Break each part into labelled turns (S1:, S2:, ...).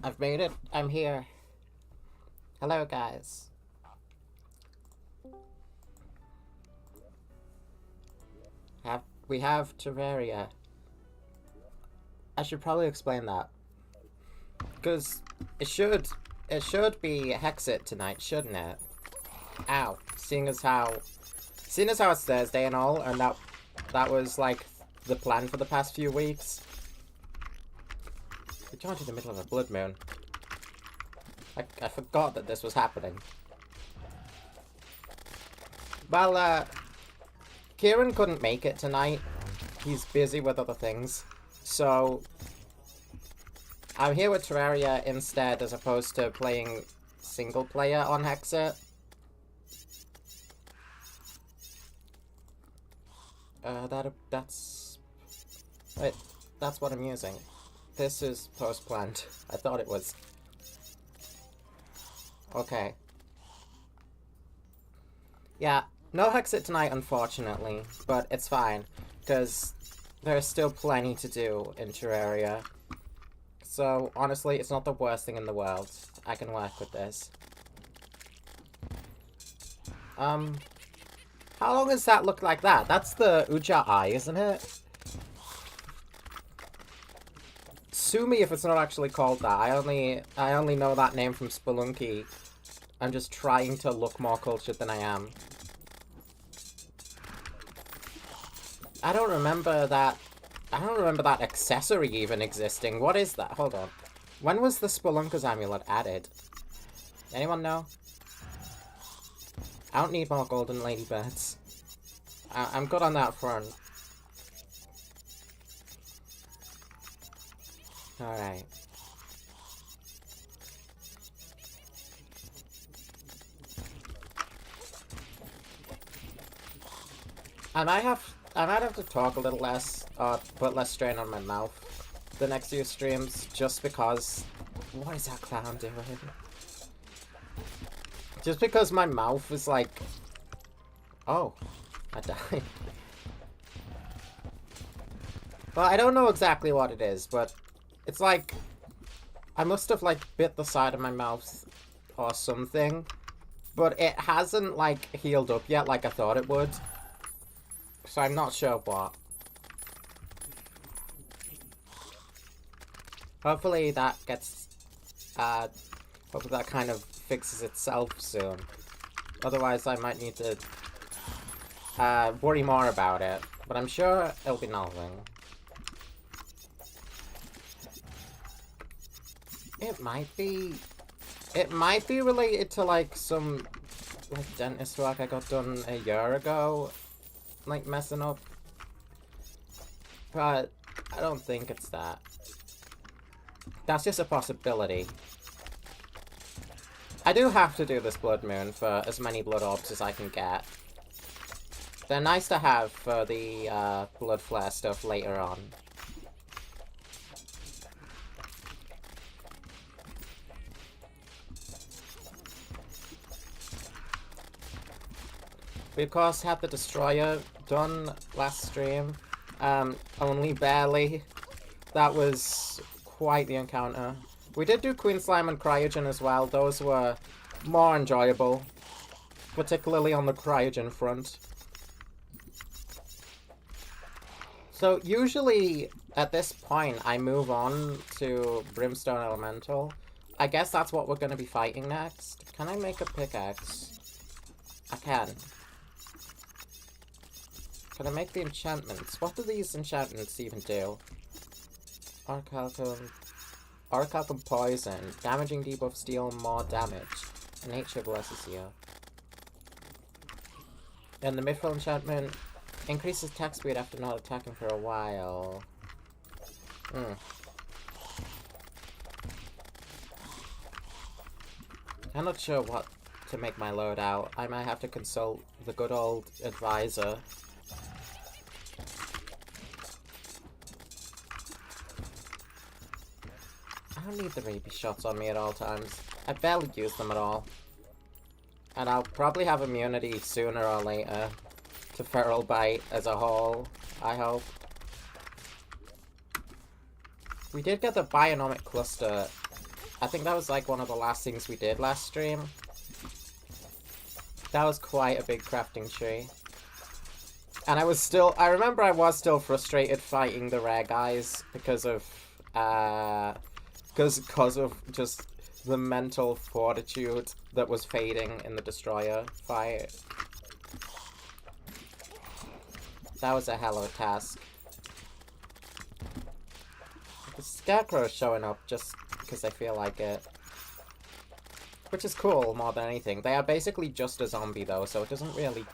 S1: I've made it. I'm here. Hello, guys. We have Terraria. I should probably explain that. Because it should be Hexit tonight, shouldn't it? Ow. Seeing as how it's Thursday and all, and that was like the plan for the past few weeks. We joined in the middle of a blood moon. I forgot that this was happening. Well, Kieran couldn't make it tonight. He's busy with other things. So, I'm here with Terraria instead, as opposed to playing single player on Hexit. Wait, that's what I'm using. This is post-planned. I thought it was. Okay. Yeah, no Hexit tonight, unfortunately, but it's fine, because there's still plenty to do in Terraria. So, honestly, it's not the worst thing in the world. I can work with this. How long does that look like that? That's the Uja Eye, isn't it? Sue me if it's not actually called that. I only know that name from Spelunky. I'm just trying to look more cultured than I am. I don't remember that accessory even existing. What is that? Hold on. When was the Spelunker's amulet added? Anyone know? I don't need more golden ladybirds. I'm good on that front. Alright. I might have to talk a little less, put less strain on my mouth the next few streams, just because... What is that clown doing? Just because my mouth is like... Oh, I died. Well, I don't know exactly what it is, but it's like... I must have, like, bit the side of my mouth or something, but it hasn't, like, healed up yet like I thought it would. So I'm not sure what. Hopefully that gets... hopefully that kind of fixes itself soon. Otherwise I might need to worry more about it. But I'm sure it'll be nothing. It might be related to like some like dentist work I got done a year ago. Like messing up. But I don't think it's that. That's just a possibility. I do have to do this blood moon for as many blood orbs as I can get. They're nice to have for the blood flare stuff later on. We of course had the Destroyer done last stream. Only barely. That was quite the encounter. We did do Queen Slime and Cryogen as well. Those were more enjoyable. Particularly on the Cryogen front. So usually at this point I move on to Brimstone Elemental. I guess that's what we're going to be fighting next. Can I make a pickaxe? I can. Can I make the enchantments? What do these enchantments even do? Orichalcum Poison. Damaging debuffs deal more damage. Nature blesses you. And the Mithril enchantment increases attack speed after not attacking for a while. I'm not sure what to make my loadout. I might have to consult the good old advisor. I don't need the rabies shots on me at all times. I barely use them at all. And I'll probably have immunity sooner or later to Feral Bite as a whole, I hope. We did get the Bionomic Cluster I think that was like one of the last things we did last stream. That was quite a big crafting tree. And I remember I was still frustrated fighting the rare guys because of, because of just the mental fortitude that was fading in the destroyer fight. That was a hell of a task. The scarecrow is showing up just because I feel like it. Which is cool more than anything. They are basically just a zombie though, so it doesn't really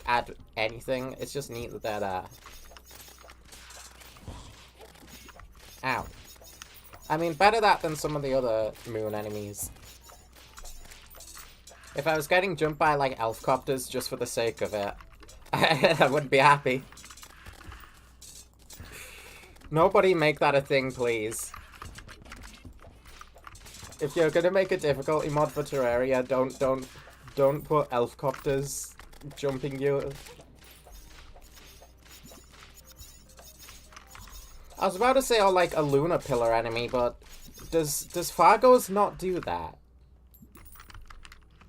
S1: add anything. It's just neat that they're there. Ow. I mean, better that than some of the other moon enemies. If I was getting jumped by, like, elf copters just for the sake of it, I wouldn't be happy. Nobody make that a thing, please. If you're gonna make a difficulty mod for Terraria, don't put elf copters jumping you. I was about to say, oh, like a lunar pillar enemy, but does Fargo's not do that?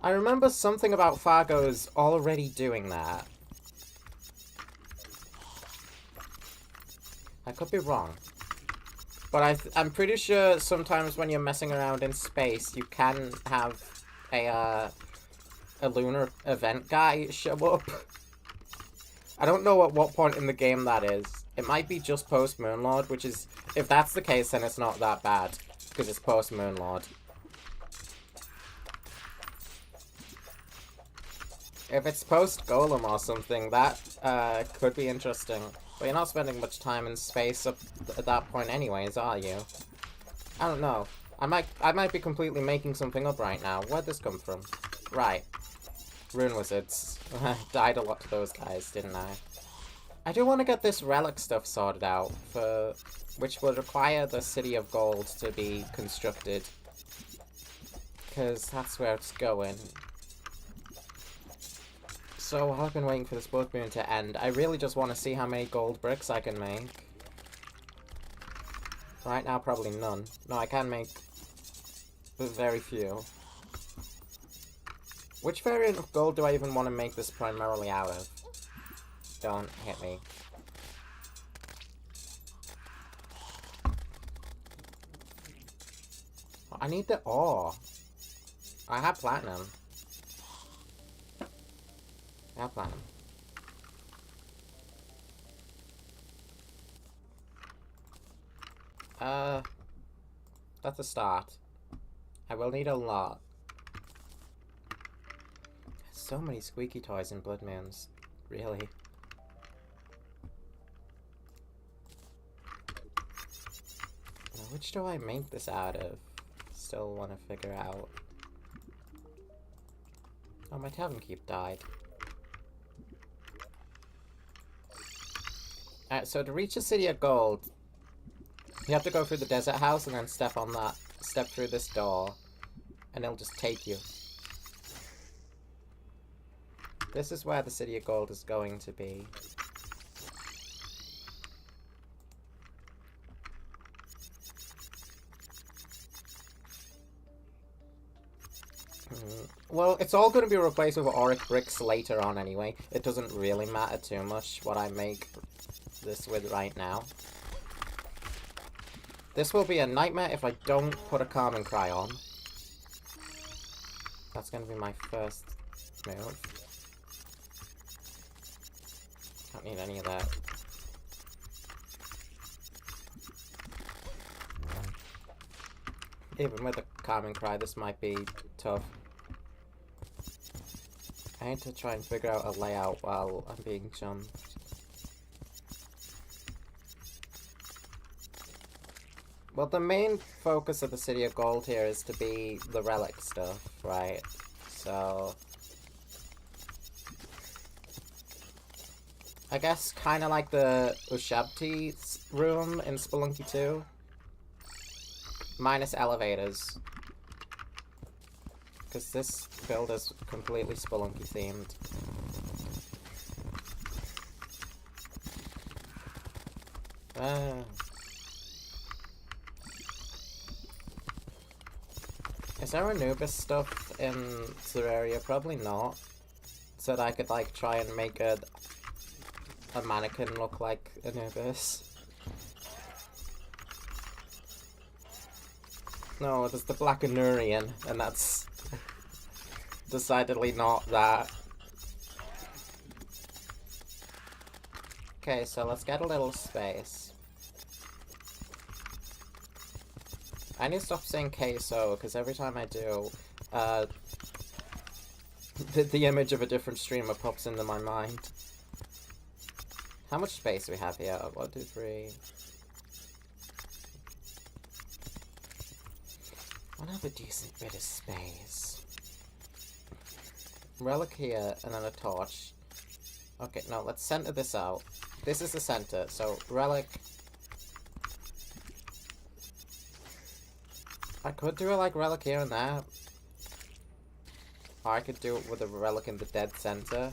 S1: I remember something about Fargo's already doing that. I could be wrong. But I'm pretty sure sometimes when you're messing around in space, you can have a lunar event guy show up. I don't know at what point in the game that is. It might be just post Moonlord, which is, if that's the case, then it's not that bad, because it's post Moonlord. If it's post Golem or something, that could be interesting. But you're not spending much time in space at that point anyways, are you? I don't know. I might be completely making something up right now. Where'd this come from? Right. Rune Wizards. I died a lot to those guys, didn't I? I do want to get this relic stuff sorted out, which would require the City of Gold to be constructed. Because that's where it's going. So while I've been waiting for this blood moon to end, I really just want to see how many gold bricks I can make. Right now, probably none. No, I can make very few. Which variant of gold do I even want to make this primarily out of? Don't hit me. I need the ore. I have platinum. I have platinum. That's a start. I will need a lot. So many squeaky toys in Blood Moons. Really. Now, which do I make this out of? Still want to figure out. Oh, my tavern keep died. Alright, so to reach the City of Gold, you have to go through the desert house and then step through this door, and it'll just take you. This is where the City of Gold is going to be. Well, it's all going to be replaced with auric bricks later on anyway. It doesn't really matter too much what I make this with right now. This will be a nightmare if I don't put a Calm Cry on. That's going to be my first move. Don't need any of that. Even with a Calm Cry, this might be tough. I need to try and figure out a layout while I'm being jumped. Well, the main focus of the City of Gold here is to be the relic stuff, right? So I guess kind of like the Ushabti room in Spelunky 2. Minus elevators. Because this build is completely Spelunky themed. Is there Anubis stuff in Terraria? Probably not. So that I could like try and make a mannequin look like Anubis. No, there's the Black Anurian, and that's decidedly not that. Okay, so let's get a little space. I need to stop saying queso, because every time I do, the image of a different streamer pops into my mind. How much space do we have here? 1, 2, 3. I want to have a decent bit of space. Relic here, and then a torch. Okay, no, let's center this out. This is the center, so relic. I could do it like relic here and there. Or I could do it with a relic in the dead center.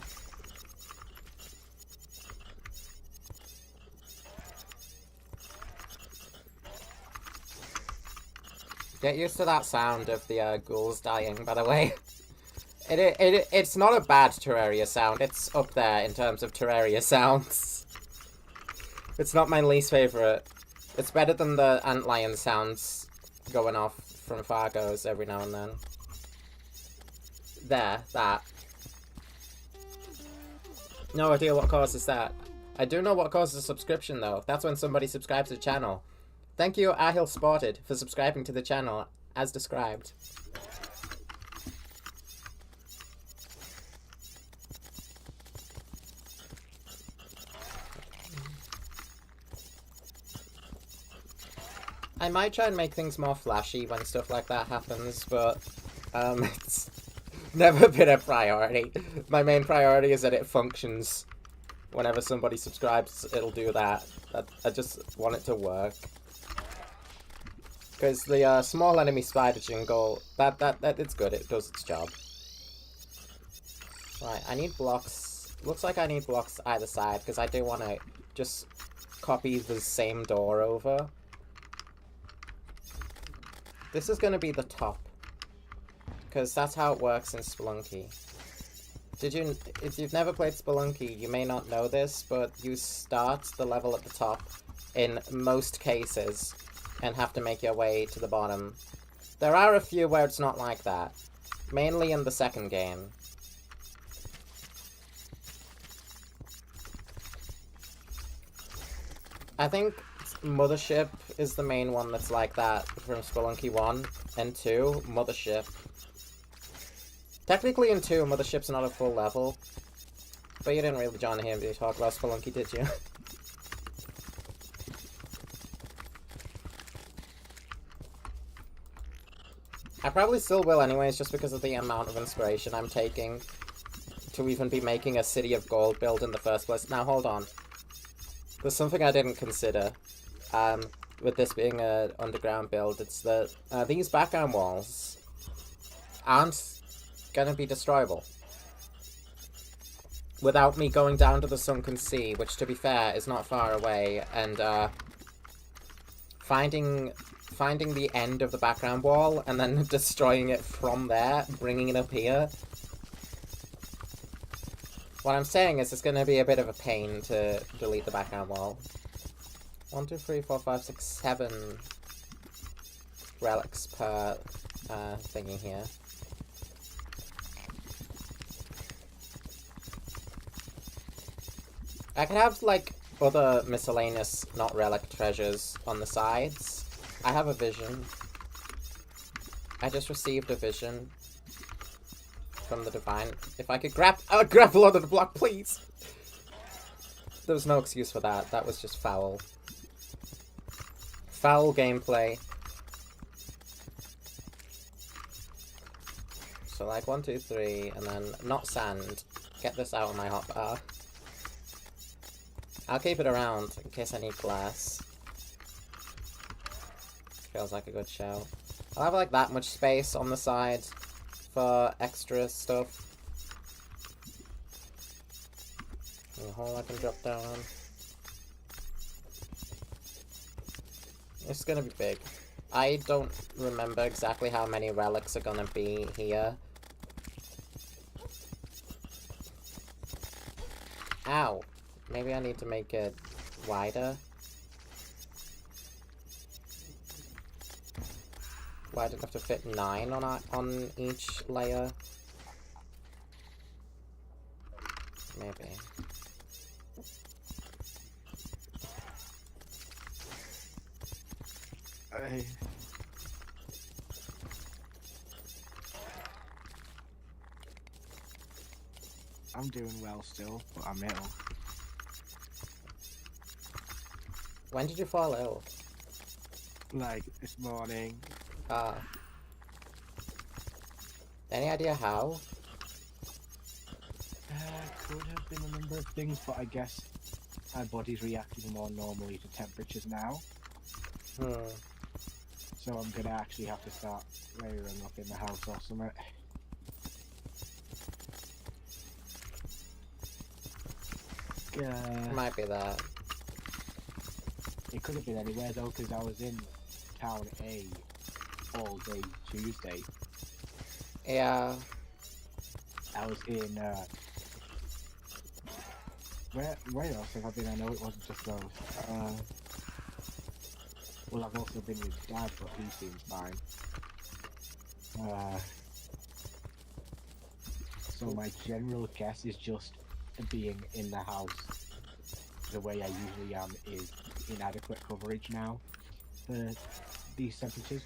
S1: Get used to that sound of the ghouls dying, by the way. It's not a bad Terraria sound. It's up there in terms of Terraria sounds. It's not my least favorite. It's better than the antlion sounds going off from Fargo's every now and then. There, that. No idea what causes that. I do know what causes a subscription, though. That's when somebody subscribes to the channel. Thank you, Ahil Spotted, for subscribing to the channel, as described. I might try and make things more flashy when stuff like that happens, but it's never been a priority. My main priority is that it functions. Whenever somebody subscribes, it'll do that. I just want it to work. Because the small enemy spider jingle, that it's good. It does its job. Right, I need blocks. Looks like I need blocks either side, because I do want to just copy the same door over. This is going to be the top, because that's how it works in Spelunky. If you've never played Spelunky, you may not know this, but you start the level at the top in most cases and have to make your way to the bottom. There are a few where it's not like that, mainly in the second game. I think Mothership is the main one that's like that from Spelunky 1 and 2. Mothership. Technically in 2, Mothership's not a full level. But you didn't really join him to talk about Spelunky, did you? I probably still will anyways, just because of the amount of inspiration I'm taking to even be making a City of Gold build in the first place. Now, hold on. There's something I didn't consider. With this being an underground build, it's that these background walls aren't gonna be destroyable without me going down to the sunken sea, which, to be fair, is not far away, and finding the end of the background wall and then destroying it from there, bringing it up here. What I'm saying is it's going to be a bit of a pain to delete the background wall. 1, 2, 3, 4, 5, 6, 7 relics per thingy here. I could have, like, other miscellaneous not relic treasures on the sides. I have a vision. I just received a vision from the Divine. If I could grapple onto the block, please! There was no excuse for that. That was just foul. Foul gameplay. So, like, 1, 2, 3, and then not sand. Get this out of my hotbar. I'll keep it around in case I need glass. Feels like a good shout. I'll have like that much space on the side for extra stuff. A hole I can drop down. It's gonna be big. I don't remember exactly how many relics are gonna be here. Ow! Maybe I need to make it wider. Wide enough to fit 9 on each layer. Maybe.
S2: I'm doing well still, but I'm ill.
S1: When did you fall ill?
S2: Like, this morning.
S1: Any idea how?
S2: Could have been a number of things, but I guess my body's reacting more normally to temperatures now. So I'm gonna actually have to start layering up in the house or something.
S1: Might be that.
S2: It could have been anywhere though, because I was in town A all day Tuesday.
S1: Yeah.
S2: I was in, where else have I been? I know it wasn't just those. Well, I've also been with Dad, but he seems fine. So my general guess is just being in the house the way I usually am is inadequate coverage now for these temperatures.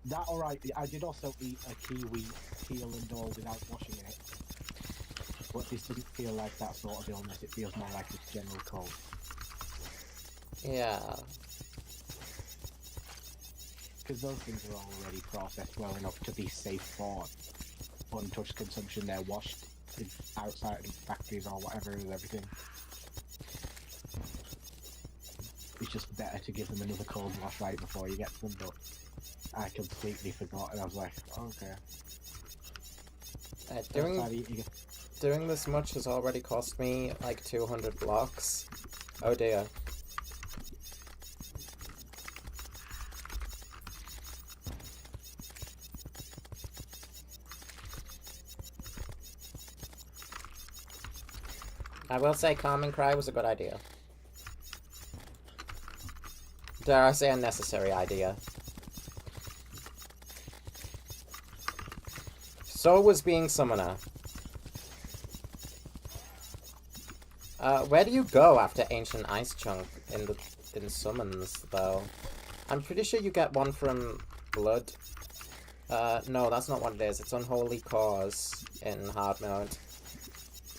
S2: That alright, I did also eat a kiwi peel and all without washing it. But this doesn't feel like that sort of illness, it feels more like a general cold.
S1: Yeah.
S2: Because those things are already processed well enough to be safe for untouched consumption. They're washed outside in factories or whatever and everything. It's just better to give them another cold wash right before you get to them, but I completely forgot and I was like, okay.
S1: Doing this much has already cost me like 200 blocks. Oh dear. I will say Calming Cry was a good idea. Dare I say a necessary idea. So was being Summoner. Where do you go after Ancient Ice Chunk in summons, though? I'm pretty sure you get one from Blood. No, that's not what it is. It's Unholy Cause in hard mode.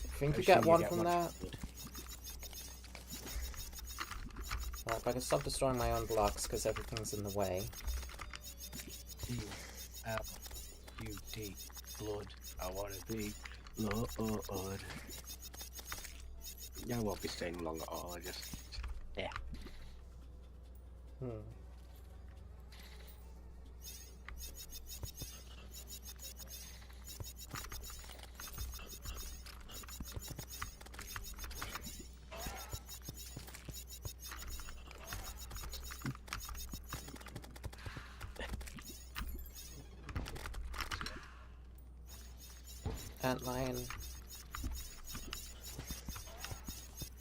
S1: I think you get one from that. Right, if I can stop destroying my own blocks, because everything's in the way.
S2: B-L-U-D. Blood. I wanna be Lord. Yeah, I won't be staying long at all, I just... yeah.
S1: Antlion.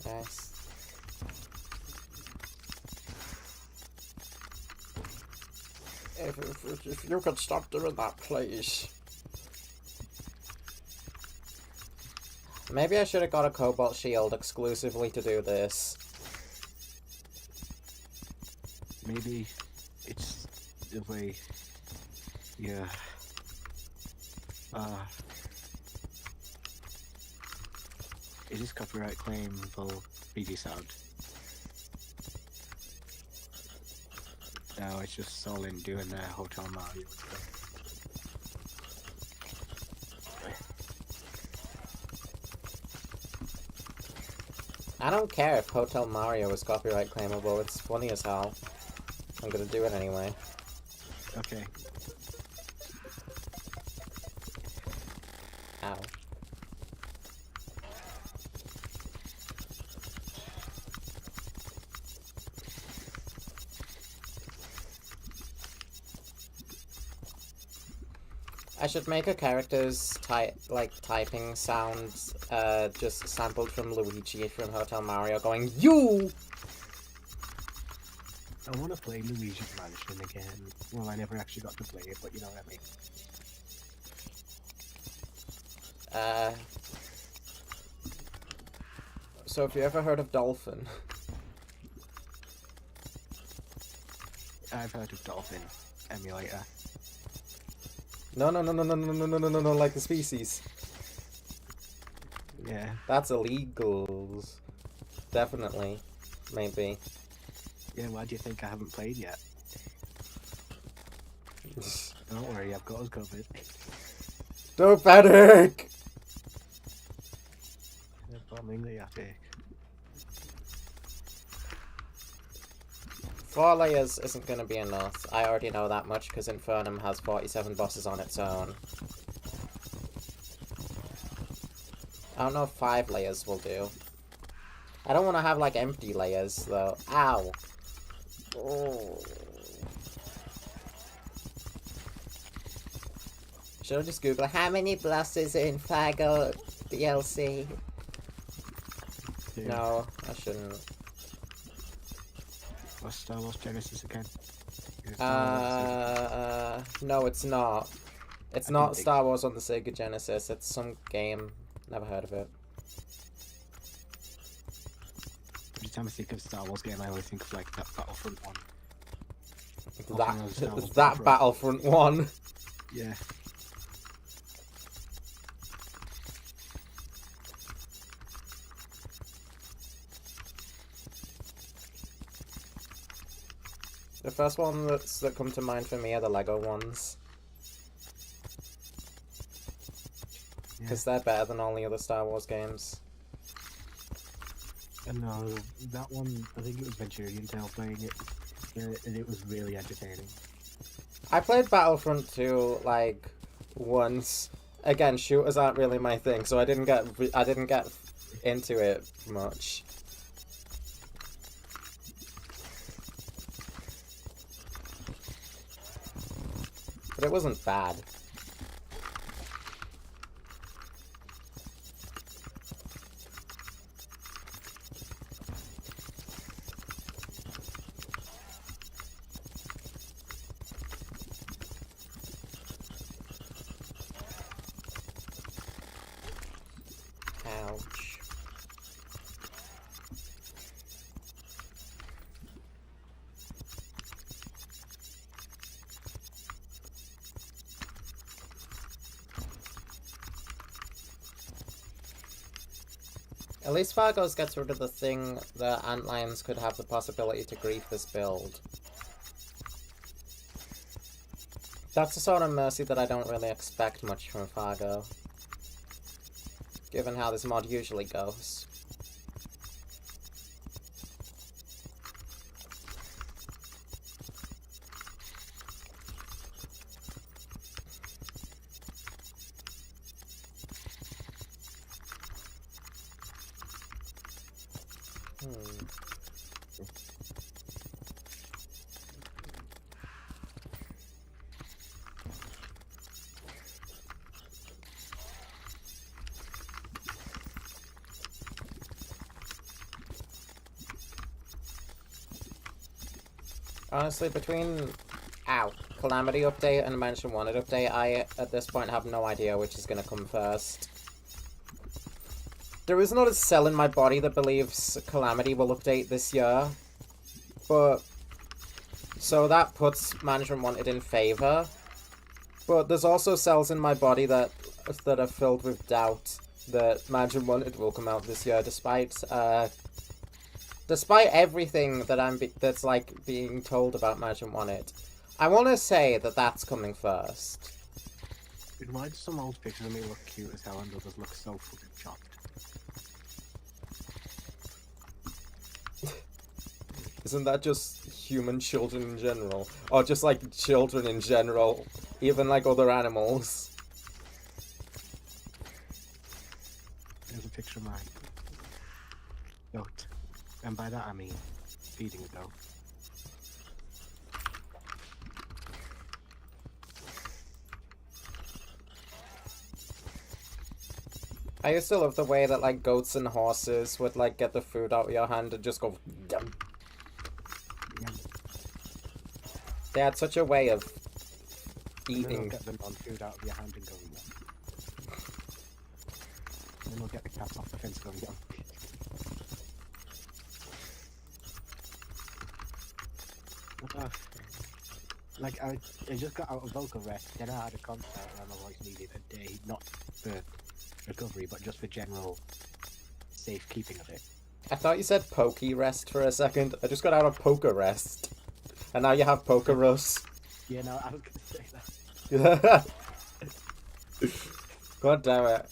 S1: Nice. If you could stop doing that, please. Maybe I should have got a Cobalt Shield exclusively to do this.
S2: Maybe it's the way... yeah. Is this copyright claim for BG sound? No, it's just Solin doing their Hotel Mario stuff.
S1: I don't care if Hotel Mario is copyright claimable, it's funny as hell. I'm gonna do it anyway.
S2: Okay.
S1: Ow. I should make a character's typing sounds just sampled from Luigi from Hotel Mario going, "You!"
S2: I want to play Luigi's Mansion again. Well, I never actually got to play it, but you know what I mean.
S1: So have you ever heard of Dolphin?
S2: I've heard of Dolphin Emulator.
S1: No, like the species.
S2: Yeah.
S1: That's illegals. Definitely. Maybe.
S2: Yeah, why do you think I haven't played yet? Don't worry, I've got us covered.
S1: Don't panic!
S2: They're bombing the attic.
S1: 4 layers isn't going to be enough. I already know that much because Infernum has 47 bosses on its own. I don't know if 5 layers will do. I don't want to have like empty layers though. Ow! Oh. Should I just Google how many bosses in Fargo DLC?
S2: Yeah.
S1: No, I shouldn't.
S2: What's Star Wars Genesis again?
S1: No, it's not. It's not Star Wars on the Sega Genesis. It's some game. Never heard of it.
S2: Every time I think of Star Wars game, I always think of like that Battlefront one.
S1: That Battlefront one.
S2: Yeah.
S1: The first one that come to mind for me are the Lego ones. Because they're better than all the other Star Wars games.
S2: No, that one, I think it was Venturian Tale playing it, and it was really entertaining.
S1: I played Battlefront 2 like once. Again, shooters aren't really my thing, so I didn't get into it much. But it wasn't bad. Ouch. At least Fargo's gets rid of the thing that Antlions could have the possibility to grief this build. That's the sort of mercy that I don't really expect much from Fargo, given how this mod usually goes. Honestly, between Calamity update and Mansion Wanted update, I at this point have no idea which is going to come first. There is not a cell in my body that believes Calamity will update this year, but so that puts Mansion Wanted in favor. But there's also cells in my body that are filled with doubt that Mansion Wanted will come out this year, despite everything that that's like being told about Mansion Wanted. I want to say that that's coming first.
S2: Why do some old pictures of me look cute as hell and others look so fucking chopped?
S1: Isn't that just human children in general? Or just like children in general? Even like other animals?
S2: There's a picture of my goat. And by that I mean feeding a goat.
S1: I used to love the way that like goats and horses would like get the food out of your hand and just go yum.
S2: Yeah.
S1: They had such a way of
S2: And then
S1: eating.
S2: they'll get the non-food out of your hand and go yum. And then they'll get the cats off the fence and go yum. Like, I just got out of vocal rest, then I had a concert and my voice needed a day, not for recovery, but just for general safekeeping of it.
S1: I thought you said pokey rest for a second. I just got out of poker rest. And now you have poker rust.
S2: Yeah, no, I was gonna say that.
S1: God damn it.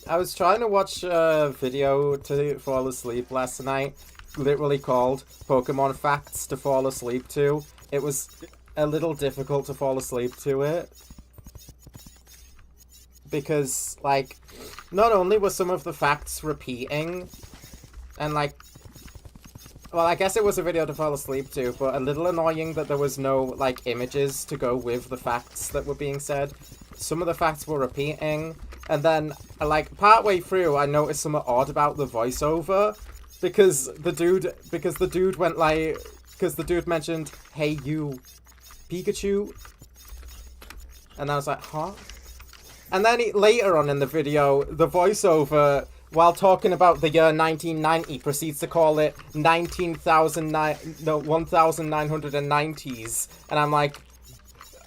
S1: I was trying to watch a video to fall asleep last night, literally called Pokemon Facts to Fall Asleep To. It was a little difficult to fall asleep to it. Because, like, not only were some of the facts repeating, and, like, well, I guess it was a video to fall asleep to, but a little annoying that there was no, like, images to go with the facts that were being said. Some of the facts were repeating, and then, like, partway through, I noticed something odd about the voiceover, because the dude went, like, because the dude mentioned, "Hey, you, Pikachu," and I was like, huh? And then later on in the video, the voiceover, while talking about the year 1990, proceeds to call it 1990s, and I'm like,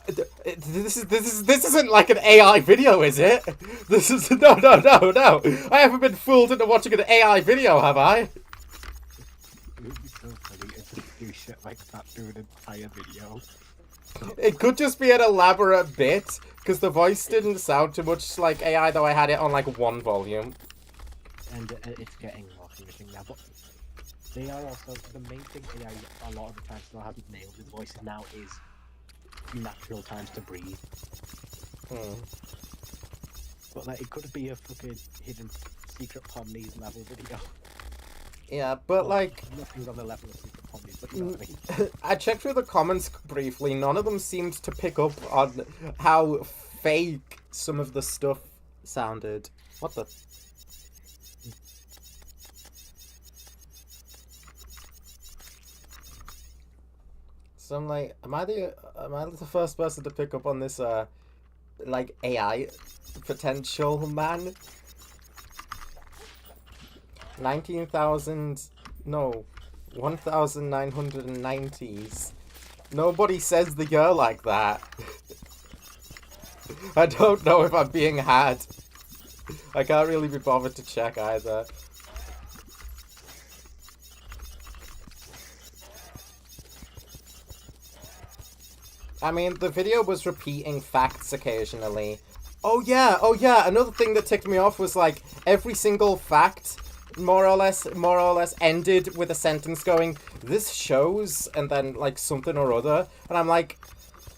S1: this isn't like an AI video, is it? This is no. I haven't been fooled into watching an AI video, have I?
S2: It would be so funny if you do shit like that through an entire video.
S1: It could just be an elaborate bit, because the voice didn't sound too much like AI, though I had it on like one volume.
S2: And it's getting more finishing now, but they are also, the main thing AI a lot of the time still hasn't nailed with voices now is natural times to breathe. But like, it could be a fucking hidden secret Pomnies level video.
S1: Yeah, but like,
S2: Nothing's on the level of secret Pomnies, but you know what I mean.
S1: I checked through the comments briefly, none of them seemed to pick up on how fake some of the stuff sounded. What the? So I'm like, am I the first person to pick up on this, like, AI potential, man? 1990s. Nobody says the year like that. I don't know if I'm being had. I can't really be bothered to check either. I mean, the video was repeating facts occasionally. Oh yeah, another thing that ticked me off was like every single fact more or less ended with a sentence going, "This shows," and then like something or other. And I'm like,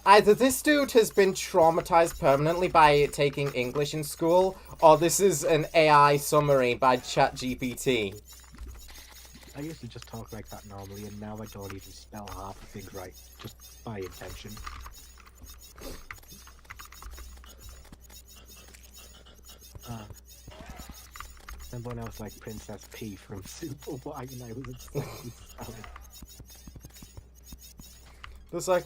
S1: either this dude has been traumatized permanently by taking English in school, or this is an AI summary by ChatGPT.
S2: I used to just talk like that normally, and now I don't even spell half the things right, just by intention. And when I was like Princess P from Super Y, and I was obsessed with spelling.
S1: There's like,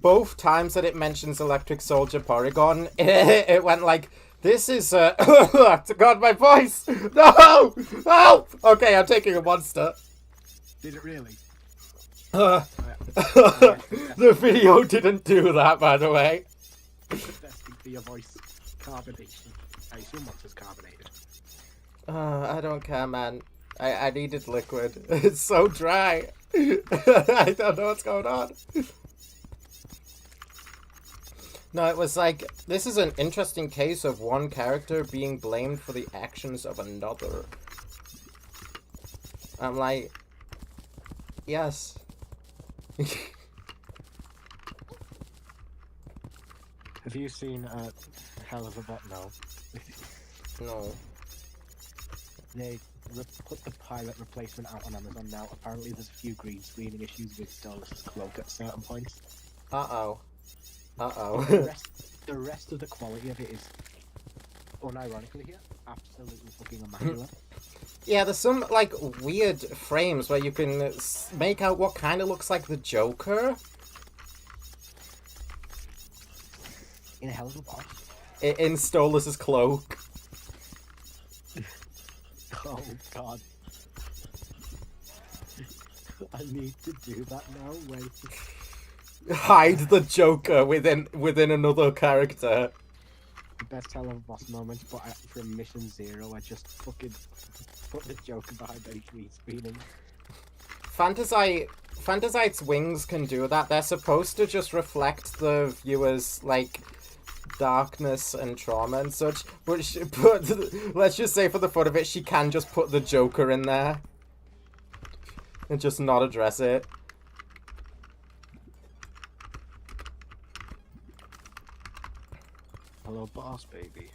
S1: both times that it mentions Electric Soldier Porygon, it went like, this is, God, my voice! No! Help! Okay, I'm taking a monster.
S2: Did it really?
S1: The video didn't do that, by the way.
S2: Testing for your voice carbonation. I assume monster's carbonated.
S1: I don't care, man. I needed liquid. It's so dry. I don't know what's going on. No, it was like, this is an interesting case of one character being blamed for the actions of another. I'm like, yes.
S2: Have you seen Hell of a Bot now?
S1: No.
S2: They put the pilot replacement out on Amazon now. Apparently there's a few green screening issues with Stylus' cloak at certain points.
S1: Uh-oh.
S2: The rest of the quality of it is unironically here, absolutely fucking immaculate.
S1: Yeah, there's some, like, weird frames where you can make out what kind of looks like the Joker.
S2: In a hell of a boss.
S1: In Stolas' cloak.
S2: Oh god. I need to do that now. Wait.
S1: Hide the Joker within another character.
S2: The best hell of a boss moment, but from Mission 0, I just fucking put the Joker behind any green screening.
S1: Fantasite's wings can do that. They're supposed to just reflect the viewer's, like, darkness and trauma and such. But let's just say for the fun of it, she can just put the Joker in there. And just not address it.
S2: Hello, boss, baby.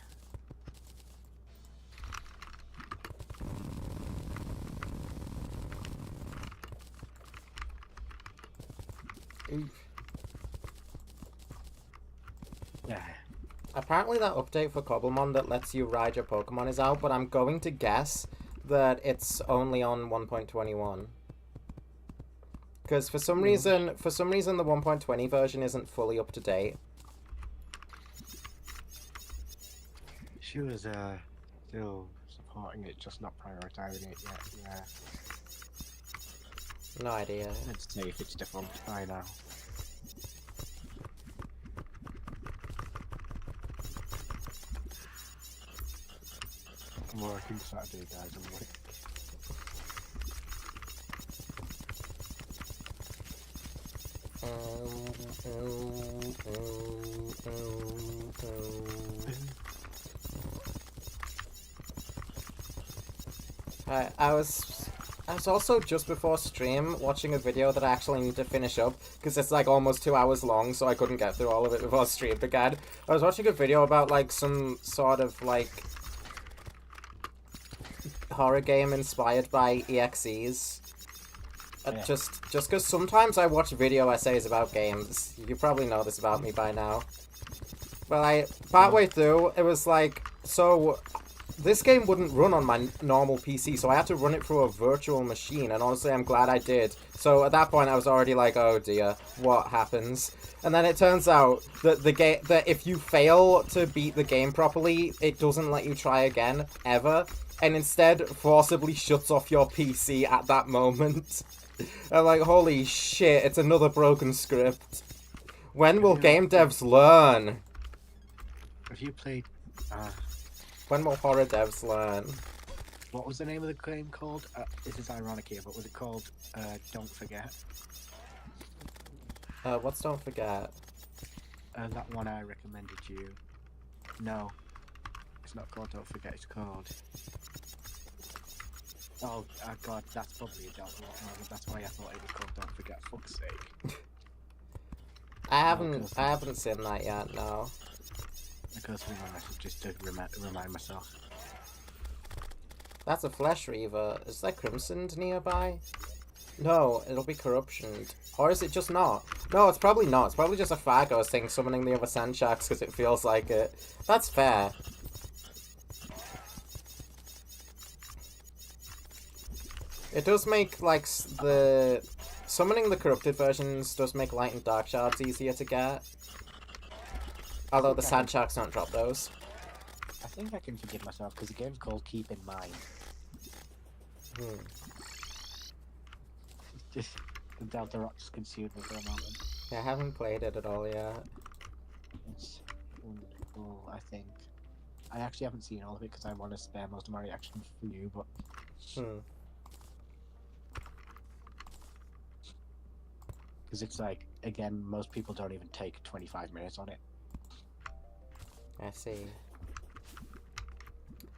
S1: Oof.
S2: Yeah.
S1: Apparently that update for Cobblemon that lets you ride your Pokemon is out, but I'm going to guess that it's only on 1.21. Because for some reason the 1.20 version isn't fully up to date.
S2: She was still supporting it, just not prioritizing it yet. Yeah.
S1: No idea.
S2: Let's see if it's defunct by now. I'm working Saturday, guys. I'm working.
S1: I was also just before stream watching a video that I actually need to finish up because it's like almost 2 hours long, so I couldn't get through all of it before stream began. I was watching a video about like some sort of like horror game inspired by EXEs.
S2: Yeah.
S1: Just because sometimes I watch video essays about games. You probably know this about me by now. But partway through, it was like, so this game wouldn't run on my normal PC, so I had to run it through a virtual machine, and honestly, I'm glad I did. So at that point, I was already like, oh dear, what happens? And then it turns out that that if you fail to beat the game properly, it doesn't let you try again, ever, and instead forcibly shuts off your PC at that moment. I'm like, holy shit, it's another broken script. When will game devs learn?
S2: Have you played...
S1: When will horror devs learn?
S2: what was the name of the game called? This is ironic here, but was it called Don't Forget?
S1: What's Don't Forget?
S2: That one I recommended you. No. It's not called Don't Forget, it's called... Oh, god, that's probably a Don't Forget moment. That's why I thought it was called Don't Forget, fuck's sake.
S1: I haven't seen that yet, no.
S2: It goes through my message just to remind myself.
S1: That's a Flesh Reaver. Is there Crimsoned nearby? No, it'll be Corruptioned. Or is it just not? No, it's probably not. It's probably just a Fargo thing summoning the other Sand Sharks because it feels like it. That's fair. It does make, like, summoning the corrupted versions does make Light and Dark Shards easier to get. Although the Sand Sharks don't drop those.
S2: I think I can forgive myself because the game's called Keep in Mind. Just the Delta Rock just consumed me for a moment.
S1: Yeah, I haven't played it at all yet.
S2: It's wonderful, I think. I actually haven't seen all of it because I want to spare most of my reaction for you, but... Because it's like, again, most people don't even take 25 minutes on it.
S1: I see.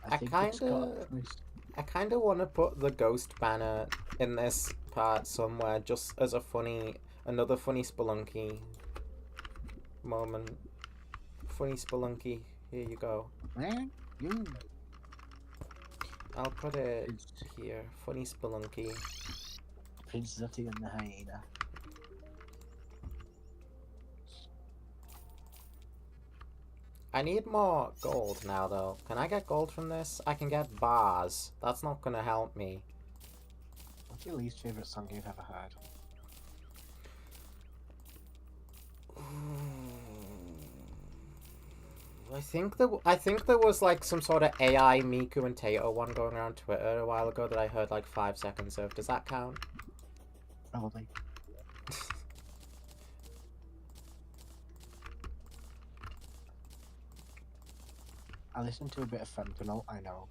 S2: I
S1: kind of want to put the ghost banner in this part somewhere, just as another funny Spelunky moment. Funny Spelunky, here you go. I'll put it here. Funny Spelunky.
S2: Prince Zutty and the Hyena.
S1: I need more gold now, though. Can I get gold from this? I can get bars. That's not gonna help me.
S2: What's your least favorite song you've ever heard?
S1: I think there was like some sort of AI Miku and Tato one going around Twitter a while ago that I heard like 5 seconds of. Does that count?
S2: Probably. I listened to a bit of Fentanyl, I know.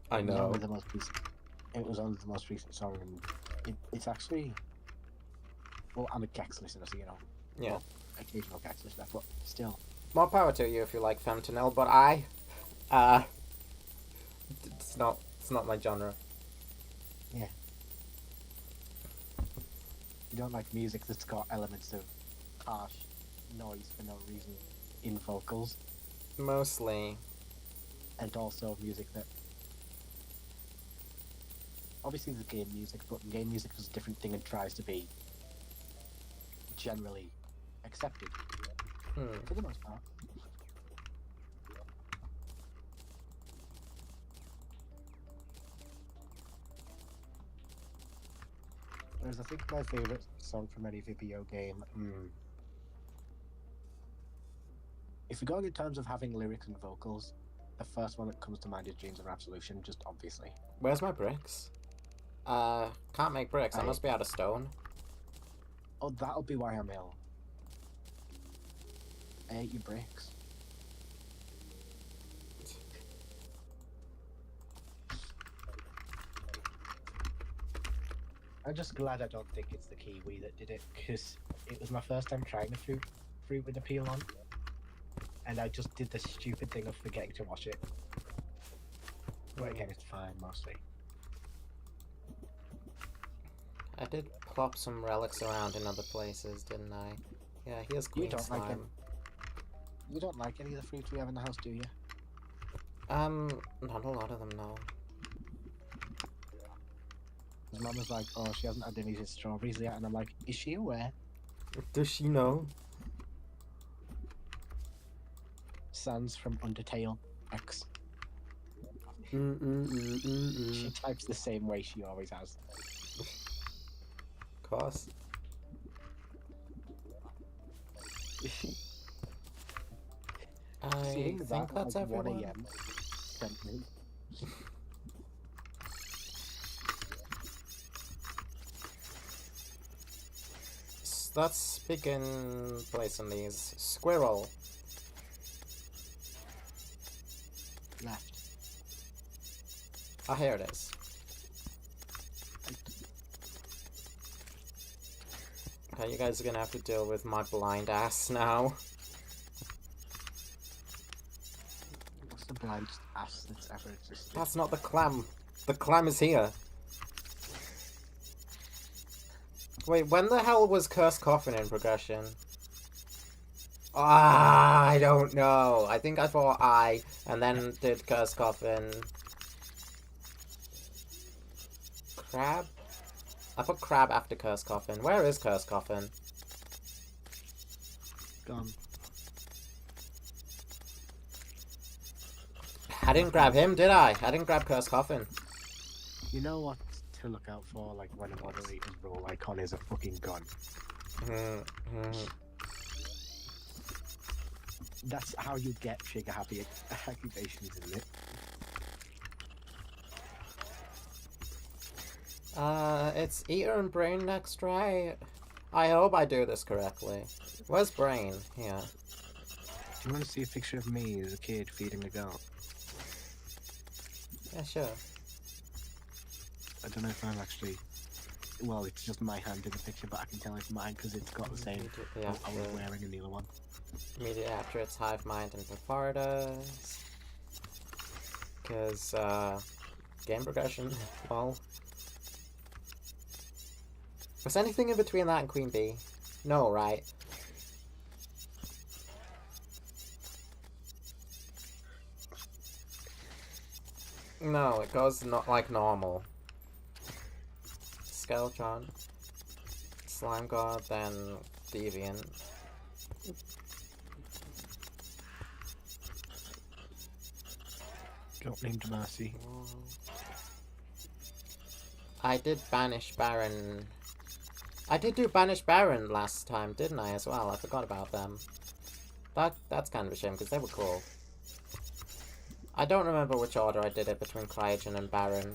S1: I know.
S2: It was only the most recent song, and it's actually... Well, I'm a Gex listener, so you know.
S1: Yeah.
S2: Well, occasional Gex listener, but still.
S1: More power to you if you like fentanyl, but it's not my genre.
S2: Yeah. You don't like music that's got elements of harsh noise for no reason in vocals,
S1: Mostly.
S2: and also music that... Obviously there's game music, but game music is a different thing and tries to be generally accepted, for the most part. Whereas I think my favourite song from any video game... If we're going in terms of having lyrics and vocals, the first one that comes to mind is Dreams of Absolution, just obviously.
S1: Where's my bricks? Can't make bricks. I must be out of stone.
S2: Oh, that'll be why I'm ill. I ate your bricks. I'm just glad I don't think it's the kiwi that did it, because it was my first time trying the fruit with the peel on, and I just did the stupid thing of forgetting to wash it. But again, it's fine, mostly.
S1: I did plop some relics around in other places, didn't I? Yeah, here's Queen Slime.
S2: You don't like any of the fruits we have in the house, do you?
S1: Not a lot of them, no.
S2: His mum was like, oh, she hasn't had any of the strawberries yet, and I'm like, is she aware?
S1: Does she know?
S2: Sans from Undertale X. She types the same way she always has.
S1: Of course. I think that's everyone.
S2: 1 AM sent me.
S1: Let's begin placing these. Squirrel.
S2: Left.
S1: Ah, here it is. Okay, you guys are gonna have to deal with my blind ass now.
S2: What's the blind ass that's ever existed?
S1: That's not the clam. The clam is here. Wait, when the hell was Cursed Coffin in progression? I don't know. I think I thought I, and then did Cursed Coffin. Crab? I put crab after Cursed Coffin. Where is Cursed Coffin?
S2: Gone.
S1: I didn't grab him, did I? I didn't grab Cursed Coffin.
S2: You know what to look out for, like when a moderator's role icon is a fucking gun. That's how you get trigger happy activations, isn't it?
S1: It's Eater and Brain next, right? I hope I do this correctly. Where's Brain? Here.
S2: Do you want to see a picture of me as a kid feeding a goat?
S1: Yeah, sure.
S2: I don't know if I'm actually... Well, it's just my hand in the picture, but I can tell it's mine because it's got the same... I was wearing in the other one.
S1: Immediately after it's Hive Mind and Perfardas. Because, game progression. Well... Was anything in between that and Queen Bee? No, right? No, it goes not like normal. Skeletron, Slime God, then Deviant.
S2: Got named Mercy.
S1: I did Banish Baron. I did do Banish Baron last time, didn't I, as well? I forgot about them. That's kind of a shame, because they were cool. I don't remember which order I did it between Cryogen and Baron.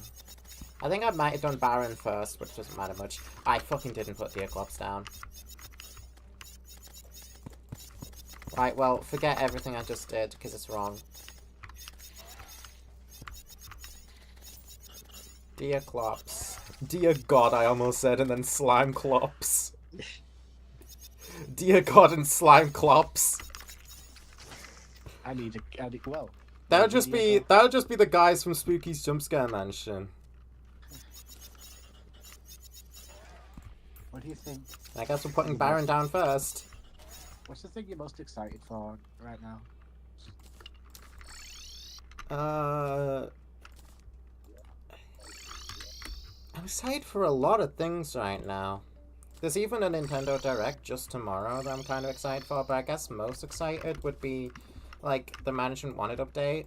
S1: I think I might have done Baron first, but it doesn't matter much. I fucking didn't put the Eclipse down. Right, well, forget everything I just did, because it's wrong. Dear Clops. Dear God, I almost said, and then Slime Clops. Dear God and Slime Clops.
S2: Well.
S1: That'll just be the guys from Spooky's Jumpscare Mansion.
S2: What do you think?
S1: I guess we're putting Baron down first.
S2: What's the thing you're most excited for right now?
S1: I'm excited for a lot of things right now. There's even a Nintendo Direct just tomorrow that I'm kind of excited for, but I guess most excited would be, like, the Management Wanted update.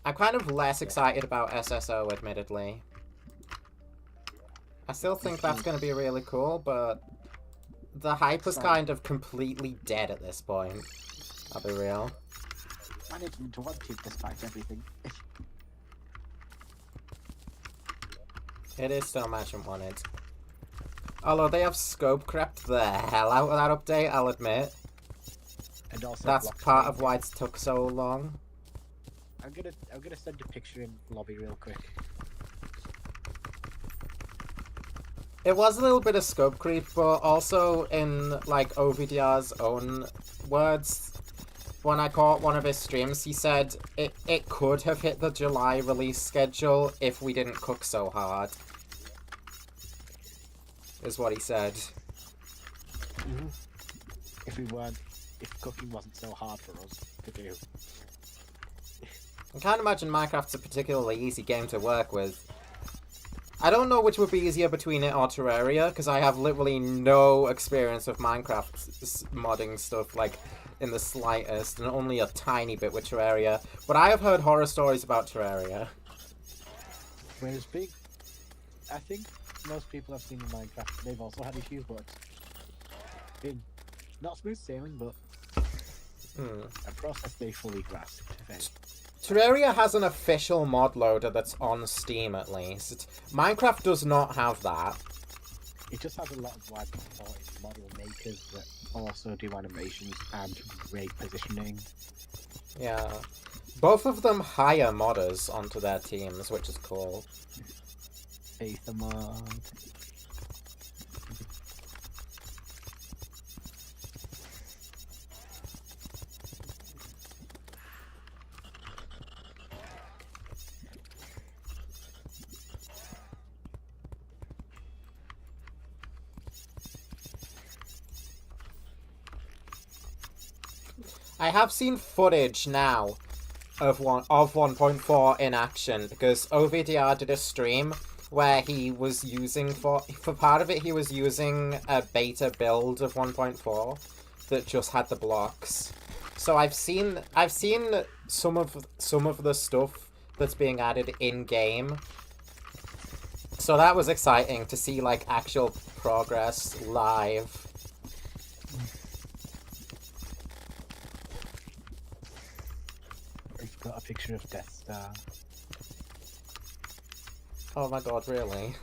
S1: I'm kind of less excited about SSO, admittedly. I still think that's going to be really cool, but the hype is kind of completely dead at this point. I'll be real.
S2: Management Wanted despite everything.
S1: It is still Management Wanted. Although they have scope crept the hell out of that update, I'll admit.
S2: And also
S1: that's part of why it took so long.
S2: I'm gonna send a picture in lobby real quick.
S1: It was a little bit of scope creep, but also in, like, OVDR's own words, when I caught one of his streams, he said it could have hit the July release schedule if we didn't cook so hard. Is what he said.
S2: Mm-hmm. If cooking wasn't so hard for us to do.
S1: I can't imagine Minecraft's a particularly easy game to work with. I don't know which would be easier between it or Terraria, because I have literally no experience with Minecraft modding stuff, like, in the slightest, and only a tiny bit with Terraria. But I have heard horror stories about Terraria.
S2: Whereas I think most people I've seen in Minecraft, they've also had issues, but not smooth sailing, but a process they fully grasped.
S1: Terraria has an official mod loader that's on Steam, at least. Minecraft does not have that.
S2: It just has a lot of widely supported model makers that also do animations and rig positioning.
S1: Yeah. Both of them hire modders onto their teams, which is cool.
S2: Aether mod.
S1: I have seen footage now of 1.4 in action, because OVDR did a stream where he was using, for part of it, he was using a beta build of 1.4 that just had the blocks. So I've seen some of the stuff that's being added in-game. So that was exciting to see, like, actual progress live.
S2: I've got a picture of Death Star.
S1: Oh my god, really?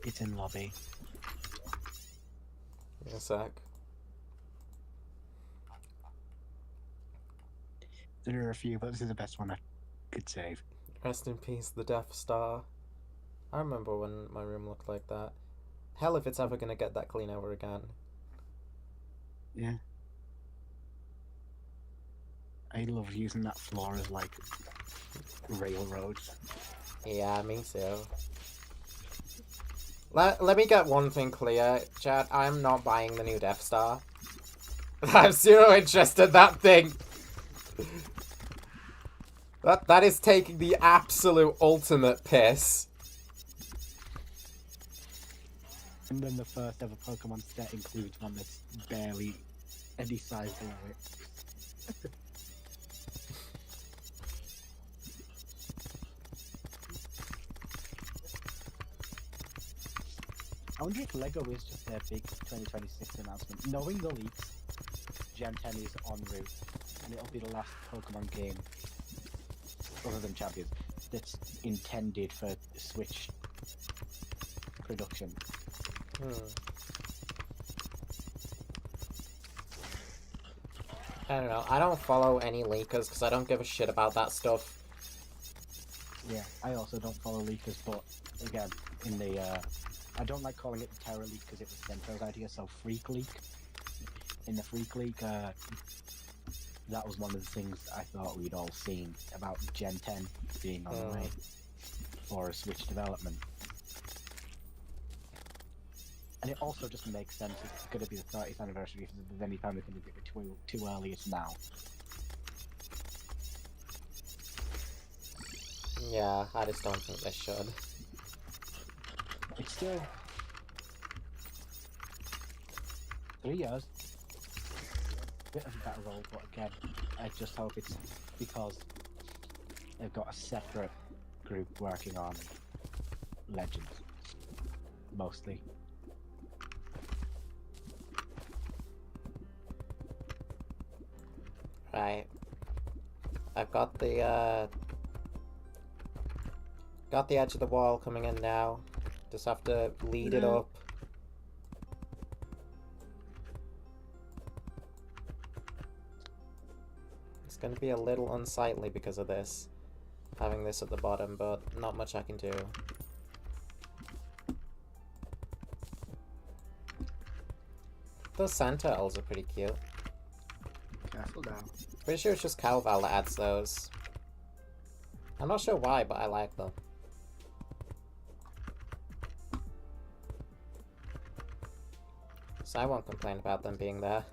S2: It's in lobby.
S1: Give me a sec.
S2: There are a few, but this is the best one I could save.
S1: Rest in peace, the Death Star. I remember when my room looked like that. Hell if it's ever gonna get that clean ever again.
S2: Yeah. I love using that floor as, like, railroads.
S1: Yeah, me too. Let me get one thing clear, chat. I'm not buying the new Death Star. I have zero interest in that thing. That is taking the absolute ultimate piss.
S2: And then the first ever Pokemon set includes one that's barely any size below it. I wonder if Lego is just their big 2026 announcement. Knowing the leaks, Gen 10 is en route, and it'll be the last Pokemon game, other than Champions, that's intended for Switch production.
S1: I don't know. I don't follow any leakers because I don't give a shit about that stuff.
S2: Yeah, I also don't follow leakers, but again, in the I don't like calling it the Terror Leak because it was Sento's idea, so Freak Leak. In the Freak Leak, that was one of the things I thought we'd all seen about Gen 10 being on the way for a Switch development. And it also just makes sense. It's going to be the 30th anniversary. If there's any time they can do it too early, it's now.
S1: Yeah, I just don't think they should.
S2: It's still 3 years. Bit of a better role, but again, I just hope it's because they've got a separate group working on Legends, mostly.
S1: Right. I've got the edge of the wall coming in now. Just have to lead it up. It's going to be a little unsightly because of this. Having this at the bottom, but not much I can do. Those sand turtles are pretty cute.
S2: Careful now.
S1: Pretty sure it's just Calval that adds those. I'm not sure why, but I like them. So I won't complain about them being there.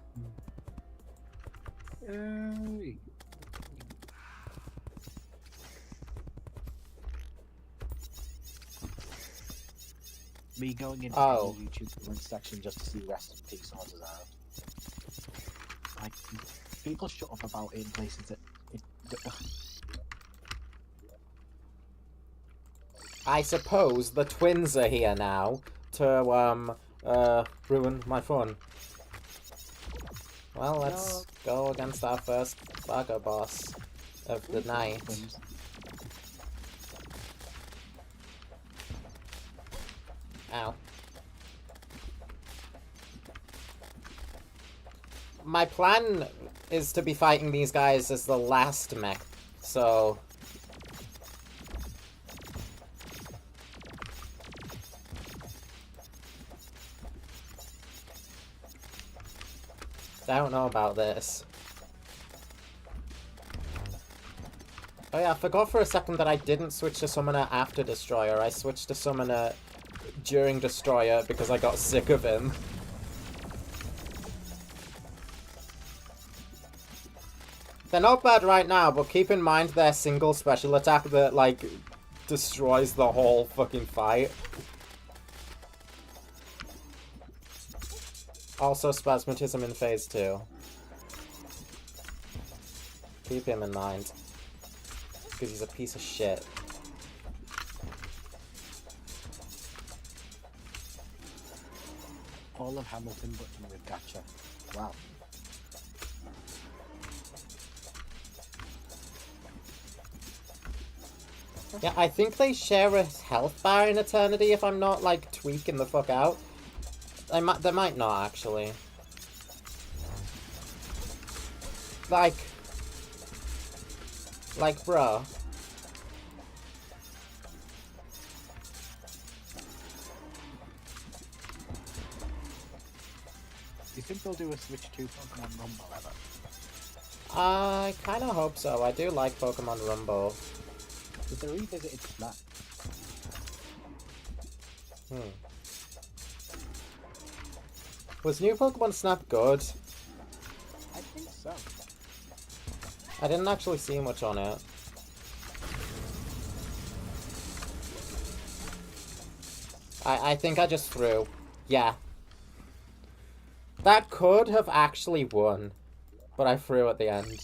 S2: Me going into the YouTube link section just to see rest in peace on Deserve. Like, people shut up about it in places that...
S1: I suppose the twins are here now to, ruin my fun. Well, let's go against our first Fargo boss of the night. Ow. My plan is to be fighting these guys as the last mech, so... I don't know about this. Oh yeah, I forgot for a second that I didn't switch to Summoner after Destroyer. I switched to Summoner during Destroyer because I got sick of him. They're not bad right now, but keep in mind their single special attack that, like, destroys the whole fucking fight. Also, Spasmatism in Phase 2. Keep him in mind. Because he's a piece of shit.
S2: All of Hamilton, but with Gacha. Wow.
S1: Yeah, I think they share a health bar in Eternity if I'm not, like, tweaking the fuck out. They might not, actually. Like, bro.
S2: Do you think they'll do a Switch 2 Pokemon Rumble ever?
S1: I kind of hope so. I do like Pokemon Rumble.
S2: Did they revisited Snap?
S1: Was new Pokemon Snap good?
S2: I think so.
S1: I didn't actually see much on it. I think I just threw. Yeah. That could have actually won, but I threw at the end.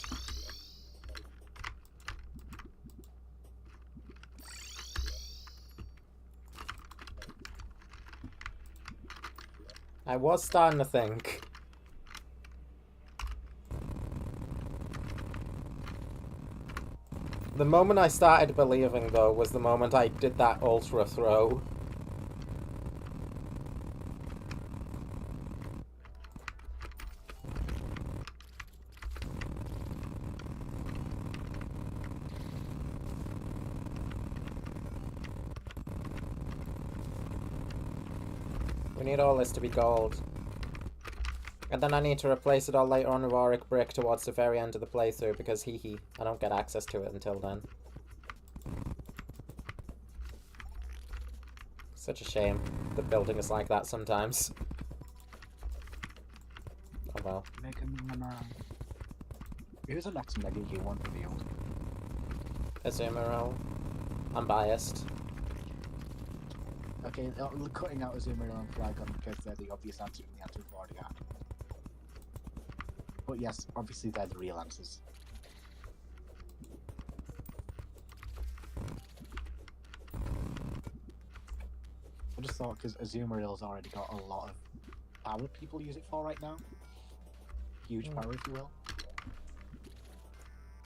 S1: I was starting to think. The moment I started believing, though, was the moment I did that ultra throw. We need all this to be gold. And then I need to replace it all later on with auric brick towards the very end of the playthrough because hee I don't get access to it until then. Such a shame that building is like that sometimes. Oh well.
S2: Mega Man. Who's the next Mega you want revealed?
S1: Azumarill. I'm biased.
S2: Okay, cutting out Azumarill and Flygon because they're the obvious answer and the answer we've already got. But yes, obviously they're the real answers. I just thought because Azumarill's already got a lot of power people use it for right now. Huge power, if you will.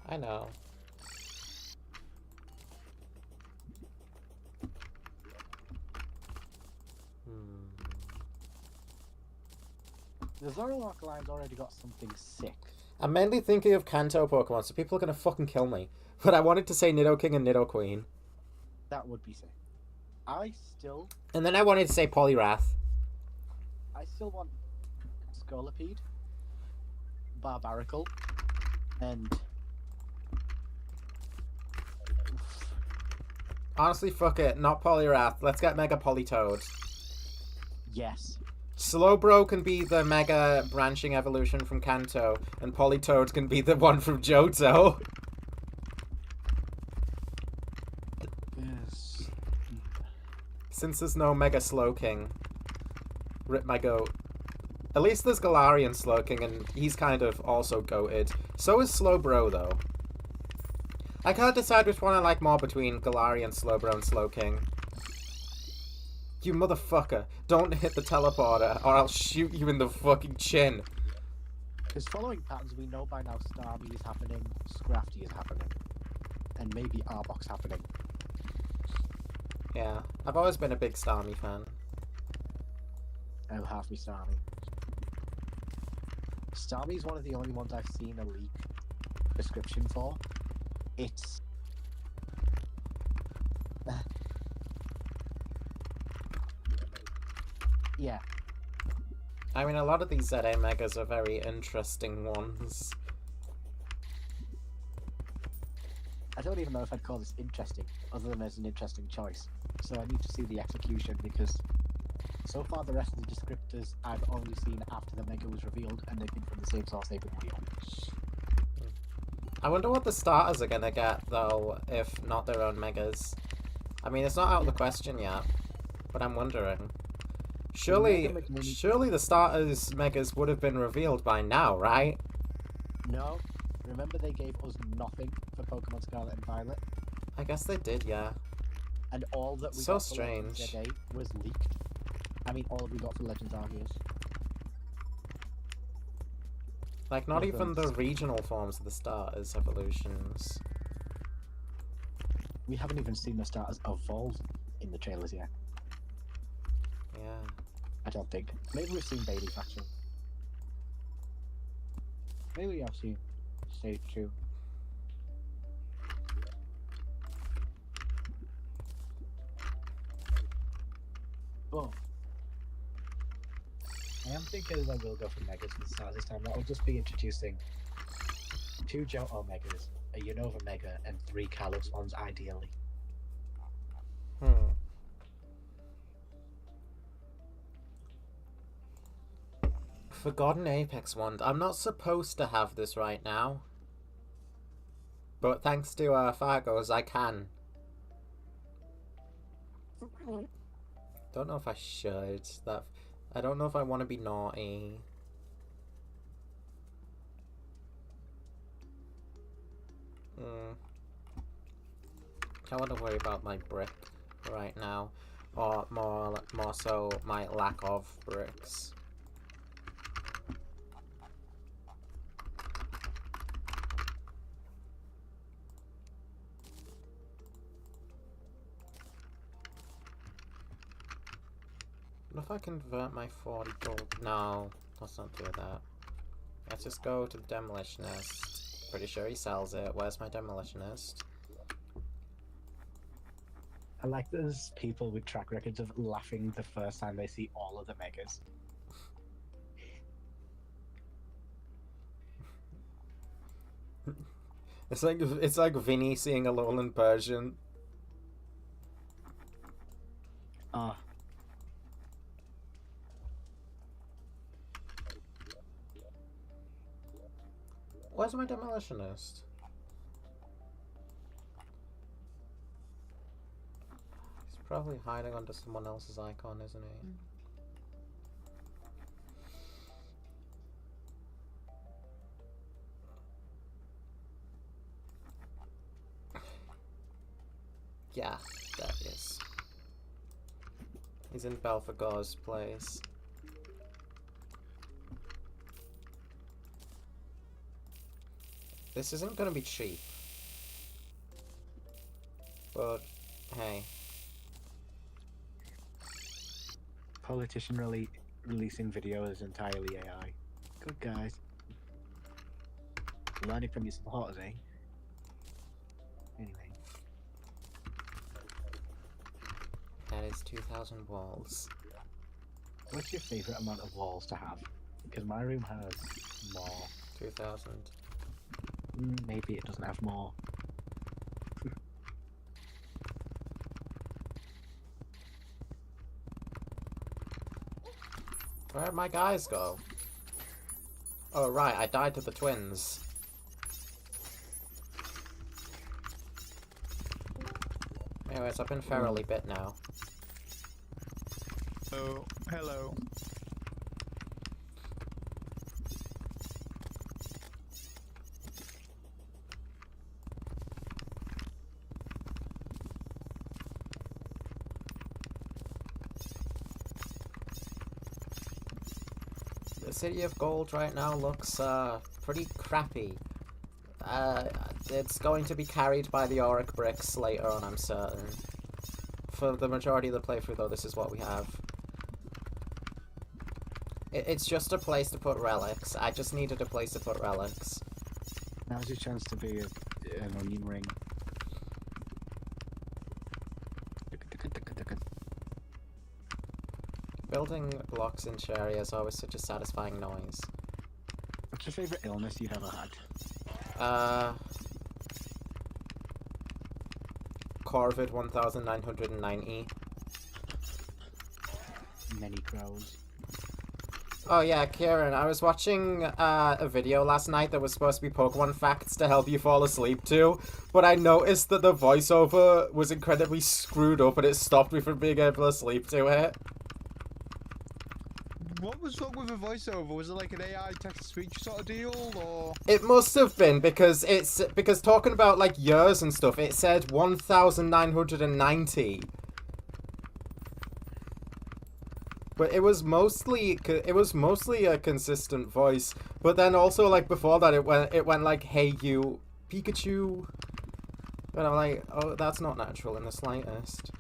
S1: I know.
S2: The Zoroark line's already got something sick.
S1: I'm mainly thinking of Kanto Pokemon, so people are gonna fucking kill me. But I wanted to say Nidoking and Nidoqueen.
S2: That would be sick.
S1: And then I wanted to say Poliwrath.
S2: I still want Scolipede, Barbaracle, and...
S1: Honestly, fuck it. Not Poliwrath. Let's get Mega Politoed.
S2: Yes.
S1: Slowbro can be the Mega branching evolution from Kanto, and Politoed can be the one from Johto.
S2: Yes.
S1: Since there's no Mega Slowking. Rip my goat. At least there's Galarian Slowking, and he's kind of also goated. So is Slowbro, though. I can't decide which one I like more between Galarian, Slowbro, and Slowking. You motherfucker. Don't hit the teleporter, or I'll shoot you in the fucking chin.
S2: Because following patterns, we know by now Starmie is happening, Scrafty is happening, and maybe Arbok's happening.
S1: Yeah, I've always been a big Starmie fan.
S2: I'll have me Starmie. Starmie is one of the only ones I've seen a leak description for. It's... yeah.
S1: I mean, a lot of these ZA Megas are very interesting ones.
S2: I don't even know if I'd call this interesting, other than as an interesting choice. So I need to see the execution, because so far the rest of the descriptors I've only seen after the Mega was revealed, and they've been from the same source they've been real.
S1: I wonder what the starters are gonna get, though, if not their own Megas. I mean, it's not out of the question yet, but I'm wondering. Surely the starters Megas would have been revealed by now, right?
S2: No. Remember they gave us nothing for Pokemon Scarlet and Violet?
S1: I guess they did, yeah.
S2: And all that we
S1: So
S2: got for
S1: strange.
S2: Legends ZA was leaked. I mean, all we got for Legends Arceus.
S1: Like, not even the regional forms of the starters evolutions.
S2: We haven't even seen the starters evolve in the trailers yet.
S1: Yeah.
S2: I don't think. Maybe we've seen Baby Faction. Maybe we have seen Stage 2. But I am thinking I will go for Megas for the start this time. That will just be introducing 2 Johto Megas, a Unova Mega, and 3 Kalos ones ideally.
S1: Forgotten Apex Wand. I'm not supposed to have this right now. But thanks to Fargo's, I can. Don't know if I should. I don't know if I want to be naughty. I want to worry about my brick right now. Or more so my lack of bricks. if I convert my 40 gold. No, let's not do that. Let's just go to the demolitionist. Pretty sure he sells it. Where's my demolitionist?
S2: I like those people with track records of laughing the first time they see all of the megas.
S1: It's like Vinny seeing a lowland Persian.
S2: Ah.
S1: Where's my demolitionist? He's probably hiding under someone else's icon, isn't he? Yeah, there he is. He's in Belphegor's place. This isn't gonna be cheap. But, hey.
S2: Politician releasing video is entirely AI. Good guys. Learning from your supporters, eh? Anyway.
S1: That is 2,000 walls.
S2: What's your favourite amount of walls to have? Because my room has more.
S1: 2,000.
S2: Maybe it doesn't have more.
S1: Where'd my guys go? Oh, right, I died to the twins. Anyways, I've been ferally bit now.
S3: Oh, hello.
S1: The City of Gold right now looks pretty crappy. It's going to be carried by the auric bricks later on, I'm certain. For the majority of the playthrough, though, this is what we have. It's just a place to put relics. I just needed a place to put relics.
S2: Now's your chance to be an onion ring.
S1: Building blocks in Cherry is always such a satisfying noise.
S2: What's your favourite illness you've ever had?
S1: Corvid 1990.
S2: Many crows.
S1: Oh yeah, Kieran, I was watching a video last night that was supposed to be Pokemon facts to help you fall asleep to, but I noticed that the voiceover was incredibly screwed up and it stopped me from being able to sleep to it.
S3: What was wrong with the voiceover? Was it like an AI text-to-speech sort of deal, or...?
S1: It must have been, because talking about, like, years and stuff, it said 1990. But it was mostly a consistent voice. But then also, like, before that, it went like, "Hey you, Pikachu." And I'm like, oh, that's not natural in the slightest.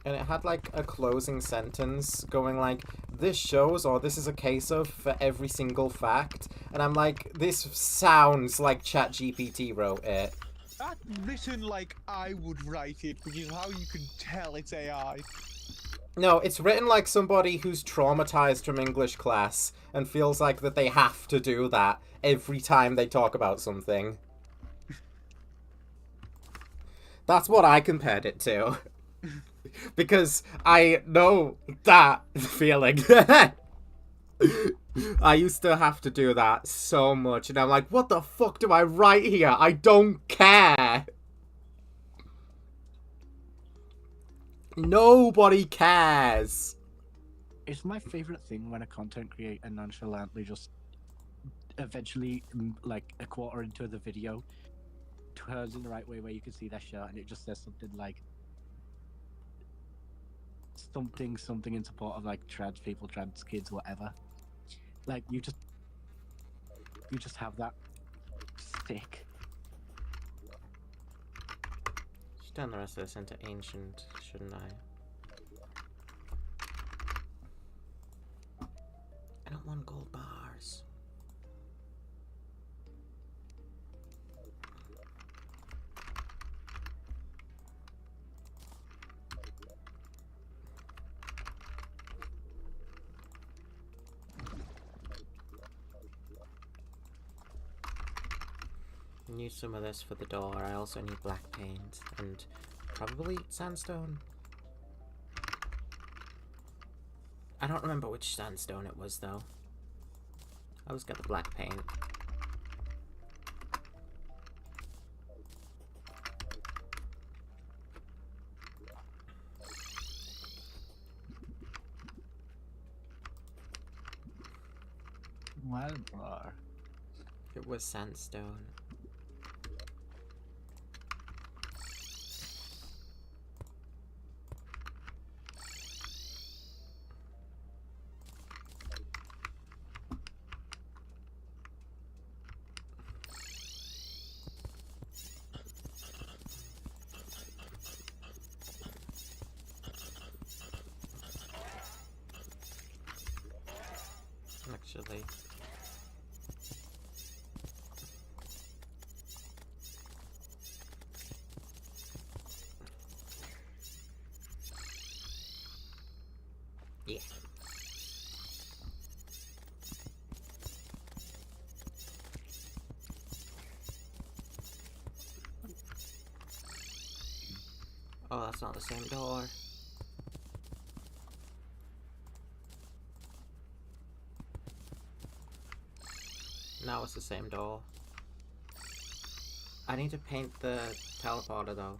S1: And it had, like, a closing sentence going like, "This shows," or "This is a case of," for every single fact. And I'm like, this sounds like ChatGPT wrote it.
S3: That's written like I would write it, which is how you can tell it's AI.
S1: No, it's written like somebody who's traumatized from English class and feels like that they have to do that every time they talk about something. That's what I compared it to. Because I know that feeling. I used to have to do that so much, and I'm like, what the fuck do I write here? I don't care. Nobody cares.
S2: It's my favourite thing when a content creator nonchalantly just eventually, like a quarter into the video, turns in the right way where you can see their shirt and it just says something like something in support of like trans people, trans kids, whatever. Like you just have that stick.
S1: should turn the rest of this into ancient, shouldn't I? I don't want gold bars. Need some of this for the door. I also need black paint and probably sandstone. I don't remember which sandstone it was though. I always got the black paint.
S2: Well, bro.
S1: It was sandstone. Actually, yeah. Oh, that's not the same door. Now it's the same door. I need to paint the teleporter though.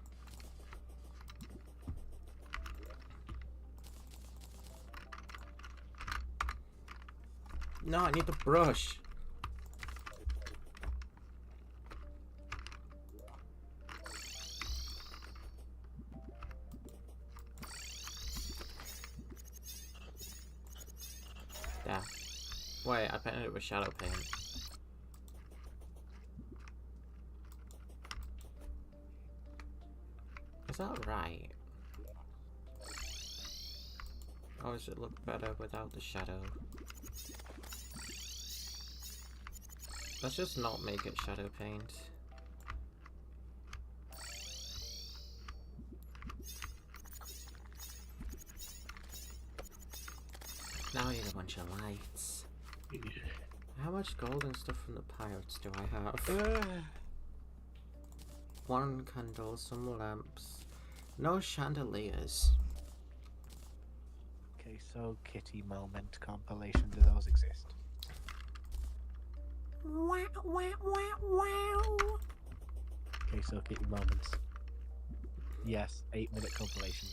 S1: No, I need the brush. Yeah. Wait, I painted it with shadow paint. Is that right? Or does it look better without the shadow? Let's just not make it shadow paint. Now I need a bunch of lights. How much gold and stuff from the pirates do I have? One candle, some lamps. No chandeliers.
S2: Okay, so Kitty Moment compilation, do those exist?
S1: Wow, wow, wow, wow.
S2: Okay, so Kitty Moments. Yes, 8-minute compilation.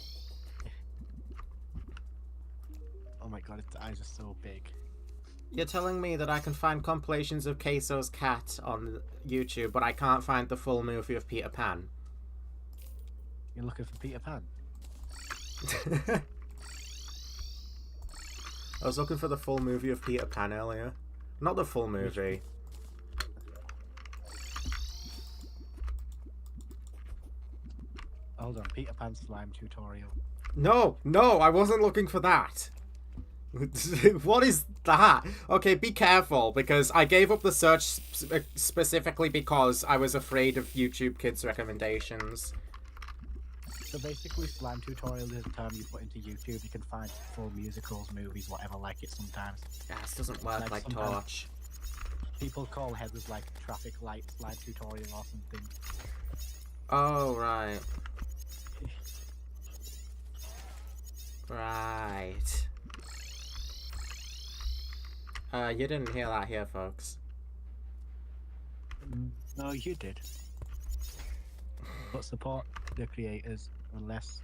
S2: Oh my god, its eyes are so big.
S1: You're telling me that I can find compilations of Queso's cat on YouTube, but I can't find the full movie of Peter Pan?
S2: You're looking for Peter Pan?
S1: I was looking for the full movie of Peter Pan earlier. Not the full movie.
S2: Hold on, Peter Pan slime tutorial.
S1: No, no, I wasn't looking for that. What is that? Okay, be careful, because I gave up the search specifically because I was afraid of YouTube Kids recommendations.
S2: So basically, slime tutorial is a term you put into YouTube. You can find full musicals, movies, whatever like it sometimes.
S1: Yeah, this doesn't work like Torch.
S2: People call headers like traffic light slime tutorial or something.
S1: Oh, right. Right. You didn't hear that here, folks.
S2: No, you did. But support the creators unless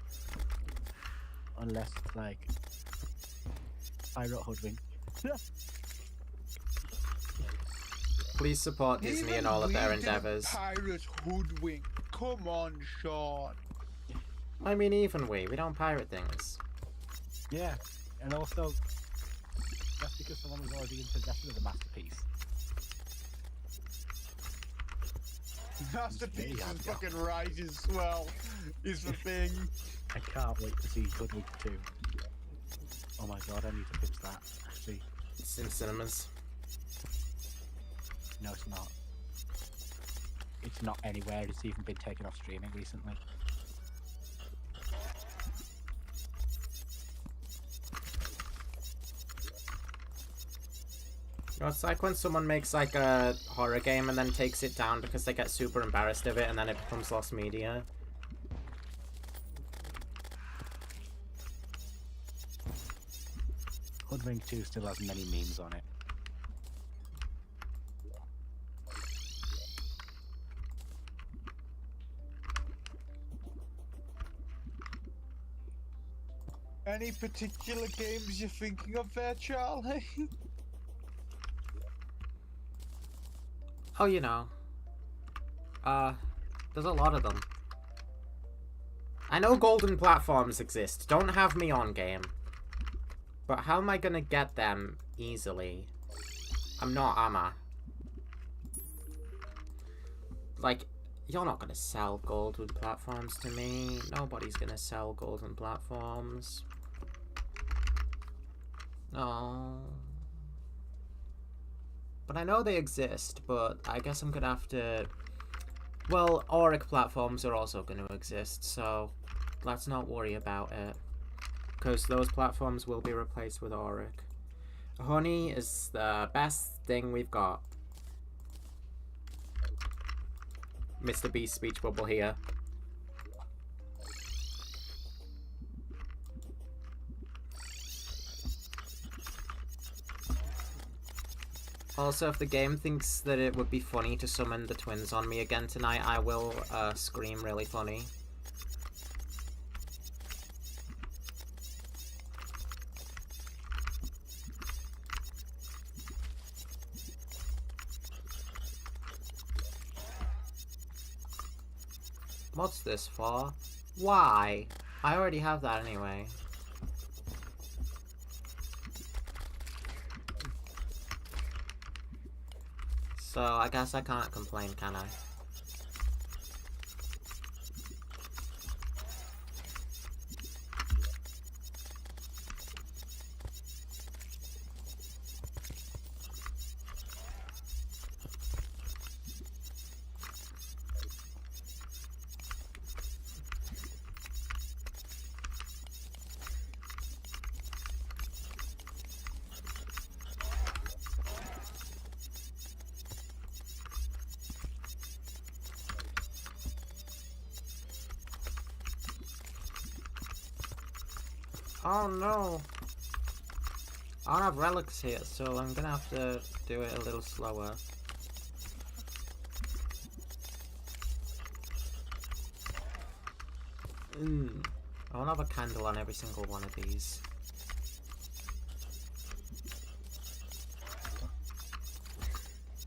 S2: like Pirate Hoodwink.
S1: Please support Disney and all of their endeavors.
S3: Pirate Hoodwink. Come on, Sean.
S1: I mean, even we don't pirate things.
S2: Yeah, and also that's because someone was already in possession of the masterpiece.
S3: Masterpiece
S2: Yeah,
S3: is
S2: yeah.
S3: fucking right as well. is the thing.
S2: I can't wait to see Hoodwink 2. Oh my god, I need to fix that. Actually,
S1: It's in cinemas.
S2: no, it's not. It's not anywhere. It's even been taken off streaming recently.
S1: You know, it's like when someone makes like a horror game and then takes it down because they get super embarrassed of it and then it becomes lost media.
S2: Hoodwink 2 still has many memes on it.
S3: Any particular games you're thinking of there, Charlie?
S1: Oh, you know. There's a lot of them. I know golden platforms exist. Don't have me on, game. But how am I gonna get them easily? I'm not, am I? Like, you're not gonna sell golden platforms to me. Nobody's gonna sell golden platforms. No. But I know they exist, but I guess I'm gonna have to... Well, Auric platforms are also gonna exist, so let's not worry about it. Because those platforms will be replaced with Auric. Honey is the best thing we've got. Mr. Beast speech bubble here. Also, if the game thinks that it would be funny to summon the twins on me again tonight, I will scream really funny. What's this for? Why? I already have that anyway. So I guess I can't complain, can I? Oh no! I don't have relics here, so I'm gonna have to do it a little slower. I wanna have a candle on every single one of these.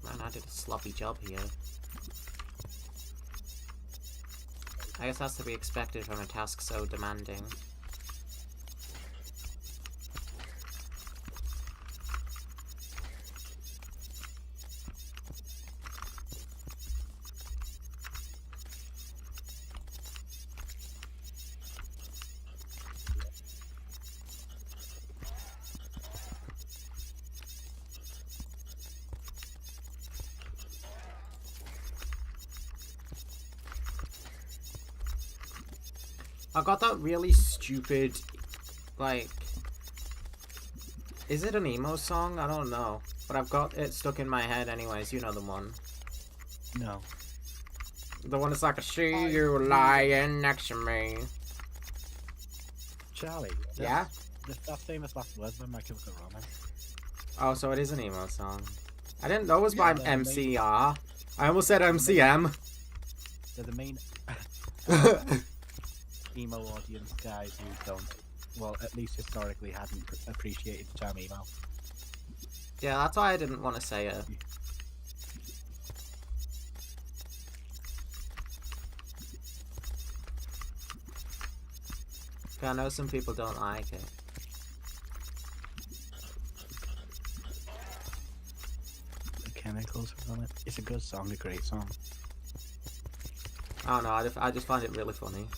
S1: Man, I did a sloppy job here. I guess that's to be expected from a task so demanding. I got that really stupid, like, is it an emo song? I don't know. But I've got it stuck in my head anyways, you know the one.
S2: No.
S1: The one that's like, I see you lying next to me.
S2: Charlie.
S1: Yeah?
S2: That famous last words by My Chemical Romance.
S1: Oh, so it is an emo song. I didn't know it was by
S2: Yeah,
S1: MCR. I almost said MCM.
S2: They're the main emo audience guys who don't, well, at least historically hadn't appreciated the term emo.
S1: Yeah, that's why I didn't want to say it. I know some people don't like it.
S2: The Chemicals are on it. It's a good song, a great song.
S1: I don't know, I just find it really funny.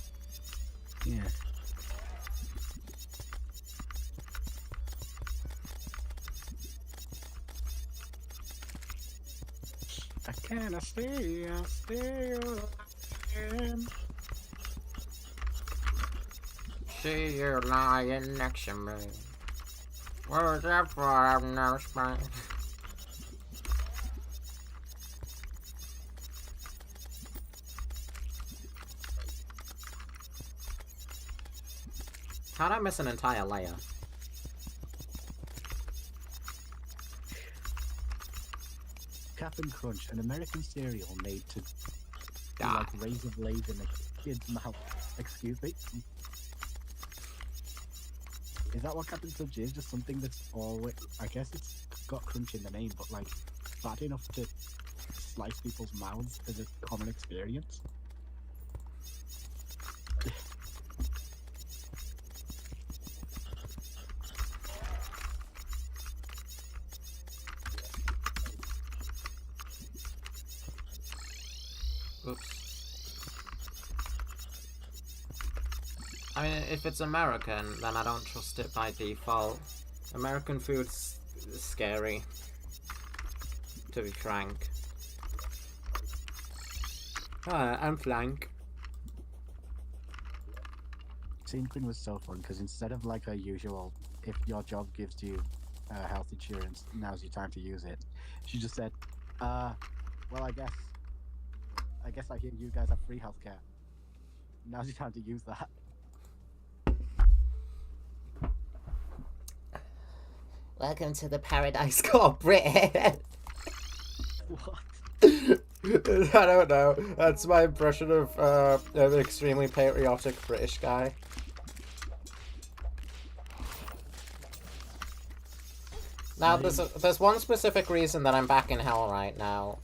S2: Yeah. I cannot stay, I'll stay alive.
S1: See you lying next to me. Where's that for? I've never spent. How'd I miss an entire layer?
S2: Captain Crunch, an American cereal made to be
S1: Ah.
S2: like razor blades in a kid's mouth. Excuse me? Is that what Captain Crunch is? Just something that's always... I guess it's got crunch in the name, but like bad enough to slice people's mouths as a common experience?
S1: Oops. I mean, if it's American, then I don't trust it by default. American food's scary, to be frank. Hi, I'm Flank.
S2: Scene Queen was so fun because instead of like her usual, if your job gives you health insurance, now's your time to use it. She just said, well, I guess I hear you guys have free healthcare. Now's your time to use that.
S1: Welcome to the Paradise Corporate.
S2: What?
S1: I don't know. That's my impression of an extremely patriotic British guy. Now, there's one specific reason that I'm back in hell right now.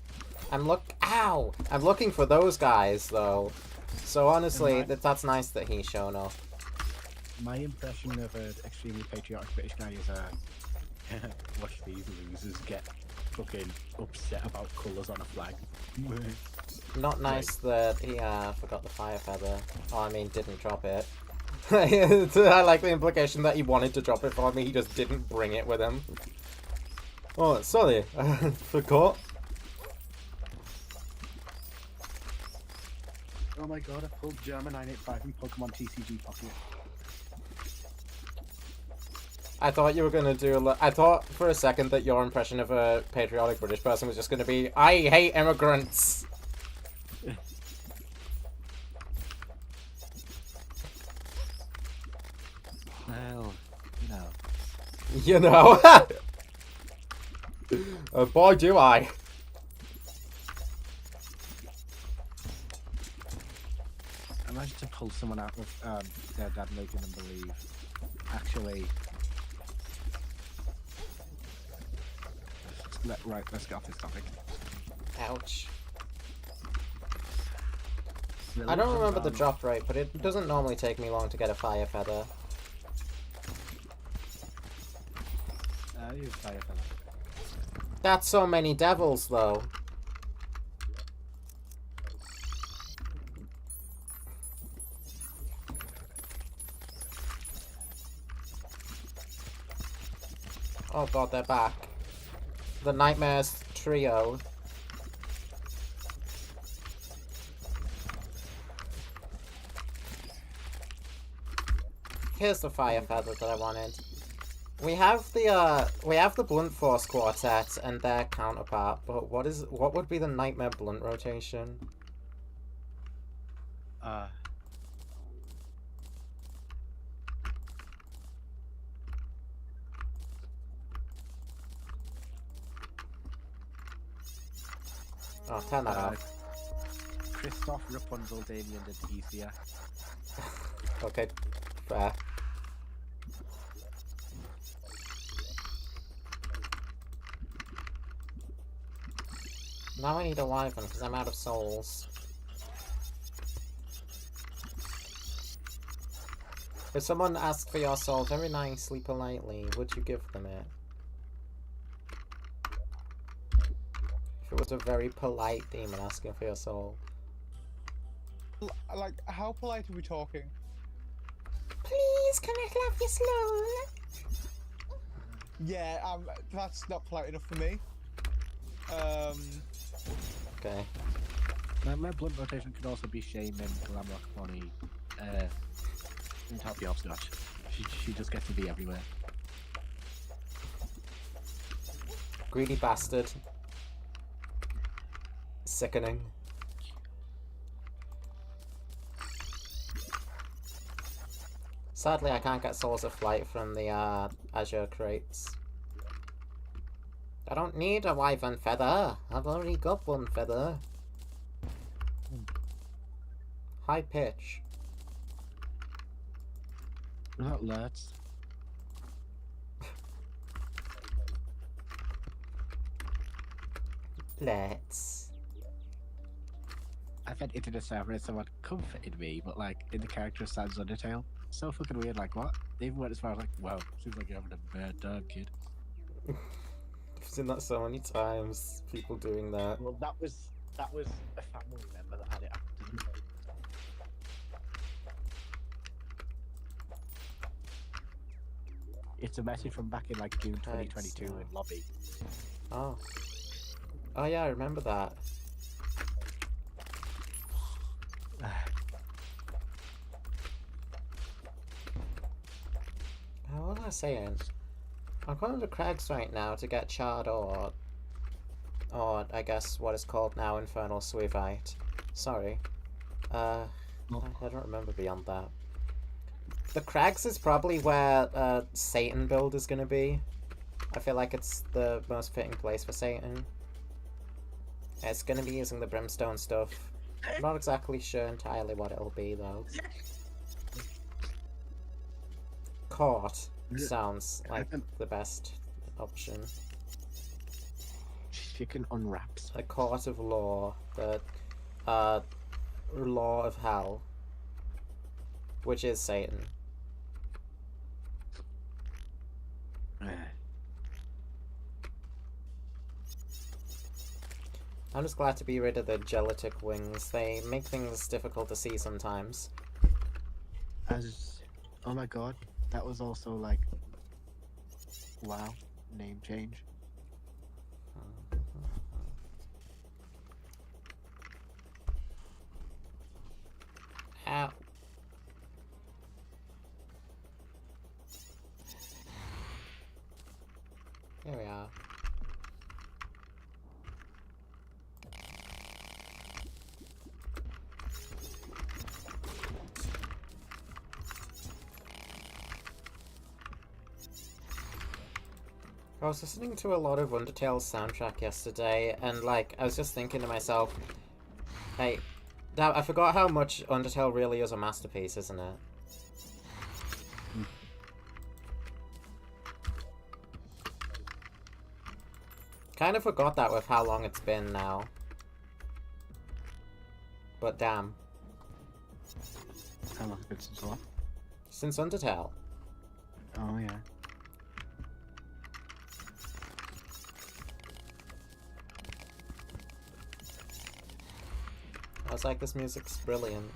S1: I'm looking for those guys, though. So honestly, that's nice that he's shown up.
S2: My impression of an extremely patriotic British guy is watch these losers get fucking upset about colours on a flag.
S1: Not nice that he forgot the fire feather. Oh, I mean, didn't drop it. I like the implication that he wanted to drop it for me, he just didn't bring it with him. Oh, sorry, I forgot.
S2: Oh my god, I pulled German 985 in Pokemon TCG Pocket.
S1: I thought you were gonna do. I thought for a second that your impression of a patriotic British person was just gonna be, I hate immigrants.
S2: Well, you know.
S1: You know. Boy, do I.
S2: Imagine to pull someone out of their dad making them believe. Actually, let's get off this topic.
S1: Ouch. I don't remember the drop rate, but it doesn't normally take me long to get a fire feather.
S2: Use fire feather.
S1: That's so many devils, though. Oh god, they're back. The Nightmares trio. Here's the fire feather that I wanted. We have the Blunt Force Quartet and their counterpart, but what would be the Nightmare Blunt rotation? Oh, turn that off.
S2: Christoph, Rapunzel, Damien did the easier.
S1: Okay, fair. Now I need a wyvern because I'm out of souls. If someone asked for your soul very nicely, politely, would you give them it? If it was a very polite demon asking for your soul.
S3: Like, how polite are we talking?
S1: Please, can I love you slow?
S3: Yeah, that's not polite enough for me.
S1: Okay.
S2: My blood rotation could also be Shaman, Glamrock Bonnie, and Top Scotch. She just gets to be everywhere.
S1: Greedy bastard. Sickening. Sadly, I can't get Souls of Flight from the Azure crates. I don't need a wyvern feather. I've already got one feather. High pitch.
S2: Not alerts.
S1: Let's.
S2: I've entered a server and someone comforted me, but like in the character of Sans Undertale. So fucking weird, like what? They even went as far as like, wow, seems like you're having a bad time, kid.
S1: I've seen that so many times. People doing that.
S2: Well, that was a family member that had it after them. It's a message from back in like June 2022 in lobby.
S1: Oh. Oh yeah, I remember that. What was I saying? I'm going to Craig's right now to get charred ore. Or, I guess, what is called now Infernal Suivite. Sorry. I don't remember beyond that. The Crags is probably where Satan build is going to be. I feel like it's the most fitting place for Satan. It's going to be using the brimstone stuff. I'm not exactly sure entirely what it'll be, though. Court sounds like the best option.
S2: Chicken unwraps.
S1: The Court of Law. The Law of Hell. Which is Satan. I'm just glad to be rid of the gelatic wings. They make things difficult to see sometimes.
S2: Oh my god, that was also like, wow, name change.
S1: Ow. Here we are. I was listening to a lot of Undertale's soundtrack yesterday, and like, I was just thinking to myself, hey, I forgot how much Undertale really is a masterpiece, isn't it? Kind of forgot that with how long it's been now. But damn.
S2: How long has it been since what?
S1: Since Undertale.
S2: Oh yeah.
S1: I was like, this music's brilliant.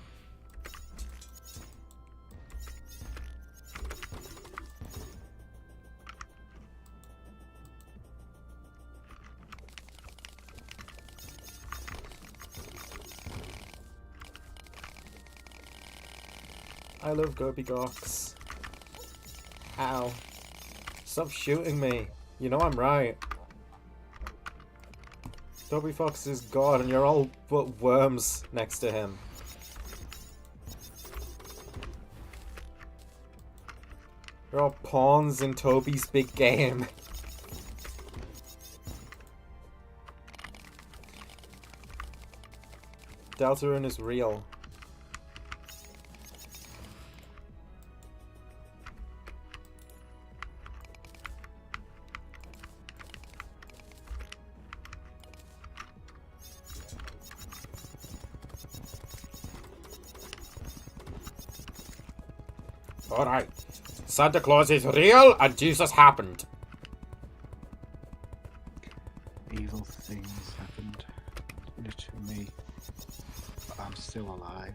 S1: I love Gobi Gox. Ow. Stop shooting me. You know I'm right. Toby Fox is God and you're all but worms next to him. You're all pawns in Toby's big game. Deltarune is real. Alright. Santa Claus is real and Jesus happened.
S2: Evil things happened to me, but I'm still alive.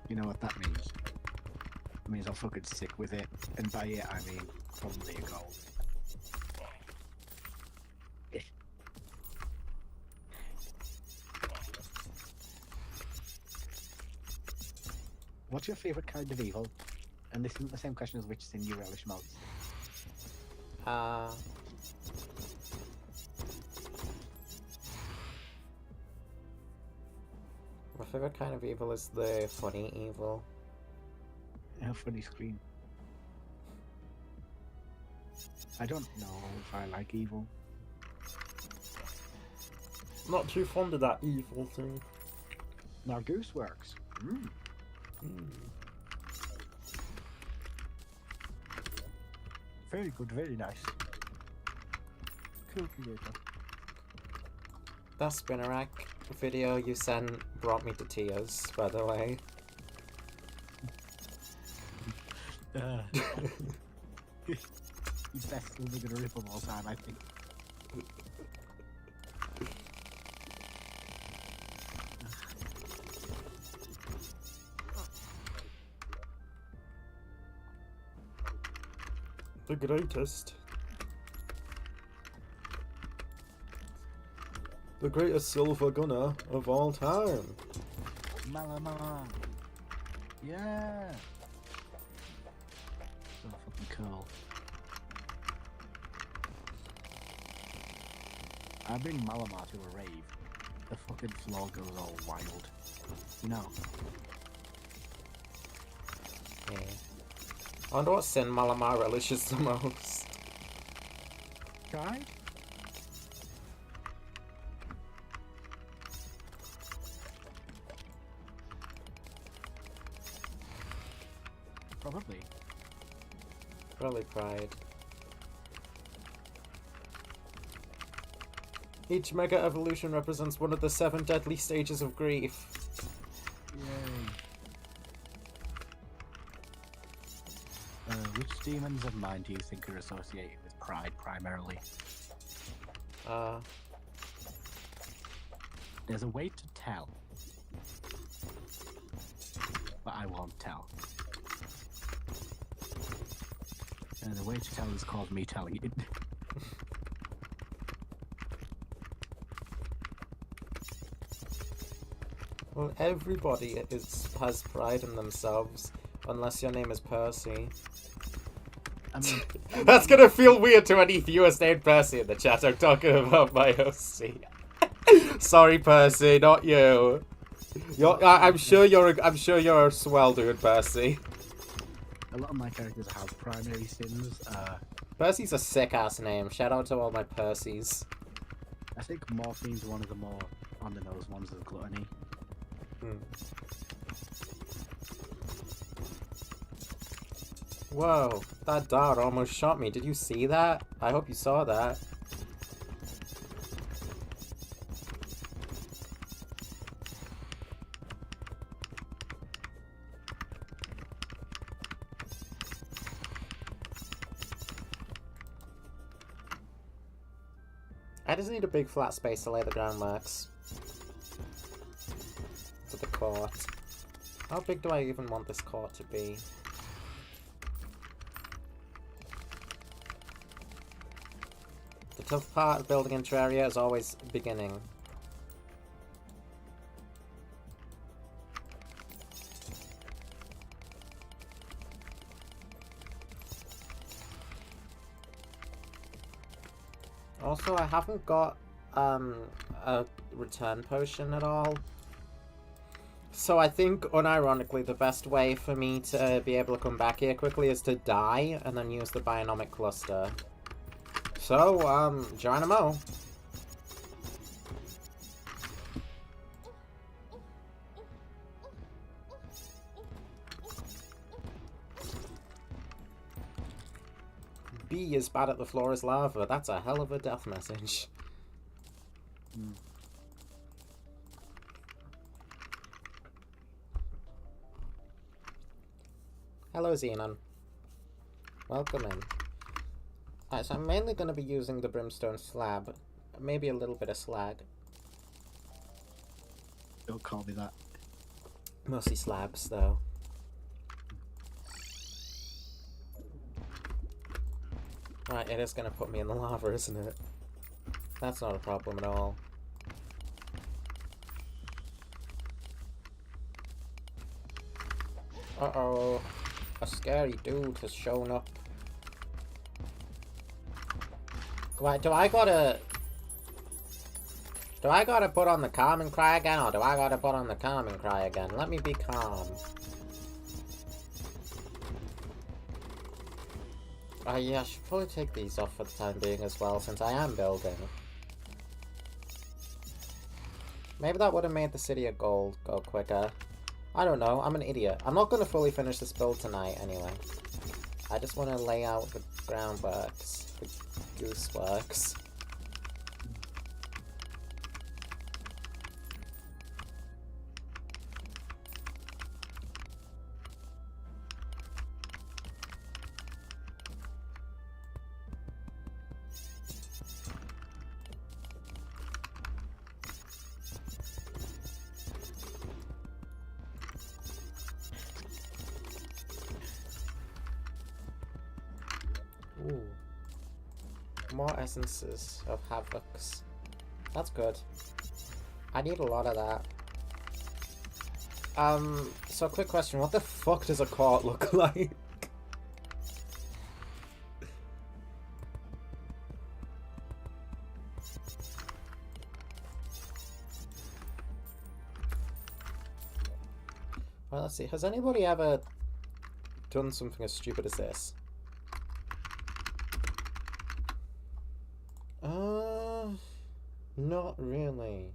S2: You know what that means? means I'm fucking sick with it, and by it I mean probably a goal. What's your favourite kind of evil? And this isn't the same question as which sin you relish most.
S1: My favorite kind of evil is the funny evil.
S2: A funny scream. I don't know if I like evil.
S1: Not too fond of that evil thing.
S2: Now goose works. Very good, very nice. Cool creator.
S1: That Spinnerack video you sent brought me to tears, by the way.
S2: Best thing we're gonna rip of all time, I think.
S1: The greatest. The greatest silver gunner of all time.
S2: Malamar. Yeah. So fucking cool. I bring Malamar to a rave. The fucking floor goes all wild. No.
S1: Yeah. I wonder what sin Malamar relishes the most.
S2: Try? Probably.
S1: Probably pride. Each mega evolution represents one of the 7 deadly stages of grief.
S2: Yay. Which demons of mine do you think are associated with pride primarily? There's a way to tell. But I won't tell. And the way to tell is called me telling it.
S1: Well, everybody has pride in themselves, unless your name is Percy.
S2: I mean,
S1: That's gonna feel weird to any viewers named Percy in the chat. I'm talking about my OC. Sorry, Percy, not you. I'm sure you're a swell dude, Percy.
S2: a lot of my characters have primary sins.
S1: Percy's a sick ass name. Shout out to all my Percys.
S2: I think morphine's one of the more on the nose ones of gluttony.
S1: Whoa, that dart almost shot me. Did you see that? I hope you saw that. I just need a big flat space to lay the groundworks. To the court. How big do I even want this court to be? The tough part of building in Terraria is always beginning. Also, I haven't got a return potion at all. So I think, unironically, the best way for me to be able to come back here quickly is to die and then use the bionomic cluster. So, Geronimo. B is bad at the floor is lava. That's a hell of a death message. Hello, Xenon. Welcome in. Alright, so I'm mainly going to be using the brimstone slab. Maybe a little bit of slag.
S2: Don't call me that.
S1: Mostly slabs, though. Right, it is gonna put me in the lava, isn't it? That's not a problem at all. Uh-oh. A scary dude has shown up. Right, do I gotta put on the calm and cry again, or do I gotta put on the calm and cry again? Let me be calm. Yeah, I should probably take these off for the time being as well, since I am building. Maybe that would have made the city of gold go quicker. I don't know, I'm an idiot. I'm not going to fully finish this build tonight anyway. I just want to lay out the groundworks, the gooseworks. Ooh. More essences of Havocs. That's good. I need a lot of that. So quick question, what the fuck does a court look like? Well, let's see, has anybody ever done something as stupid as this? Not really.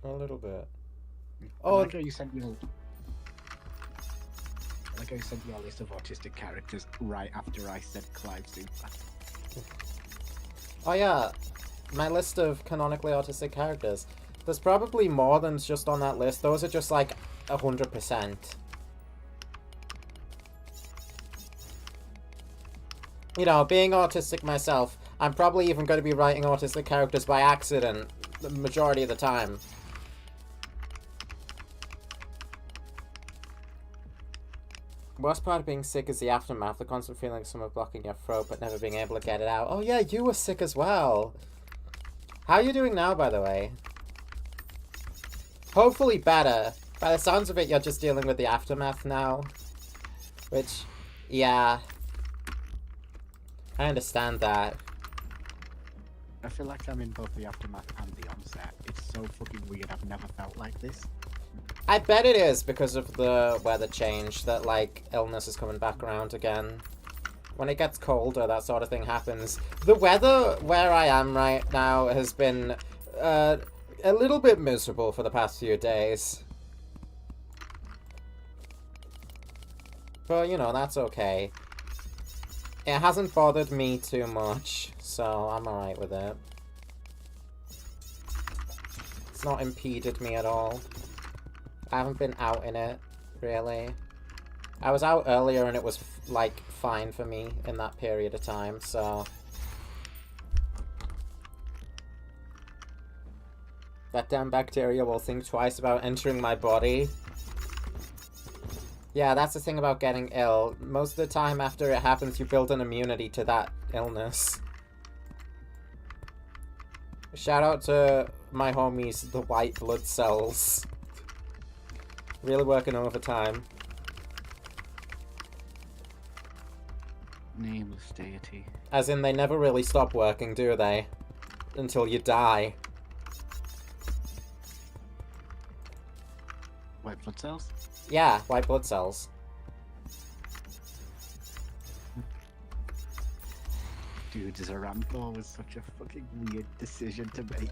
S1: A little bit.
S2: Oh, I like how you sent your list of autistic characters right after I said Clive Super.
S1: Oh yeah, my list of canonically autistic characters. There's probably more than just on that list. Those are just like 100%. You know, being autistic myself, I'm probably even going to be writing autistic characters by accident the majority of the time. Worst part of being sick is the aftermath, the constant feeling of someone blocking your throat but never being able to get it out. Oh yeah, you were sick as well. How are you doing now, by the way? Hopefully better. By the sounds of it, you're just dealing with the aftermath now. Which, yeah. I understand that.
S2: I feel like I'm in both the aftermath and the onset. It's so fucking weird. I've never felt like this.
S1: I bet it is because of the weather change that, like, illness is coming back around again. When it gets colder, that sort of thing happens. The weather where I am right now has been a little bit miserable for the past few days. But, you know, that's okay. It hasn't bothered me too much, so I'm alright with it. It's not impeded me at all. I haven't been out in it, really. I was out earlier and it was, like, fine for me in that period of time, so... That damn bacteria will think twice about entering my body. Yeah, that's the thing about getting ill. Most of the time after it happens, you build an immunity to that illness. Shout out to my homies, the white blood cells. Really working overtime.
S2: Nameless deity.
S1: As in, they never really stop working, do they? Until you die.
S2: White blood cells?
S1: Yeah, white blood cells.
S2: Dude, Zaranthor was such a fucking weird decision to make.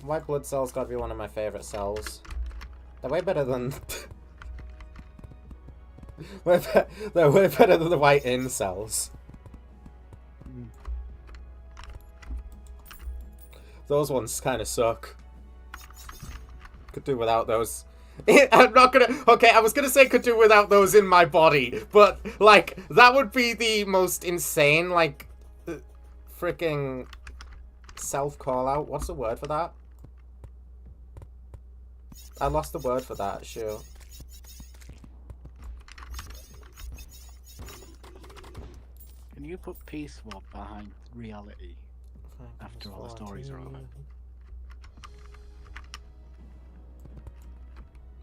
S1: White blood cells gotta be one of my favorite cells. They're way better than... They're way better than the white in cells. Those ones kind of suck. Could do without those. I'm not gonna... Okay, I was gonna say could do without those in my body, but, like, that would be the most insane, like, freaking self-call-out. What's the word for that? I lost the word for that, sure.
S2: Can you put peace swap behind reality after all the stories are over?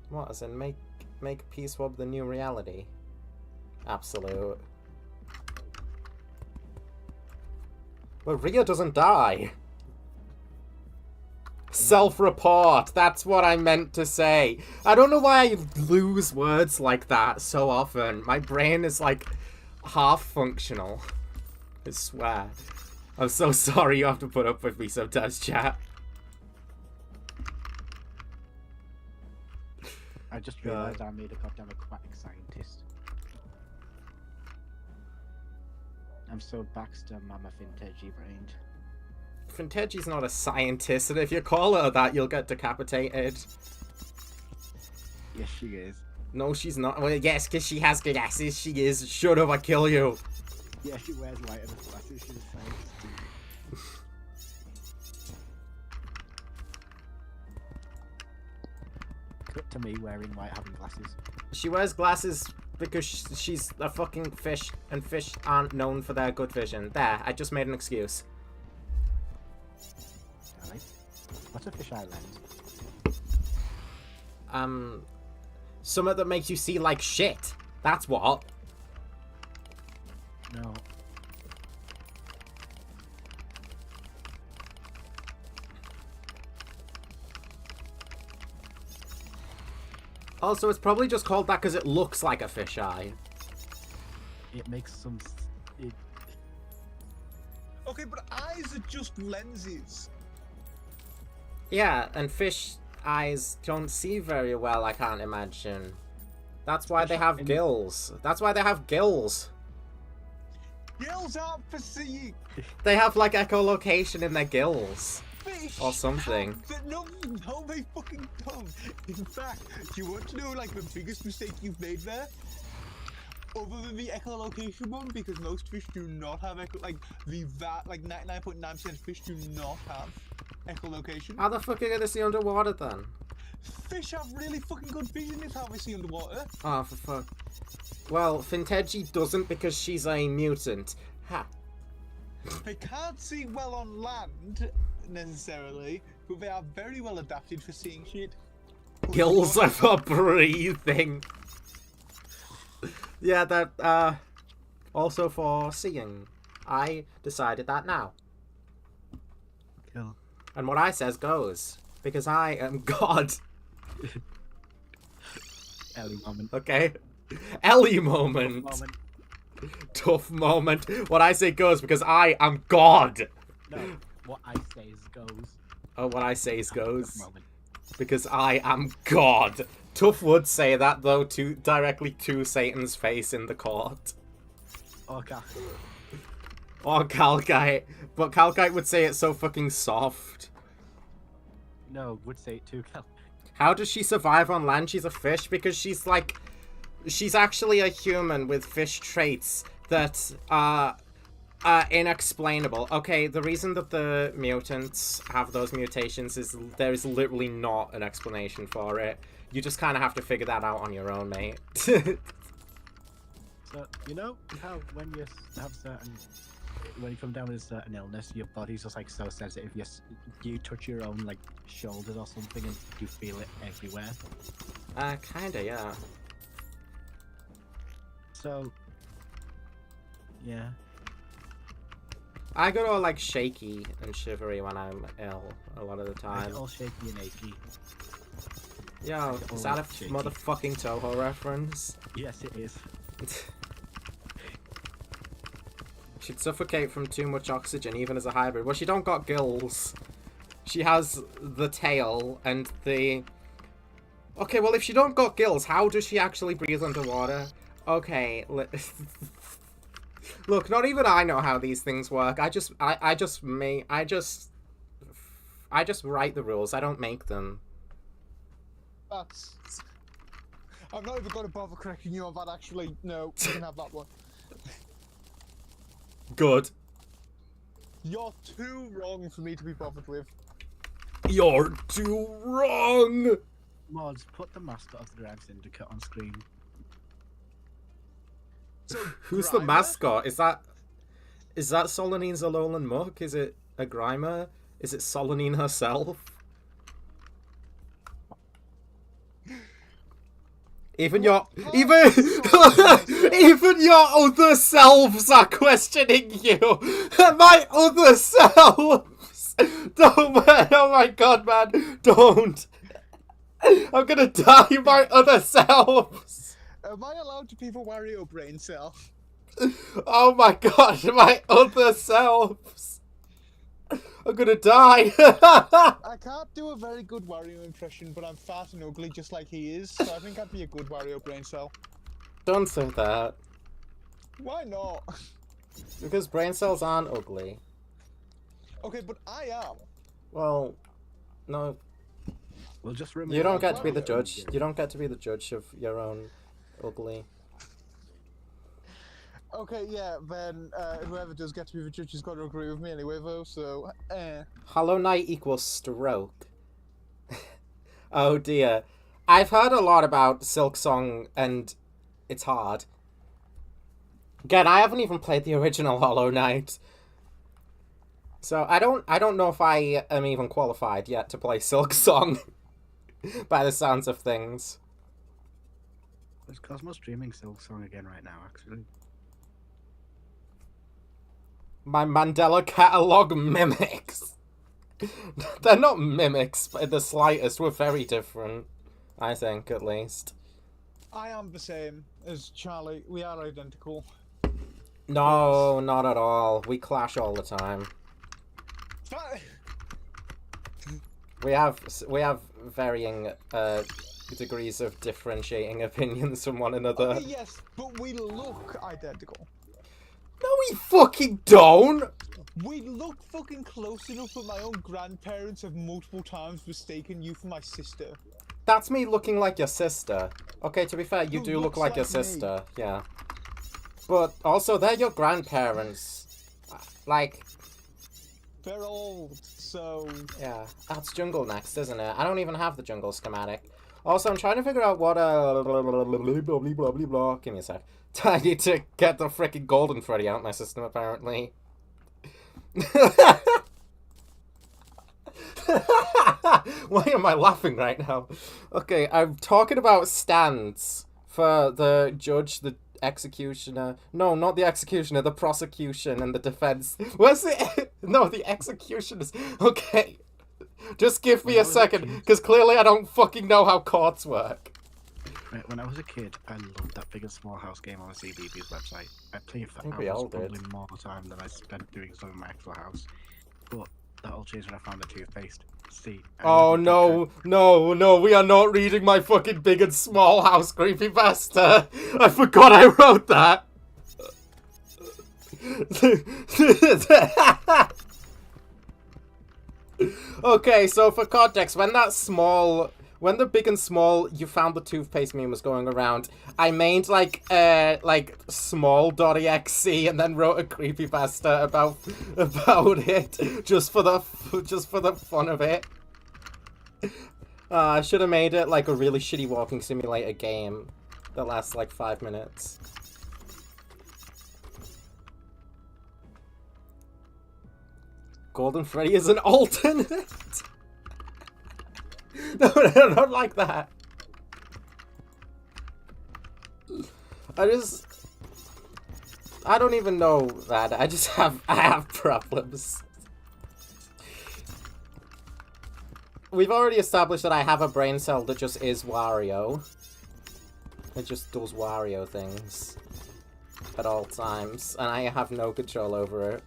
S1: What, as in make Peace Swap the new reality? Absolute. But Rhea doesn't die. Self-report, that's what I meant to say. I don't know why I lose words like that so often. My brain is like half functional. I swear. I'm so sorry you have to put up with me sometimes, chat.
S2: I just realised I made a goddamn aquatic scientist. I'm so Baxter Mama Vintage brained.
S1: Fintegi's not a scientist, and if you call her that, you'll get decapitated.
S2: Yes, she is.
S1: No, she's not. Well, yes, because she has glasses. She is. Shut up, I kill you.
S2: Yeah, she wears white and glasses. She's a scientist. Cut to me wearing white, having glasses.
S1: She wears glasses because she's a fucking fish, and fish aren't known for their good vision. There, I just made an excuse.
S2: Really? What's a fisheye lens?
S1: Something that makes you see like shit. That's what.
S2: No.
S1: Also, it's probably just called that because it looks like a fisheye.
S2: It makes some...
S3: Okay, but eyes are just lenses.
S1: Yeah, and fish eyes don't see very well, I can't imagine. That's why they have gills. That's why they have gills.
S3: Gills aren't for seeing.
S1: They have, like, echolocation in their gills.
S3: Fish
S1: Or something.
S3: No, they fucking don't. In fact, you want to know, like, the biggest mistake you've made there? Other than the echolocation one, because most fish do not have like 99.9% of fish do not have echolocation.
S1: How the fuck are you gonna see underwater then?
S3: Fish have really fucking good vision is how they see underwater.
S1: Oh, for fuck. Well, Fintegi doesn't because she's a mutant. Ha.
S3: They can't see well on land, necessarily, but they are very well adapted for seeing shit.
S1: Gills are for breathing. Yeah, that, also for seeing. I decided that now.
S2: Cool.
S1: And what I says goes. Because I am God.
S2: Ellie moment.
S1: Okay? Ellie moment. Tough moment. What I say goes because I am God.
S2: No, what I say goes.
S1: Oh, what I say goes.
S2: Moment.
S1: Because I am God. Tough would say that, though, directly to Satan's face in the court.
S2: Or
S1: Calkite. But Calkite would say it so fucking soft.
S2: No, would say it too, Cal.
S1: How does she survive on land? She's a fish because she's like... She's actually a human with fish traits that are inexplainable. Okay, the reason that the mutants have those mutations is there is literally not an explanation for it. You just kind of have to figure that out on your own, mate.
S2: So, you know how when you have certain... When you come down with a certain illness, your body's just like so sensitive. You touch your own like shoulders or something and you feel it everywhere.
S1: Kinda, yeah.
S2: So, yeah.
S1: I get all like shaky and shivery when I'm ill a lot of the
S2: I
S1: time.
S2: get all shaky and achy.
S1: Yo, is that a motherfucking Toho reference?
S2: Yes, it is.
S1: She'd suffocate from too much oxygen, even as a hybrid. Well, she don't got gills. She has the tail and the... Okay, well, if she don't got gills, how does she actually breathe underwater? Okay, look, not even I know how these things work. I just write the rules. I don't make them.
S3: That's... I'm not even going to bother correcting you on that, actually. No, you can have that one.
S1: Good.
S3: You're too wrong for me to be bothered with.
S1: You're too wrong!
S2: Mods, put the mascot of the Grand Syndicate on screen.
S3: So,
S1: Who's the
S3: Grimer?
S1: mascot? Is that... Is that Solonine's Alolan Muck? Is it a Grimer? Is it Solonine herself? Even your even even your other selves are questioning you. My other selves. Don't, man. Oh my god, man. Don't. I'm gonna die. My other selves.
S3: Am I allowed to keep a Wario brain cell?
S1: Oh my god, my other selves. I'm gonna die.
S3: I can't do a very good Wario impression, but I'm fat and ugly just like he is, so I think I'd be a good Wario brain cell.
S1: Don't say that.
S3: Why not?
S1: Because brain cells aren't ugly.
S3: Okay, but I am.
S1: Well, no.
S2: We'll just remember
S1: You don't get to be
S3: Wario.
S1: the judge. You don't get to be the judge of your own ugly.
S3: Okay, yeah, then whoever does get to be the judge has got to agree with me anyway, though, so,
S1: Hollow Knight equals stroke. Oh dear. I've heard a lot about Silk Song and it's hard. Again, I haven't even played the original Hollow Knight. So I don't know if I am even qualified yet to play Silk Song by the sounds of things.
S2: There's Cosmo streaming Silk Song again right now, actually.
S1: My Mandela catalogue mimics. They're not mimics, but in the slightest. We're very different. I think, at least.
S3: I am the same as Charlie. We are identical.
S1: No, not at all. We clash all the time. We have varying degrees of differentiating opinions from one another.
S3: Okay, yes, but we look identical.
S1: No, we fucking don't!
S3: We look fucking close enough that my own grandparents have multiple times mistaken you for my sister.
S1: That's me looking like your sister. Okay, to be fair, you
S3: Who
S1: do look
S3: looks
S1: like your
S3: like me?
S1: sister, yeah. But also, they're your grandparents. Like,
S3: They're old, so...
S1: yeah. That's jungle next, isn't it? I don't even have the jungle schematic. Also, I'm trying to figure out what Give me a sec. I need to get the freaking golden Freddy out of my system, apparently. Why am I laughing right now? Okay, I'm talking about stands for the judge, the executioner. No, not the executioner, the prosecution and the defense. Where's it? No, the executioners. Okay. Just give me a second, because clearly I don't fucking know how courts work.
S2: When I was a kid, I loved that Big and Small House game on the CBB's website. I played for
S1: think we all
S2: hours,
S1: did.
S2: probably more time than I spent doing stuff in my actual house. But that all changed when I found the toothpaste. See.
S1: Oh no, no, no, we are not reading my fucking Big and Small House creepypasta. I forgot I wrote that. Okay, so for context, when the Big and Small you found the toothpaste meme was going around, I made like small.exe and then wrote a creepypasta about it just for the fun of it. I should have made it like a really shitty walking simulator game that lasts like 5 minutes. Golden Freddy is an alternate. No, not like that. I don't even know that. I have problems. We've already established that I have a brain cell that just is Wario. It just does Wario things at all times, and I have no control over it.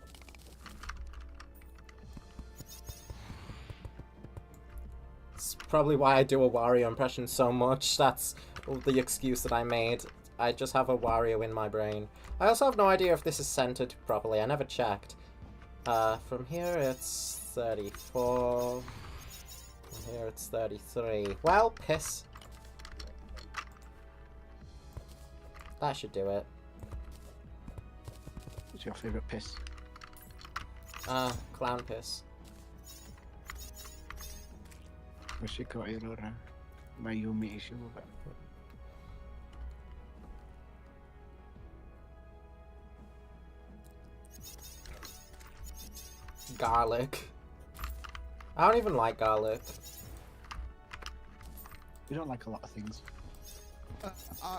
S1: It's probably why I do a Wario impression so much. That's the excuse that I made. I just have a Wario in my brain. I also have no idea if this is centered properly. I never checked. From here it's 34. From here it's 33. Well, piss. That should do it.
S2: What's your favourite piss?
S1: Clown piss.
S2: Mayumi issue.
S1: garlic. I don't even like garlic.
S2: You don't like a lot of things.
S3: I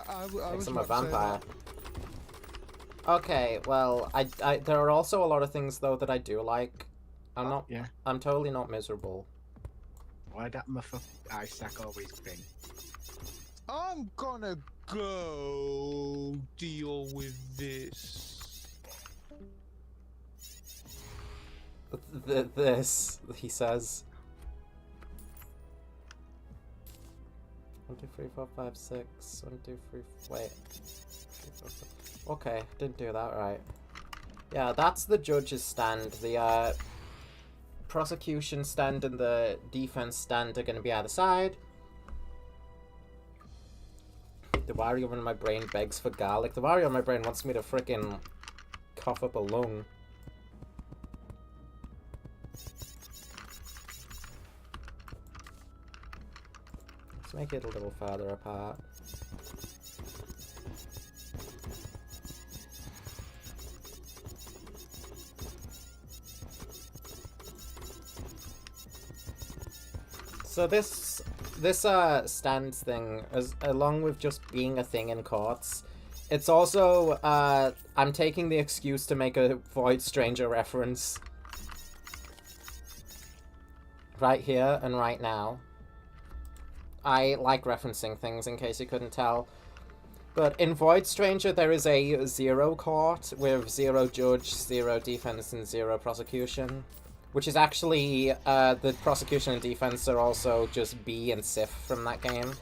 S1: Thanks,
S3: was
S1: I'm a
S3: about to say
S1: vampire.
S3: that.
S1: Okay, well, there are also a lot of things though that I do like.
S2: Yeah.
S1: I'm totally not miserable.
S2: Why that motherfucker ice sack always thing?
S3: I'm gonna go deal with this.
S1: This, he says. 1, 2, 3, 4, 5, 6. 1, 2, 3. Wait. 3, 4, 5. Okay, didn't do that right. Yeah, that's the judge's stand. The prosecution stand and the defense stand are going to be either side. The Wario in my brain begs for garlic. The Wario in my brain wants me to frickin' cough up a lung. Let's make it a little further apart. So this stands thing, along with just being a thing in courts, it's also I'm taking the excuse to make a Void Stranger reference right here and right now. I like referencing things, in case you couldn't tell. But in Void Stranger, there is a 0 court with 0 judge, 0 defense, and 0 prosecution. Which is actually, the prosecution and defense are also just B and Sif from that game.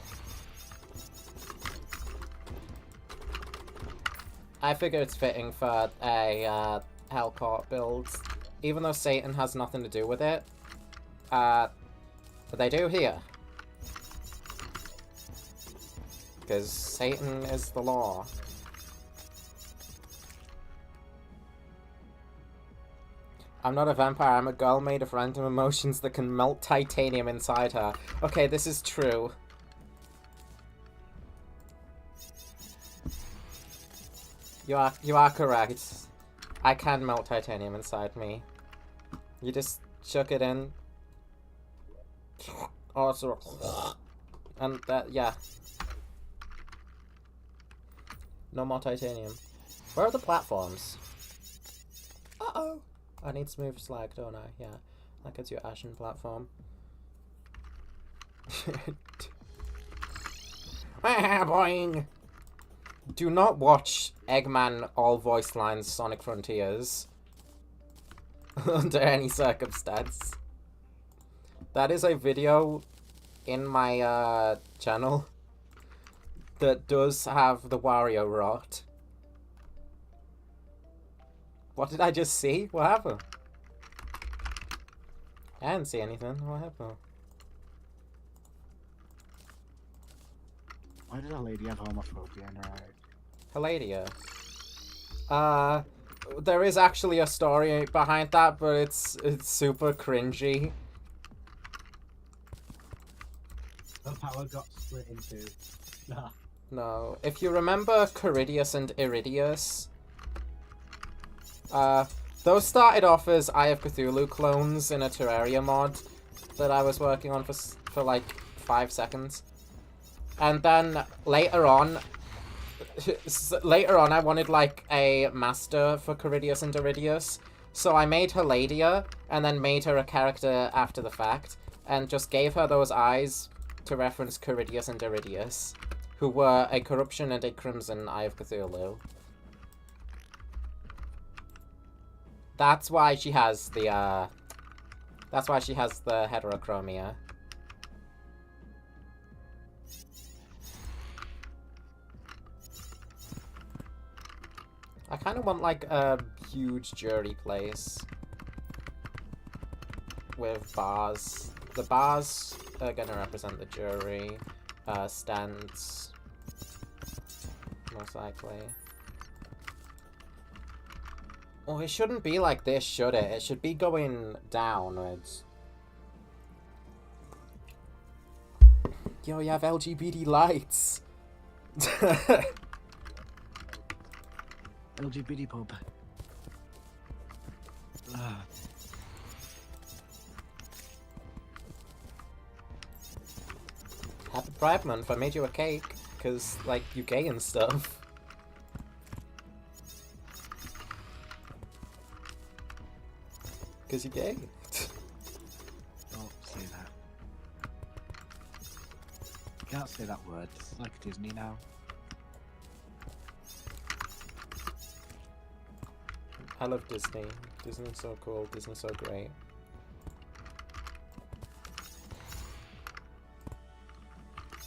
S1: I figure it's fitting for a Hell Court build, even though Satan has nothing to do with it. But they do here. Because Satan is the law. I'm not a vampire, I'm a girl made of random emotions that can melt titanium inside her. Okay, this is true. You are correct. I can melt titanium inside me. You just chuck it in. Also, and that, yeah. No more titanium. Where are the platforms? Uh-oh. I need smooth slag, don't I? Yeah. That gets you ashen platform. Boing! Do not watch Eggman all voice lines Sonic Frontiers. Under any circumstance. That is a video in my channel that does have the Wario rot. What did I just see? What happened? I didn't see anything. What happened?
S2: Why did a lady have homophobia in her eyes?
S1: Haladia. There is actually a story behind that, but it's super cringy.
S2: Her power got split into. Nah.
S1: No. If you remember Caridius and Iridius, those started off as Eye of Cthulhu clones in a Terraria mod that I was working on for like 5 seconds. And then later on I wanted like a master for Caridius and Iridius. So I made Haladia and then made her a character after the fact and just gave her those eyes to reference Caridius and Iridius, who were a corruption and a crimson Eye of Cthulhu. That's why she has the, heterochromia. I kind of want, like, a huge jury place with bars. The bars are gonna represent the jury, stands, most likely. Oh, it shouldn't be like this, should it? It should be going downwards. Yo, you have LGBT lights.
S2: LGBT pub.
S1: Happy Pride Month, I made you a cake, because, like, you gay and stuff. Because you're gay.
S2: Don't say that. You can't say that word. This is like Disney now.
S1: I love Disney. Disney's so cool. Disney's so great.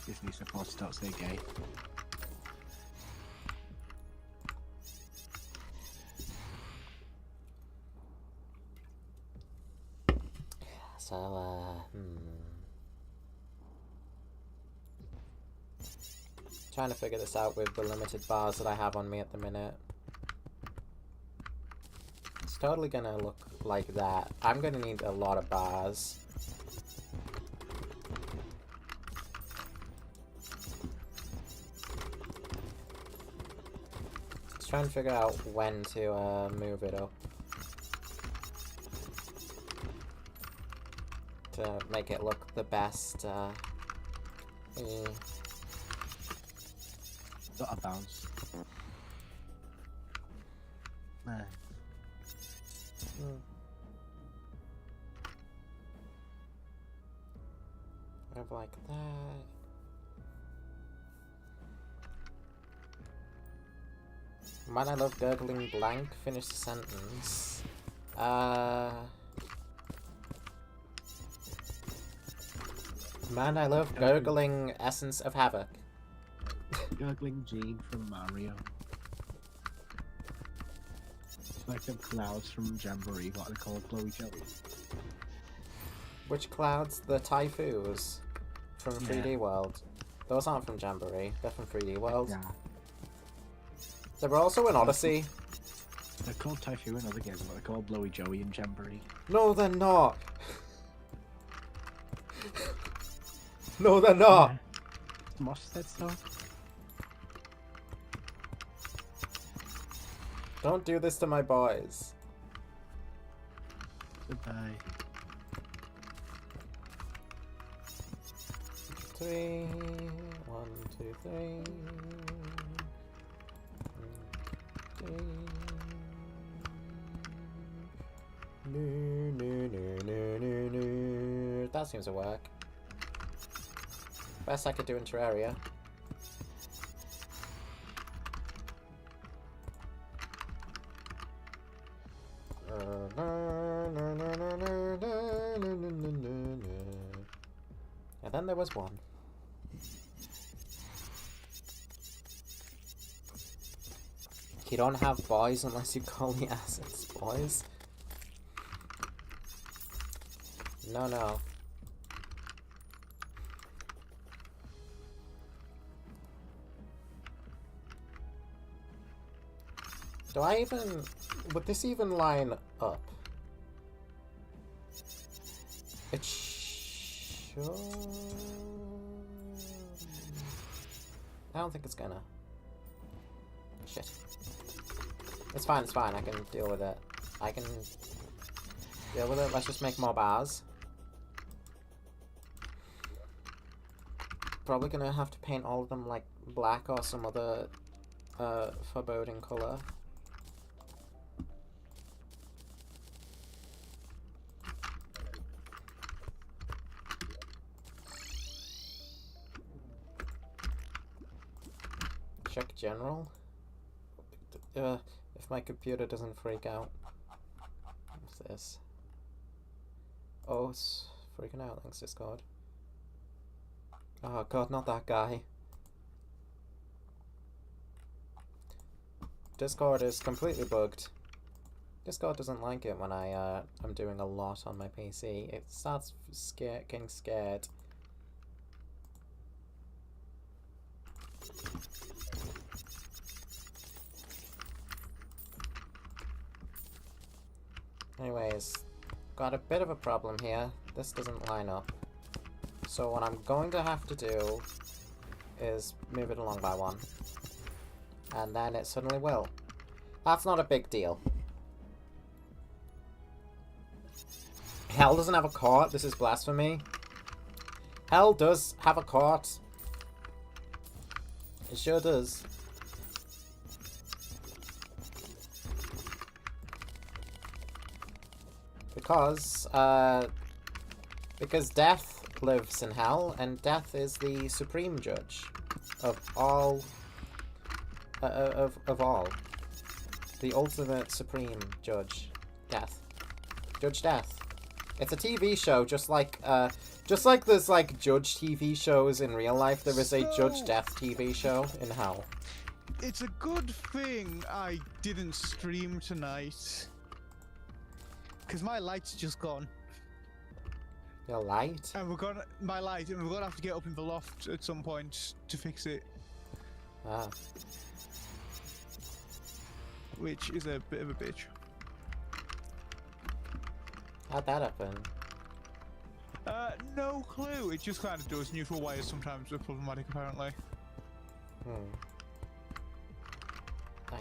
S2: Disney supporters don't say gay.
S1: So, trying to figure this out with the limited bars that I have on me at the minute. It's totally gonna look like that. I'm gonna need a lot of bars. Just trying to figure out when to move it up. To make it look the best.
S2: Got a bounce. Nice.
S1: Kind of like that. Man, I love gurgling blank. Finish the sentence. Man, I love gurgling essence of havoc.
S2: Gurgling Gene from Mario. It's like them clouds from Jamboree, what are they called? Blowy Jelly.
S1: Which clouds? The typhoons from 3D World. Those aren't from Jamboree. They're from 3D World.
S2: Yeah.
S1: They were also in Odyssey.
S2: They're called Typhoon in other games, but they're called Blowy Joey in Jamboree.
S1: No, they're not. No, they're not.
S2: Moss said so.
S1: Don't do this to my boys.
S2: Goodbye.
S1: 3, 1, 2, 3. 3. No. That seems to work. Best I could do in Terraria. And then there was one. You don't have boys unless you call the assets boys. No. Do I even... Would this even line up? It should... I don't think it's gonna. Shit. It's fine, I can deal with it. I can deal with it. Let's just make more bars. Probably gonna have to paint all of them like black or some other foreboding color. Check general. If my computer doesn't freak out. What's this? Oh, it's freaking out. Thanks, Discord. Oh god, not that guy. Discord is completely bugged. Discord doesn't like it when I'm doing a lot on my PC. It starts getting scared. Anyways, got a bit of a problem here. This doesn't line up. So what I'm going to have to do is move it along by one. And then it suddenly will. That's not a big deal. Hell doesn't have a court. This is blasphemy. Hell does have a court. It sure does. Because death lives in hell, and death is the supreme judge of all, of all. The ultimate supreme judge. Death. Judge Death. It's a TV show, just like there's like judge TV shows in real life, there is a Judge Death TV show in hell.
S3: It's a good thing I didn't stream tonight. Because my light's just gone.
S1: Your light?
S3: And we're gonna have to get up in the loft at some point to fix it.
S1: Ah.
S3: Which is a bit of a bitch.
S1: How'd that happen?
S3: No clue. It just kind of does. Neutral wires sometimes are problematic, apparently.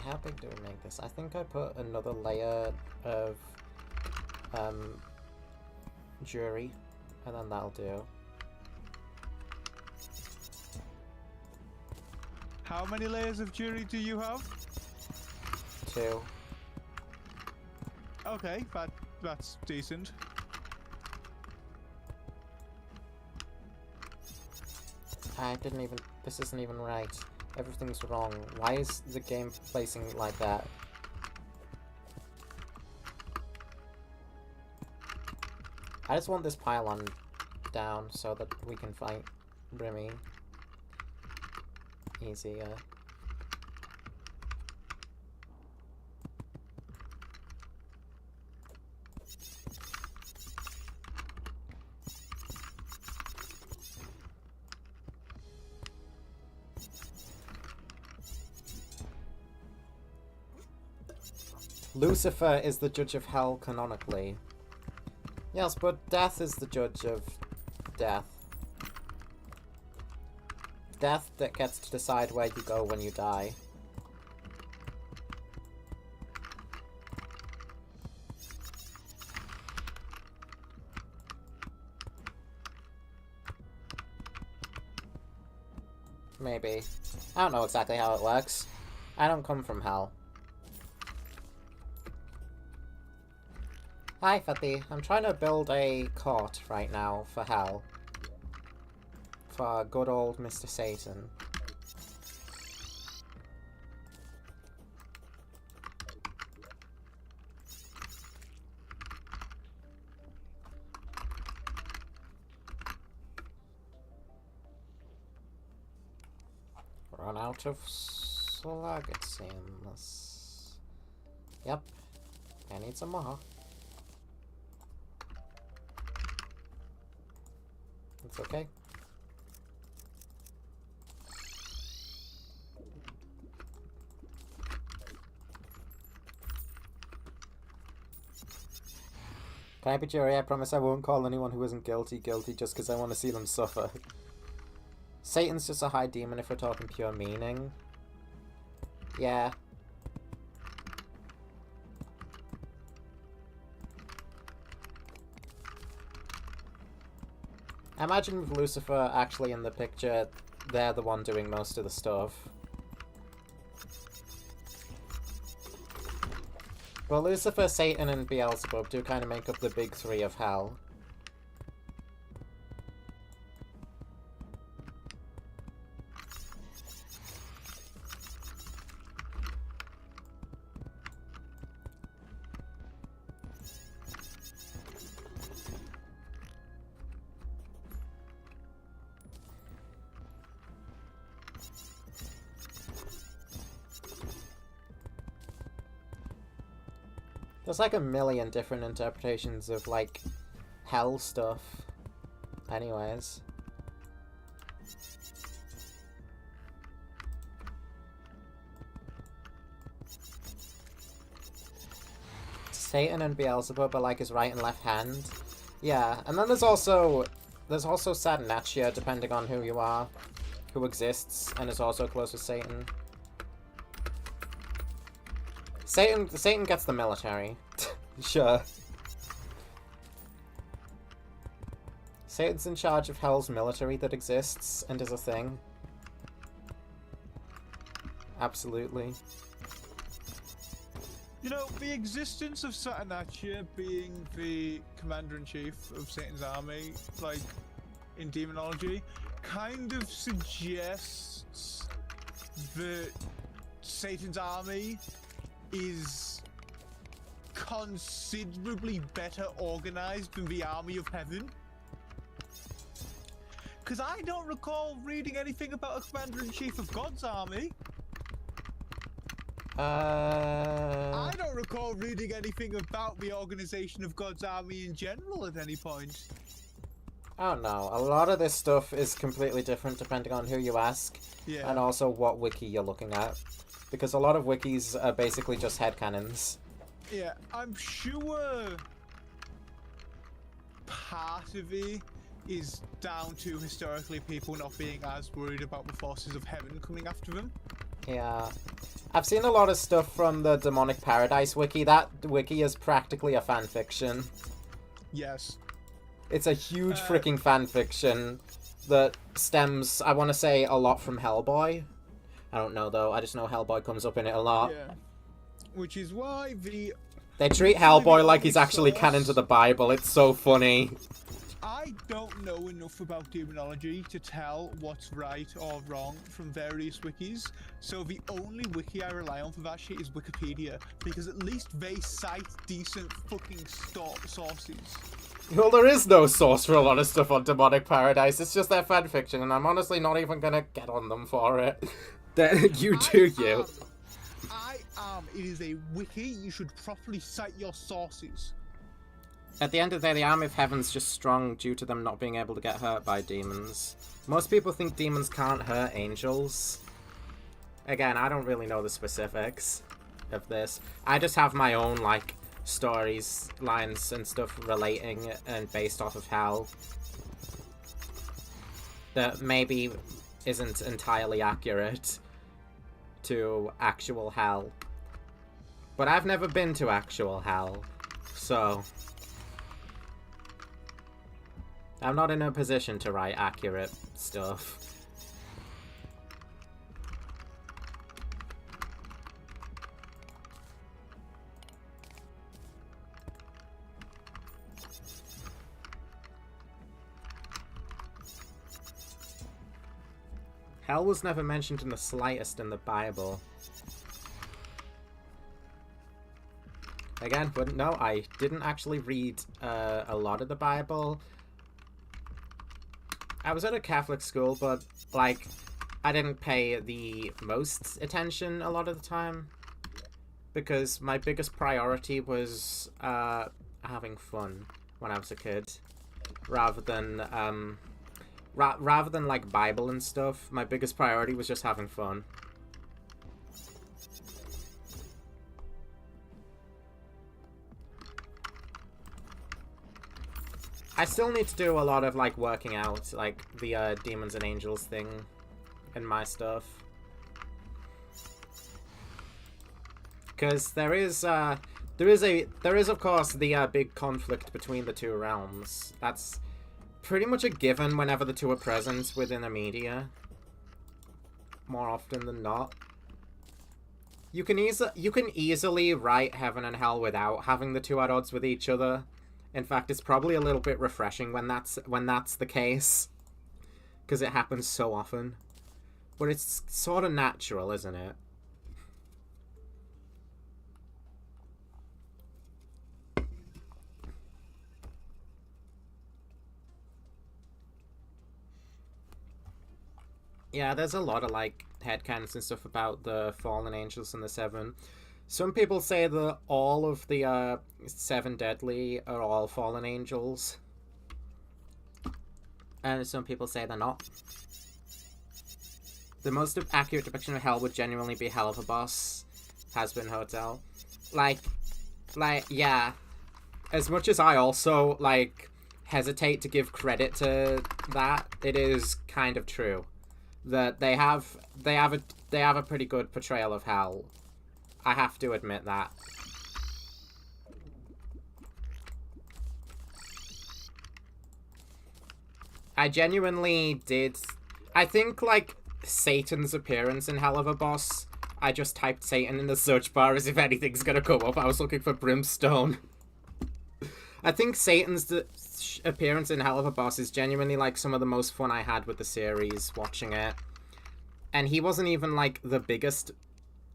S1: How big do we make this? I think I put another layer of jury, and then that'll do.
S3: How many layers of jury do you have?
S1: 2.
S3: Okay, that's decent.
S1: This isn't even right. Everything's wrong. Why is the game placing like that? I just want this pylon down so that we can fight Brimmy easier. Lucifer is the judge of hell canonically. Yes, but death is the judge of death. Death that gets to decide where you go when you die. Maybe. I don't know exactly how it works. I don't come from hell. Hi, Fatty. I'm trying to build a court right now for hell. For good old Mr. Satan. Run out of slug, it seems. Yep. I need some more. It's okay. Can I be jury? I promise I won't call anyone who isn't guilty just because I want to see them suffer. Satan's just a high demon if we're talking pure meaning. Yeah. I imagine with Lucifer actually in the picture, they're the one doing most of the stuff. Well, Lucifer, Satan, and Beelzebub do kind of make up the big three of hell. There's like a million different interpretations of, like, hell stuff. Anyways. Satan and Beelzebub are like his right and left hand. Yeah, and then there's also Satanachia, depending on who you are, who exists, and is also close with Satan. Satan gets the military. Sure. Satan's in charge of Hell's military that exists and is a thing. Absolutely.
S3: You know, the existence of Satanachia being the commander-in-chief of Satan's army, like, in demonology, kind of suggests that Satan's army is considerably better organized than the army of heaven. Because I don't recall reading anything about a commander-in-chief of God's army. I don't recall reading anything about the organization of God's army in general at any point.
S1: I don't know. A lot of this stuff is completely different depending on who you ask.
S3: Yeah.
S1: And also what wiki you're looking at. Because a lot of wikis are basically just headcanons.
S3: Yeah, I'm sure part of it is down to historically people not being as worried about the forces of heaven coming after them.
S1: Yeah. I've seen a lot of stuff from the Demonic Paradise wiki. That wiki is practically a fanfiction.
S3: Yes.
S1: It's a huge freaking fanfiction that stems, I want to say, a lot from Hellboy. I don't know, though. I just know Hellboy comes up in it a lot.
S3: Yeah. Which is why
S1: They treat Hellboy like he's actually canon to the Bible. It's so funny.
S3: I don't know enough about demonology to tell what's right or wrong from various wikis, so the only wiki I rely on for that shit is Wikipedia, because at least they cite decent fucking sources.
S1: Well, there is no source for a lot of stuff on Demonic Paradise. It's just their fanfiction, and I'm honestly not even gonna get on them for it. You do you.
S3: I am. It is a wiki. You should properly cite your sources.
S1: At the end of the day, the Army of Heaven's just strong due to them not being able to get hurt by demons. Most people think demons can't hurt angels. Again, I don't really know the specifics of this. I just have my own, like, stories, lines, and stuff relating and based off of Hell that maybe isn't entirely accurate to actual Hell. But I've never been to actual Hell, so I'm not in a position to write accurate stuff. Hell was never mentioned in the slightest in the Bible. Again, but no, I didn't actually read a lot of the Bible. I was at a Catholic school, but, like, I didn't pay the most attention a lot of the time. Because my biggest priority was having fun when I was a kid. Rather than, rather than, like, Bible and stuff, my biggest priority was just having fun. I still need to do a lot of, like, working out, like, the demons and angels thing in my stuff. Because there is of course the big conflict between the two realms. That's pretty much a given whenever the two are present within a media. More often than not. You can easily write heaven and hell without having the two at odds with each other. In fact, it's probably a little bit refreshing when that's the case. Because it happens so often. But it's sort of natural, isn't it? Yeah, there's a lot of, like, headcanons and stuff about the fallen angels and the seven. Some people say that all of the seven deadly are all fallen angels. And some people say they're not. The most accurate depiction of hell would genuinely be Hell of a Boss. Has been Hotel. Like, yeah. As much as I also, like, hesitate to give credit to that, it is kind of true. That they have a pretty good portrayal of hell. I have to admit that. I genuinely did. I think, like, Satan's appearance in Hell of a Boss, I just typed Satan in the search bar as if anything's gonna come up. I was looking for Brimstone. I think Satan's appearance in Hell of a Boss is genuinely, like, some of the most fun I had with the series, watching it. And he wasn't even, like, the biggest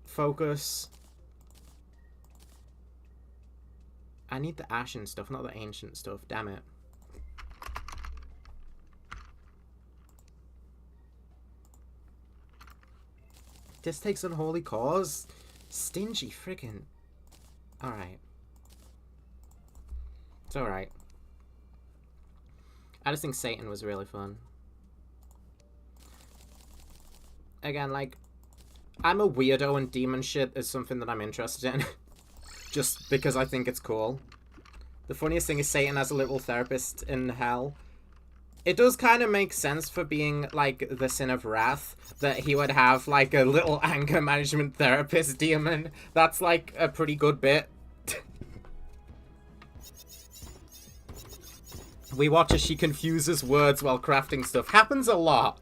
S1: focus. I need the Ashen stuff, not the Ancient stuff. Damn it. This takes Unholy Cause? Stingy friggin'. Alright. It's alright. I just think Satan was really fun. Again, like, I'm a weirdo and demon shit is something that I'm interested in. Just because I think it's cool. The funniest thing is Satan as a little therapist in hell. It does kind of make sense for being, like, the Sin of Wrath, that he would have, like, a little anger management therapist demon. That's, like, a pretty good bit. We watch as she confuses words while crafting stuff. Happens a lot.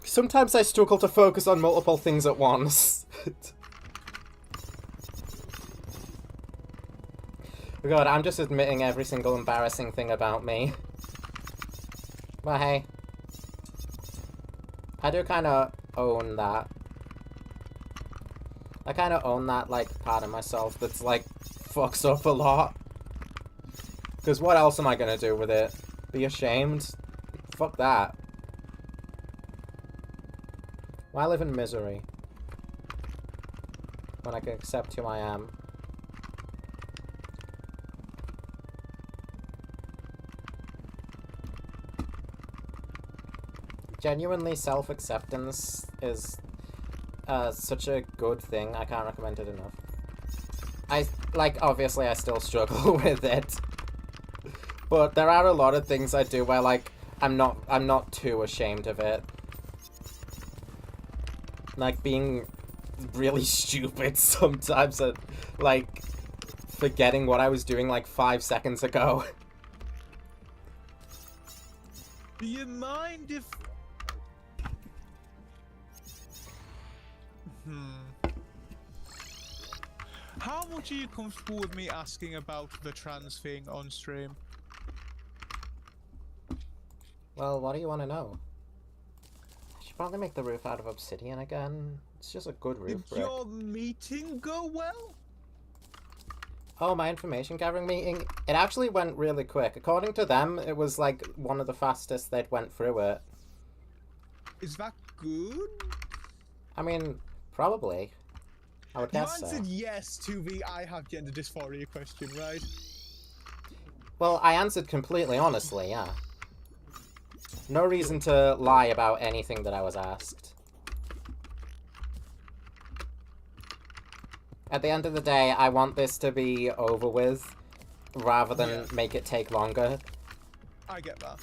S1: Sometimes I struggle to focus on multiple things at once. God, I'm just admitting every single embarrassing thing about me. Well, hey. I do kind of own that. I kind of own that, like, part of myself that's, like, fucks up a lot. Because what else am I going to do with it? Be ashamed? Fuck that. Why live in misery? When I can accept who I am. Genuinely, self-acceptance is such a good thing. I can't recommend it enough. Obviously I still struggle with it. But there are a lot of things I do where, like, I'm not too ashamed of it. Like, being really stupid sometimes at, like, forgetting what I was doing, like, 5 seconds ago.
S3: Do you mind if... How much are you comfortable with me asking about the trans thing on stream?
S1: Well, what do you want to know? I should probably make the roof out of obsidian again. It's just a good roof
S3: Did your meeting go well?
S1: Oh, my information gathering meeting? It actually went really quick. According to them, it was, like, one of the fastest they'd went through it.
S3: Is that good?
S1: I mean, probably. I would guess so.
S3: You answered yes to the I have gender dysphoria question, right?
S1: Well, I answered completely honestly, yeah. No reason to lie about anything that I was asked. At the end of the day, I want this to be over with, rather than make it take longer.
S3: I get that.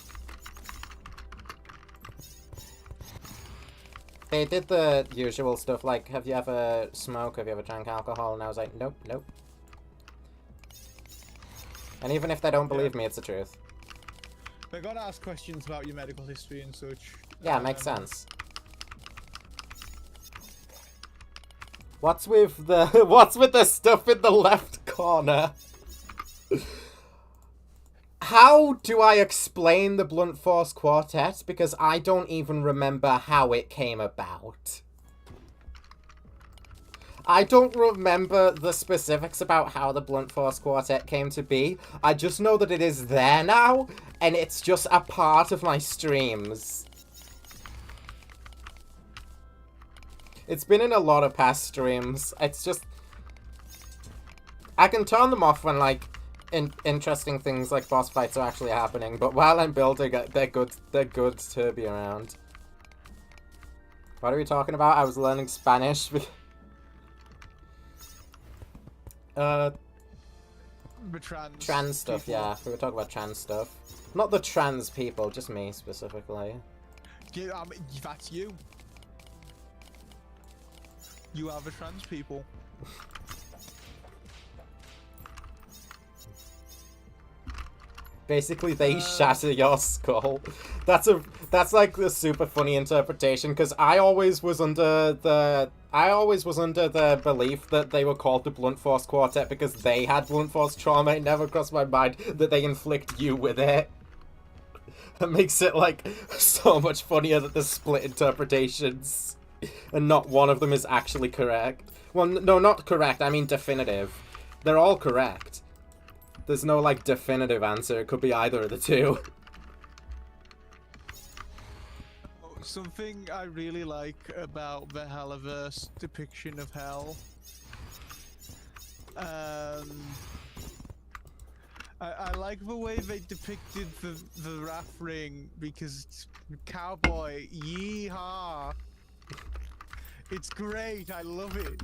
S1: They did the usual stuff, like, have you ever smoked, have you ever drank alcohol? And I was like, nope, nope. And even if they don't believe me, it's the truth.
S3: They're gonna ask questions about your medical history and such.
S1: Yeah, makes sense. What's with the stuff in the left corner? How do I explain the Blunt Force Quartet? Because I don't even remember how it came about. I don't remember the specifics about how the Blunt Force Quartet came to be. I just know that it is there now, and it's just a part of my streams. It's been in a lot of past streams. It's just... I can turn them off when, like, interesting things like boss fights are actually happening, but while I'm building, they're good to be around. What are we talking about? I was learning Spanish.
S3: The
S1: trans stuff, people. Yeah. We were talking about trans stuff. Not the trans people, just me specifically.
S3: Yeah, that's you. You are the trans people.
S1: Basically, they shatter your skull. That's like the super funny interpretation, because I always was under the belief that they were called the Blunt Force Quartet because they had blunt force trauma. It never crossed my mind that they inflict you with it. It makes it like so much funnier that there's split interpretations, and not one of them is actually correct. Well, no, not correct. I mean definitive. They're all correct. There's no, like, definitive answer. It could be either of the two.
S3: Something I really like about the Helliverse depiction of hell. I like the way they depicted the Wrath Ring, because it's cowboy, yeehaw. It's great, I love it.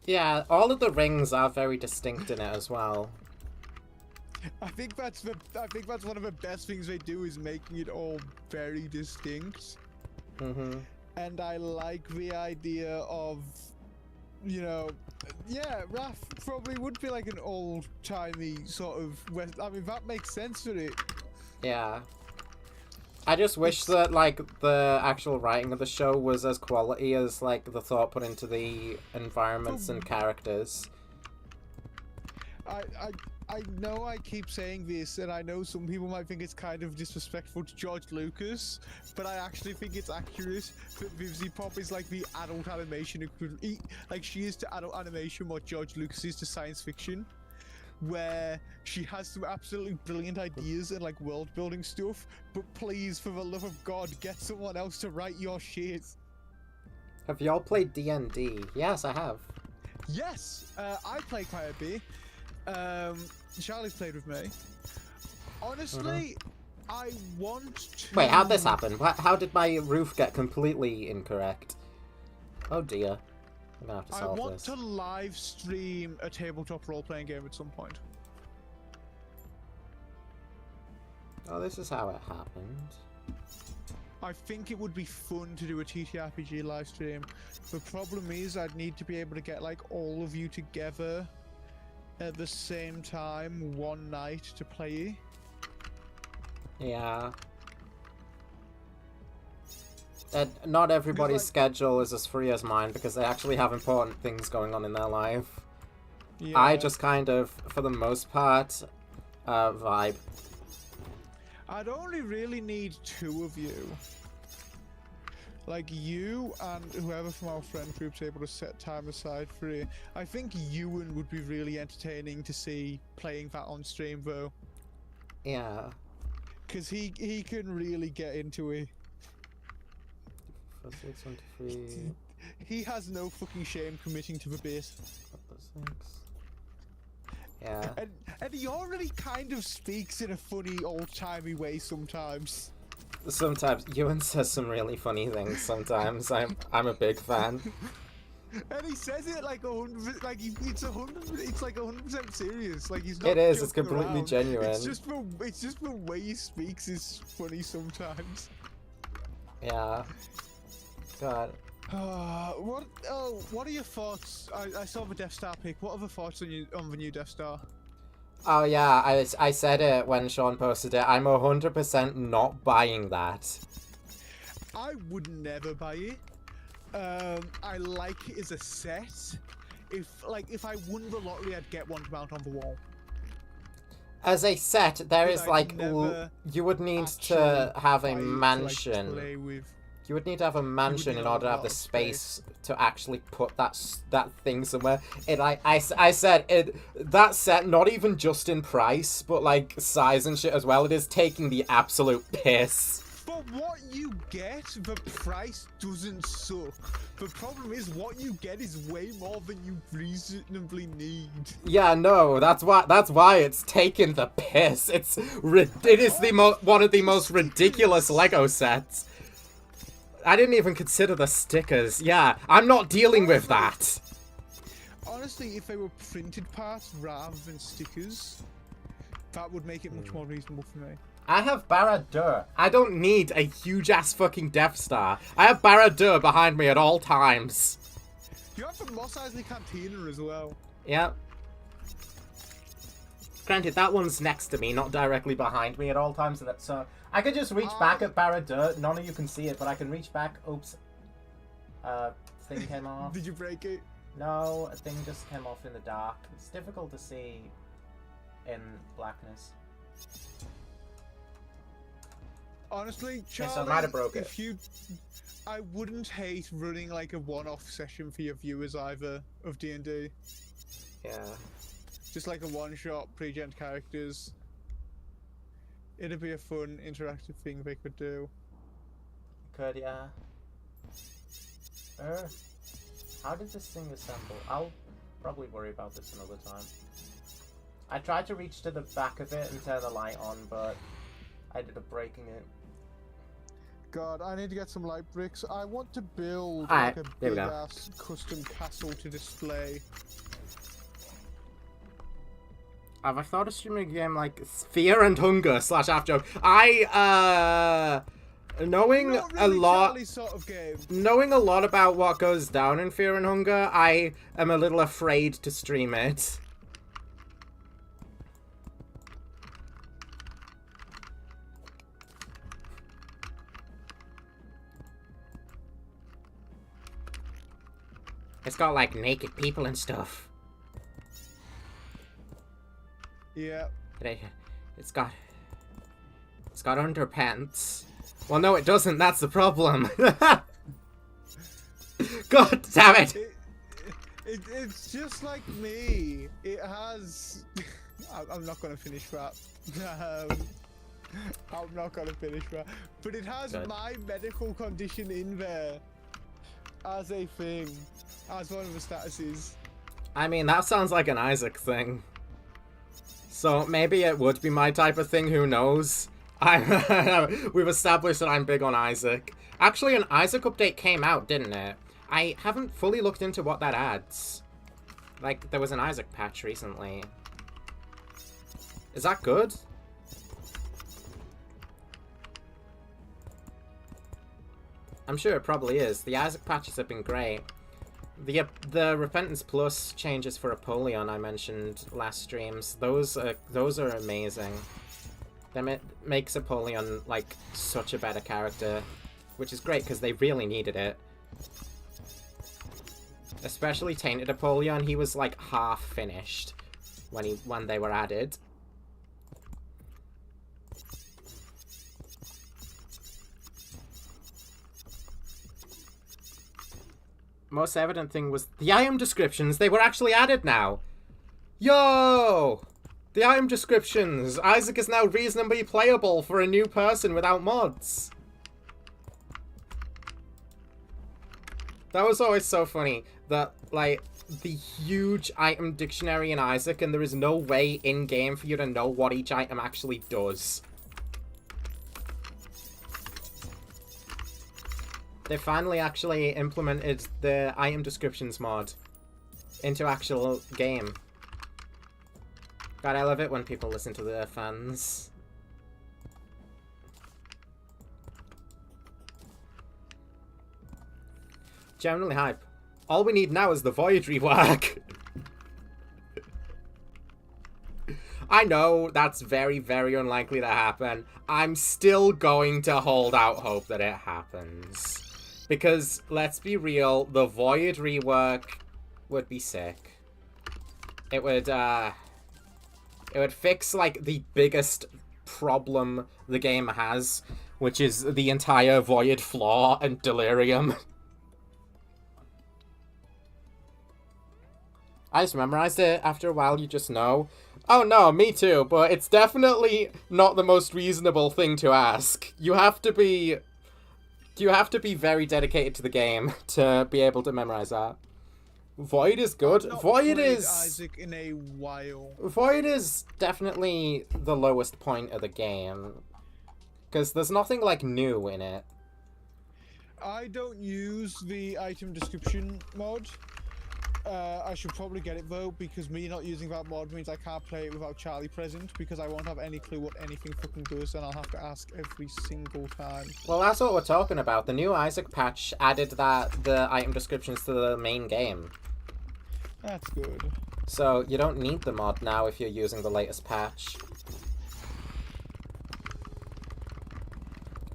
S1: Yeah, all of the rings are very distinct in it as well.
S3: I think that's one of the best things they do, is making it all very distinct.
S1: Mm-hmm.
S3: And I like the idea of, you know, yeah, Wrath probably would be like an old-timey sort of I mean, that makes sense for it.
S1: Yeah. I just wish that, like, the actual writing of the show was as quality as, like, the thought put into the environments and characters.
S3: I know I keep saying this, and I know some people might think it's kind of disrespectful to George Lucas, but I actually think it's accurate that Beelzebub is like the adult animation equivalent. Like, she is to adult animation what George Lucas is to science fiction, where she has some absolutely brilliant ideas and like world building stuff, but please, for the love of God, get someone else to write your shit.
S1: Have y'all played D&D? Yes, I have.
S3: Yes, I play quite a bit. Charlie's played with me. Honestly, I want to...
S1: Wait, how'd this happen? How did my roof get completely incorrect? Oh dear. I'm gonna have to solve this.
S3: I want to live stream a tabletop role-playing game at some point.
S1: Oh, this is how it happened.
S3: I think it would be fun to do a TTRPG live stream. The problem is I'd need to be able to get like all of you together at the same time one night to play.
S1: Yeah. And not everybody's schedule is as free as mine because they actually have important things going on in their life. Yeah. I just kind of, for the most part, vibe.
S3: I'd only really need 2 of you. Like you and whoever from our friend group's able to set time aside for it. I think Ewan would be really entertaining to see playing that on stream though.
S1: Yeah.
S3: Because he can really get into it.
S1: 623.
S3: He has no fucking shame committing to the bit.
S1: Yeah.
S3: And he already kind of speaks in a funny old-timey way sometimes.
S1: Sometimes Ewan says some really funny things. Sometimes I'm a big fan.
S3: And he says it like 100, like it's like 100% serious. Like he's not.
S1: It is. It's completely
S3: around.
S1: genuine.
S3: It's just the way he speaks is funny sometimes.
S1: Yeah. God.
S3: What are your thoughts? I saw the Death Star pic. What are the thoughts on the new Death Star?
S1: Oh yeah, I said it when Sean posted it. I'm 100% not buying that.
S3: I would never buy it. I like it as a set. If I won the lottery, I'd get one to mount on the wall.
S1: As a set, there is like you would need to have a mansion.
S3: Play with.
S1: You would need to have a mansion in order to have the space to actually put that thing somewhere. I said that set, not even just in price, but like size and shit as well. It is taking the absolute piss.
S3: But what you get, the price doesn't suck. The problem is what you get is way more than you reasonably need.
S1: Yeah, no, that's why it's taking the piss. It is one of the most ridiculous Lego sets. I didn't even consider the stickers. Yeah, I'm not dealing with that.
S3: Honestly, if they were printed parts rather than stickers, that would make it much more reasonable for me.
S1: I have Barad-dûr. I don't need a huge-ass fucking Death Star. I have Barad-dûr behind me at all times.
S3: You have the Mos Eisley Cantina as well.
S1: Yep. Granted, that one's next to me, not directly behind me at all times, so I could just reach back at Barra Dirt. None of you can see it, but I can reach back. Oops. Thing came off.
S3: Did you break it?
S1: No, a thing just came off in the dark. It's difficult to see in blackness.
S3: Honestly, Charlie,
S1: so I might have broke it.
S3: I wouldn't hate running like a one-off session for your viewers either of D&D.
S1: Yeah.
S3: Just like a one-shot pre-gen characters. It'd be a fun, interactive thing they could do.
S1: Could, yeah. How did this thing assemble? I'll probably worry about this another time. I tried to reach to the back of it and turn the light on, but I ended up breaking it.
S3: God, I need to get some light bricks. I want to build
S1: Alright,
S3: like a
S1: there we go.
S3: big-ass custom castle to display.
S1: Have I thought of streaming a game like Fear and Hunger / After? Knowing
S3: Not really
S1: a lot,
S3: Charlie sort of game.
S1: knowing a lot about what goes down in Fear and Hunger, I am a little afraid to stream it. It's got like naked people and stuff.
S3: Yeah.
S1: It's got underpants. Well, no, it doesn't. That's the problem. God damn it!
S3: It's just like me. It has. I'm not gonna finish that. I'm not gonna finish that. But it has
S1: Good.
S3: my medical condition in there as a thing, as one of the statuses.
S1: I mean, that sounds like an Isaac thing. So maybe it would be my type of thing. Who knows? We've established that I'm big on Isaac. Actually, an Isaac update came out, didn't it? I haven't fully looked into what that adds. Like, there was an Isaac patch recently. Is that good? I'm sure it probably is. The Isaac patches have been great. The Repentance Plus changes for Apollyon I mentioned last streams, those are amazing. That makes Apollyon like such a better character, which is great because they really needed it. Especially Tainted Apollyon, he was like half finished when they were added. Most evident thing was the item descriptions. They were actually added now. Yo! The item descriptions. Isaac is now reasonably playable for a new person without mods. That was always so funny. That, like, the huge item dictionary in Isaac, and there is no way in-game for you to know what each item actually does. They finally actually implemented the item descriptions mod into actual game. God, I love it when people listen to their fans. Generally hype. All we need now is the Void rework. I know that's very, very unlikely to happen. I'm still going to hold out hope that it happens. Because, let's be real, the Void rework would be sick. It would fix, like, the biggest problem the game has, which is the entire Void flaw and delirium. I just memorized it. After a while, you just know. Oh no, me too, but it's definitely not the most reasonable thing to ask. You have to be very dedicated to the game to be able to memorize that. Void is good. Void is
S3: Isaac in a while.
S1: Void is definitely the lowest point of the game, because there's nothing like new in it.
S3: I don't use the item description mod. I should probably get it though, because me not using that mod means I can't play it without Charlie present, because I won't have any clue what anything fucking does, and I'll have to ask every single time.
S1: Well, that's what we're talking about. The new Isaac patch added the item descriptions to the main game.
S3: That's good.
S1: So you don't need the mod now if you're using the latest patch.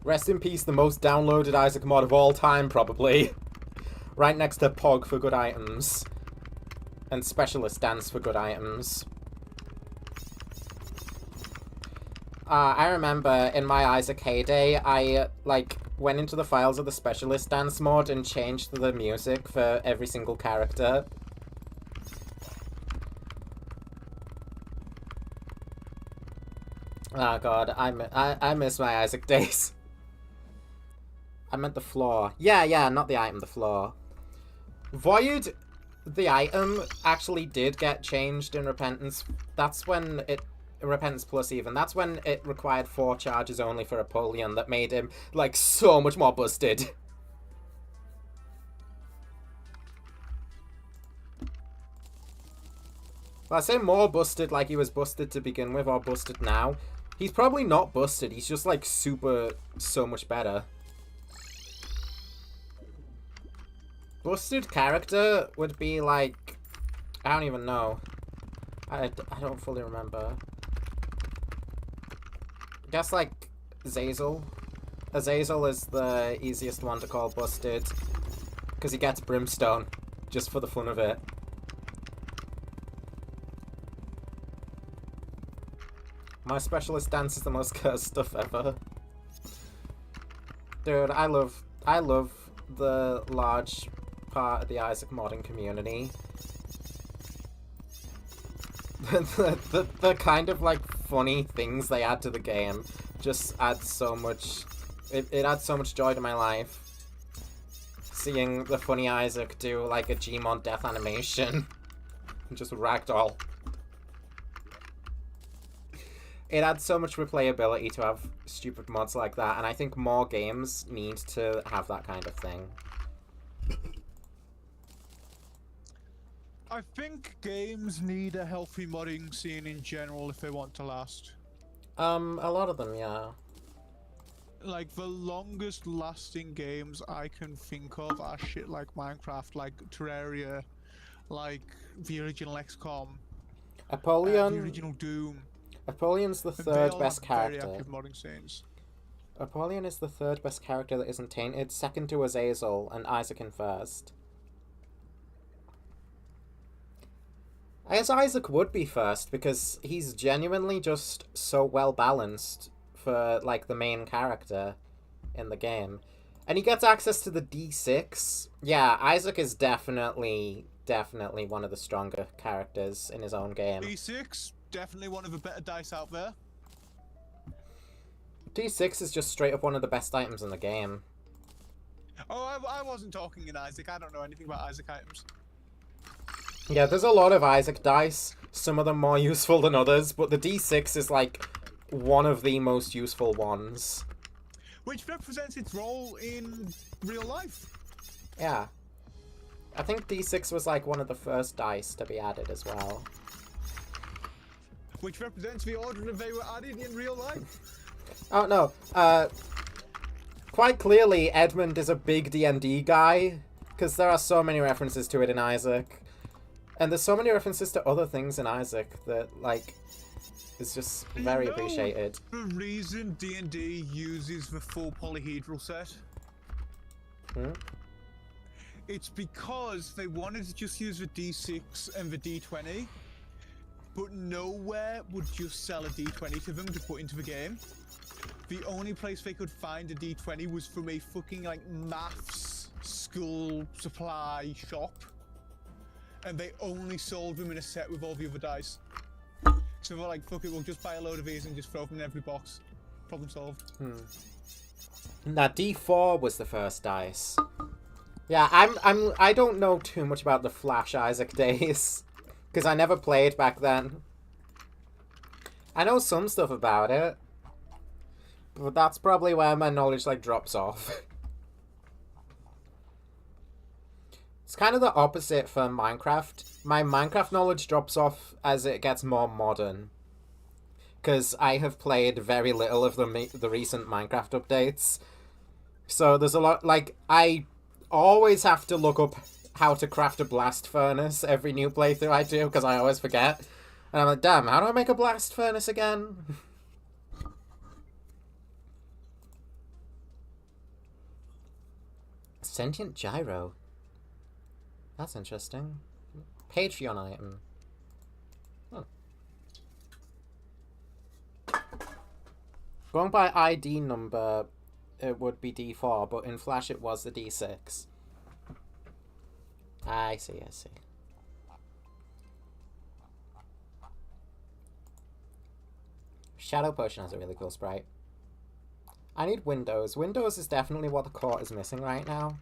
S1: Rest in peace, the most downloaded Isaac mod of all time, probably. Right next to Pog for good items. And Specialist Dance for good items. I remember in my Isaac heyday, I, like, went into the files of the Specialist Dance mod and changed the music for every single character. Oh god, I miss my Isaac days. I meant the floor. Yeah, not the item, the floor. Void, the item, actually did get changed in Repentance. That's when it... Repentance Plus even. That's when it required 4 charges only for Apollyon that made him, like, so much more busted. Well, I say more busted like he was busted to begin with, or busted now. He's probably not busted, he's just, like, so much better. Busted character would be, like... I don't even know. I don't fully remember. I guess, like, Azazel. Azazel is the easiest one to call busted. Because he gets Brimstone, just for the fun of it. My Specialist Dance is the most cursed stuff ever. Dude, I love the large part of the Isaac modding community. the kind of, like, funny things they add to the game just adds so much... It adds so much joy to my life. Seeing the funny Isaac do, like, a Gmod death animation. And just ragdoll. It adds so much replayability to have stupid mods like that, and I think more games need to have that kind of thing.
S3: I think games need a healthy modding scene in general if they want to last.
S1: A lot of them, yeah.
S3: Like, the longest lasting games I can think of are shit like Minecraft, like Terraria, like the original XCOM,
S1: Apollyon...
S3: the original Doom.
S1: Apollyon's the
S3: They
S1: third
S3: all
S1: best
S3: have very
S1: character.
S3: active modding scenes.
S1: Apollyon is the third best character that isn't tainted, second to Azazel, and Isaac in first. I guess Isaac would be first, because he's genuinely just so well balanced for, like, the main character in the game. And he gets access to the D6. Yeah, Isaac is definitely one of the stronger characters in his own game.
S3: D6, definitely one of the better dice out there.
S1: D6 is just straight up one of the best items in the game.
S3: Oh, I wasn't talking in Isaac. I don't know anything about Isaac items.
S1: Yeah, there's a lot of Isaac dice, some of them more useful than others, but the D6 is, like, one of the most useful ones.
S3: Which represents its role in real life.
S1: Yeah. I think D6 was, like, one of the first dice to be added as well.
S3: Which represents the order that they were added in real life.
S1: Oh, no. Quite clearly, Edmund is a big D&D guy, because there are so many references to it in Isaac. And there's so many references to other things in Isaac that, like, is just very appreciated.
S3: The reason D&D uses the full polyhedral set? It's because they wanted to just use the D6 and the D20, but nowhere would just sell a D20 to them to put into the game. The only place they could find a D20 was from a fucking, like, maths school supply shop. And they only sold them in a set with all the other dice. So they're like, fuck it, we'll just buy a load of these and just throw them in every box. Problem solved.
S1: Now, D4 was the first dice. Yeah, I don't know too much about the Flash Isaac days. Because I never played back then. I know some stuff about it. But that's probably where my knowledge, like, drops off. It's kind of the opposite for Minecraft. My Minecraft knowledge drops off as it gets more modern. Because I have played very little of the recent Minecraft updates. So there's a lot, like, I always have to look up how to craft a blast furnace every new playthrough I do, because I always forget. And I'm like, damn, how do I make a blast furnace again? Sentient gyro. That's interesting. Patreon item. Oh. Going by ID number, it would be D4, but in Flash it was the D6. I see, I see. Shadow Potion has a really cool sprite. I need windows. Windows is definitely what the court is missing right now.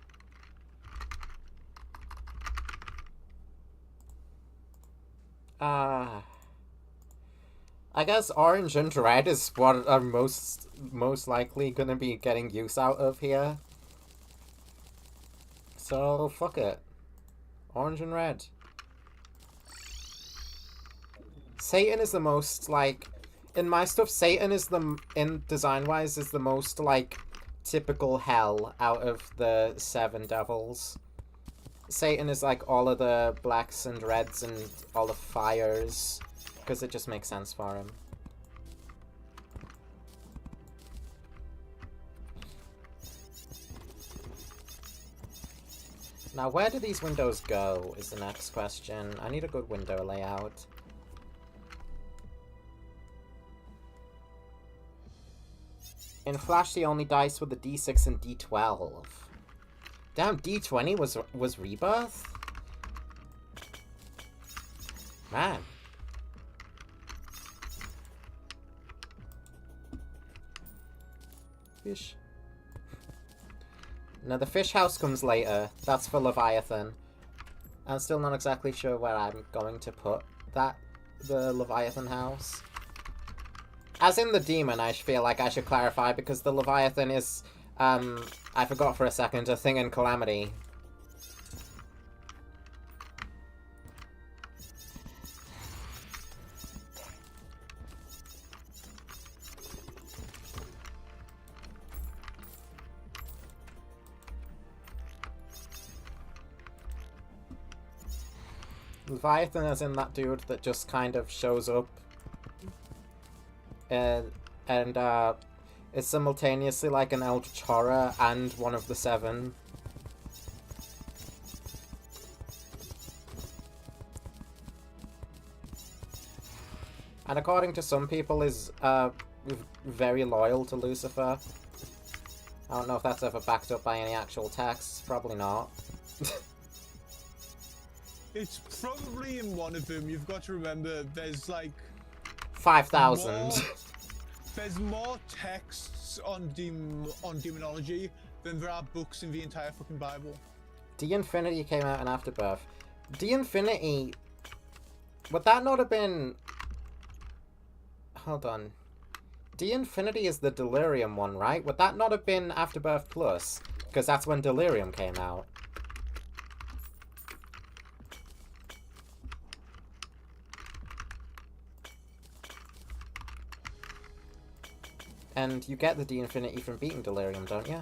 S1: I guess orange and red is what are most likely gonna be getting use out of here. So fuck it. Orange and red. Satan is the most, like, in my stuff, Satan is the, in design-wise, is the most, like, typical hell out of the 7 devils. Satan is, like, all of the blacks and reds and all the fires, because it just makes sense for him. Now, where do these windows go, is the next question. I need a good window layout. In Flash, the only dice were the D6 and D12. Damn, D20 was Rebirth? Man. Fish. Now, the fish house comes later. That's for Leviathan. I'm still not exactly sure where I'm going to put that, the Leviathan house. As in the demon, I feel like I should clarify, because the Leviathan is, I forgot for a second, a thing in Calamity. Leviathan is in that dude that just kind of shows up. And is simultaneously like an Eldritch Horror and one of the 7. And according to some people is very loyal to Lucifer. I don't know if that's ever backed up by any actual texts. Probably not.
S3: It's probably in one of them. You've got to remember, there's like
S1: 5,000.
S3: There's more texts on demonology than there are books in the entire fucking Bible.
S1: D-Infinity came out in Afterbirth. D-Infinity... Would that not have been... Hold on. D-Infinity is the Delirium one, right? Would that not have been Afterbirth Plus? Because that's when Delirium came out. And you get the D-Infinity from beating Delirium, don't you?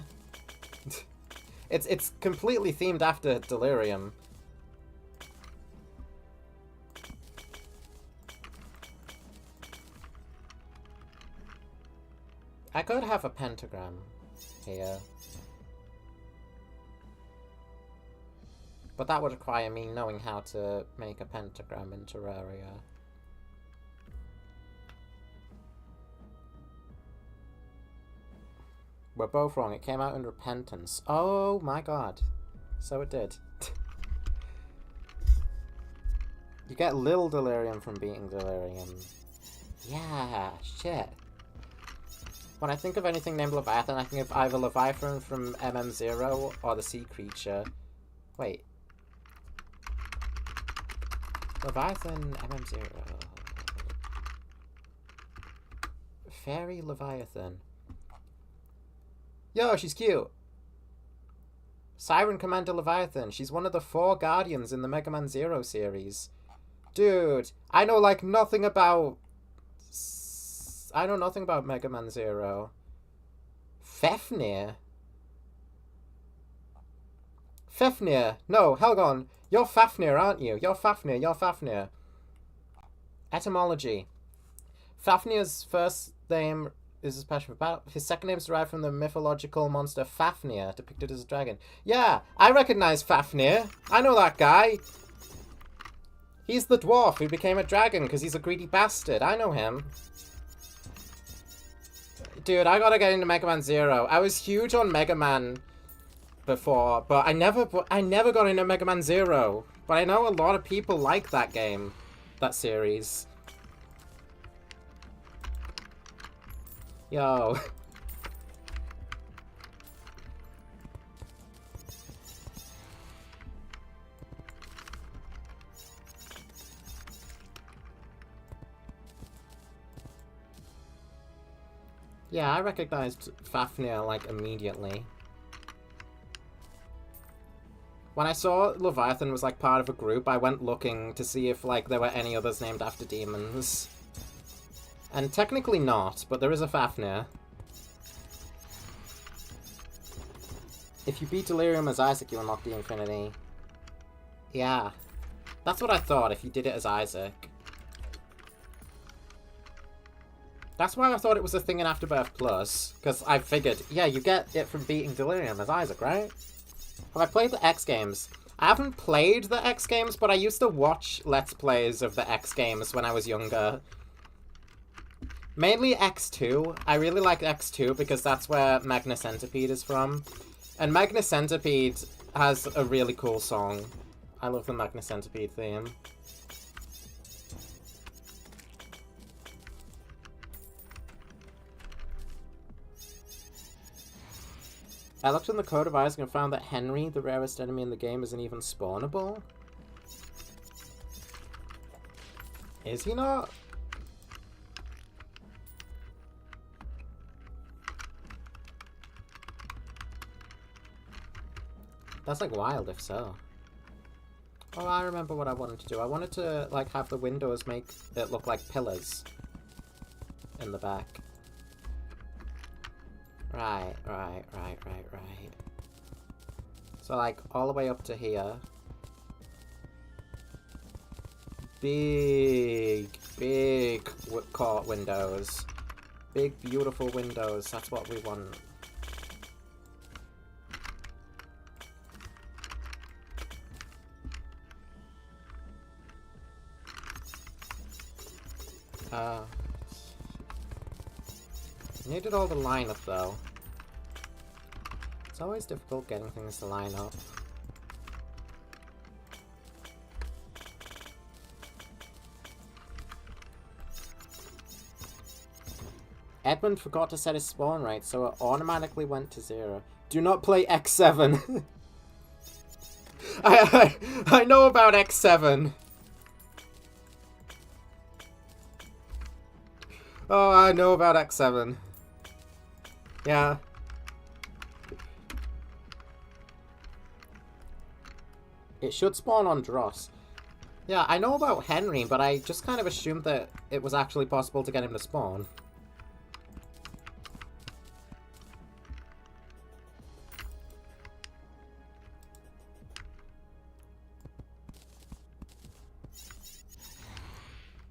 S1: It's completely themed after Delirium. I could have a pentagram here. But that would require me knowing how to make a pentagram in Terraria. We're both wrong. It came out in Repentance. Oh my god. So it did. You get Lil Delirium from beating Delirium. Yeah, shit. When I think of anything named Leviathan, I think of either Leviathan from MM0 or the Sea Creature. Wait. Leviathan, MM0. Fairy Leviathan. Yo, she's cute. Siren Commander Leviathan. She's one of the 4 Guardians in the Mega Man Zero series. Dude, I know, like, nothing about... I know nothing about Mega Man Zero. Fafnir? Fafnir. No, Helgon. You're Fafnir, aren't you? You're Fafnir. You're Fafnir. Etymology. Fafnir's first name is his passion for battle. His second name is derived from the mythological monster Fafnir, depicted as a dragon. Yeah, I recognize Fafnir. I know that guy. He's the dwarf who became a dragon because he's a greedy bastard. I know him. Dude, I gotta get into Mega Man Zero. I was huge on Mega Man before, but I never got into Mega Man Zero. But I know a lot of people like that game, that series. Yo. Yeah, I recognized Fafnir, like, immediately. When I saw Leviathan was, like, part of a group, I went looking to see if, like, there were any others named after demons. And technically not, but there is a Fafnir. If you beat Delirium as Isaac, you unlock the Infinity. Yeah. That's what I thought, if you did it as Isaac. That's why I thought it was a thing in Afterbirth Plus, because I figured, yeah, you get it from beating Delirium as Isaac, right? Have I played the X games? I haven't played the X games, but I used to watch Let's Plays of the X games when I was younger. Mainly X2. I really like X2 because that's where Magna Centipede is from. And Magna Centipede has a really cool song. I love the Magna Centipede theme. I looked in the Code of Isaac and found that Henry, the rarest enemy in the game, isn't even spawnable. Is he not? That's like wild if so. Oh, I remember what I wanted to do. I wanted to like have the windows make it look like pillars in the back. Right. So, like, all the way up to here. Big court windows. Big, beautiful windows. That's what we want. Needed all the line up though. It's always difficult getting things to line up. Edmund forgot to set his spawn rate, so it automatically went to 0. Do not play X7. I know about X7. Oh, I know about X7. Yeah. It should spawn on Dross. Yeah, I know about Henry, but I just kind of assumed that it was actually possible to get him to spawn.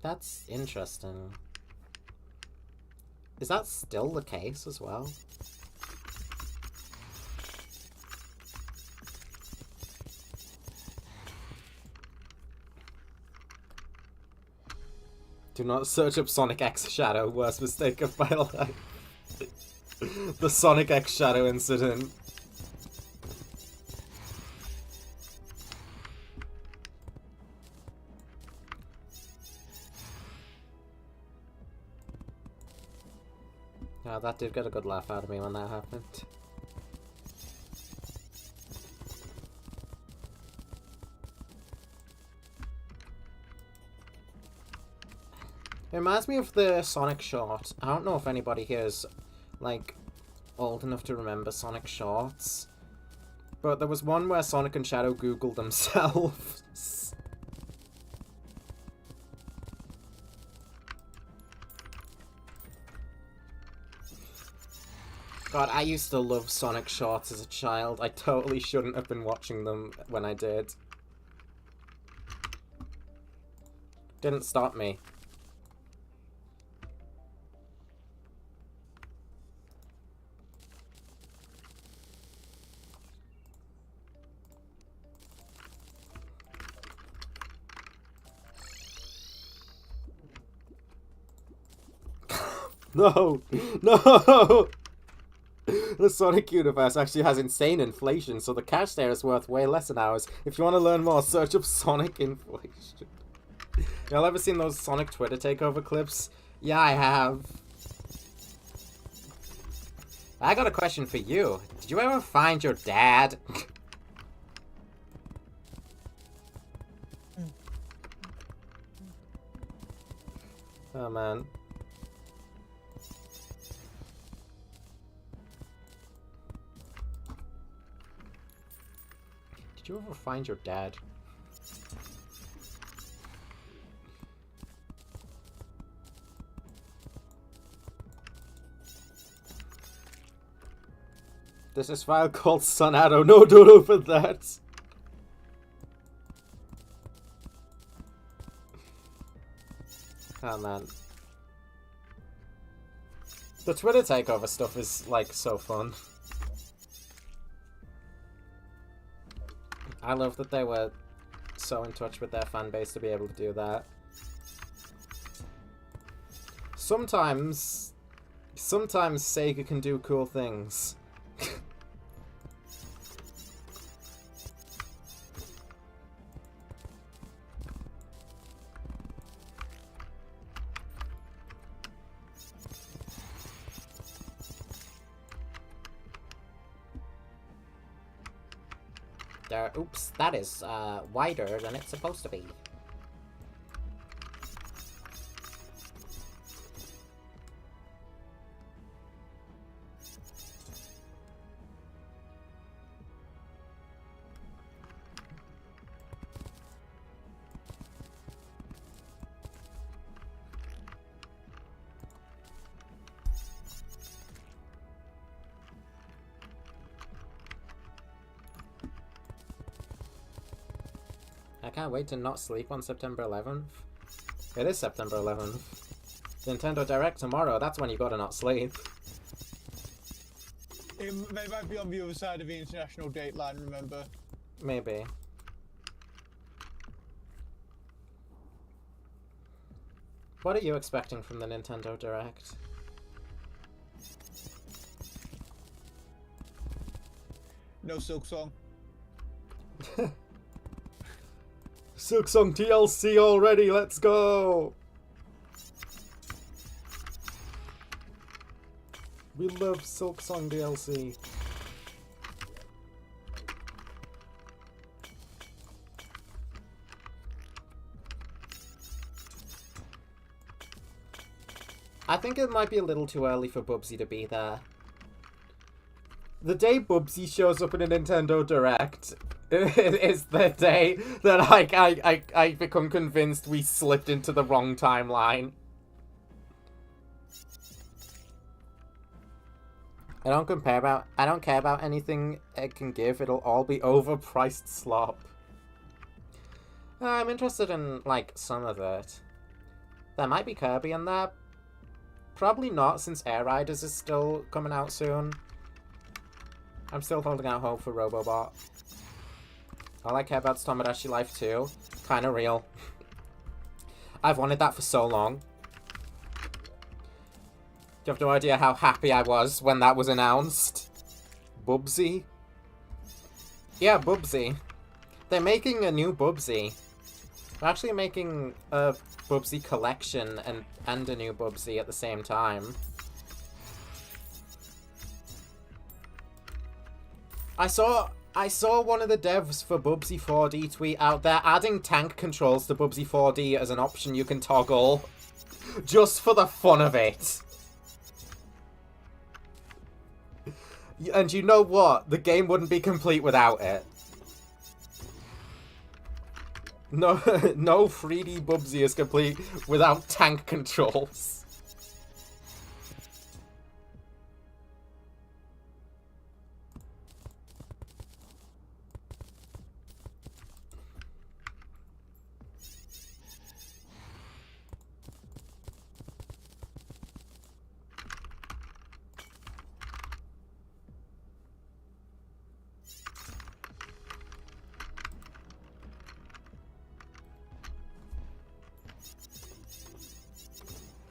S1: That's interesting. Is that still the case as well? Do not search up Sonic X Shadow, worst mistake of my life. The Sonic X Shadow incident. Oh, that did get a good laugh out of me when that happened. It reminds me of the Sonic short. I don't know if anybody here is, like, old enough to remember Sonic shorts. But there was one where Sonic and Shadow Googled themselves. God, I used to love Sonic shorts as a child. I totally shouldn't have been watching them when I did. Didn't stop me. No! No! The Sonic universe actually has insane inflation, so the cash there is worth way less than ours. If you want to learn more, search up Sonic inflation. Y'all ever seen those Sonic Twitter takeover clips? Yeah, I have. I got a question for you. Did you ever find your dad? Oh, man. Did you ever find your dad? This is file called Sonado. No, don't open that. Oh, man. The Twitter takeover stuff is, like, so fun. I love that they were so in touch with their fan base to be able to do that. Sometimes Sega can do cool things. Oops, that is wider than it's supposed to be. I can't wait to not sleep on September 11th. It is September 11th. Nintendo Direct tomorrow, that's when you gotta not sleep.
S3: They might be on the other side of the international date line, remember?
S1: Maybe. What are you expecting from the Nintendo Direct?
S3: No Silk Song.
S1: Silksong DLC already, let's go! We love Silksong DLC. I think it might be a little too early for Bubsy to be there. The day Bubsy shows up in a Nintendo Direct is the day that I become convinced we slipped into the wrong timeline. I don't care about anything it can give. It'll all be overpriced slop. I'm interested in, like, some of it. There might be Kirby in there. Probably not, since Air Riders is still coming out soon. I'm still holding out hope for Robobot. All I care about is Tomodachi Life 2. Kinda real. I've wanted that for so long. You have no idea how happy I was when that was announced. Bubsy? Yeah, Bubsy. They're making a new Bubsy. They're actually making a Bubsy collection and a new Bubsy at the same time. I saw one of the devs for Bubsy 4D tweet out there adding tank controls to Bubsy 4D as an option you can toggle. Just for the fun of it. And you know what? The game wouldn't be complete without it. No, no 3D Bubsy is complete without tank controls.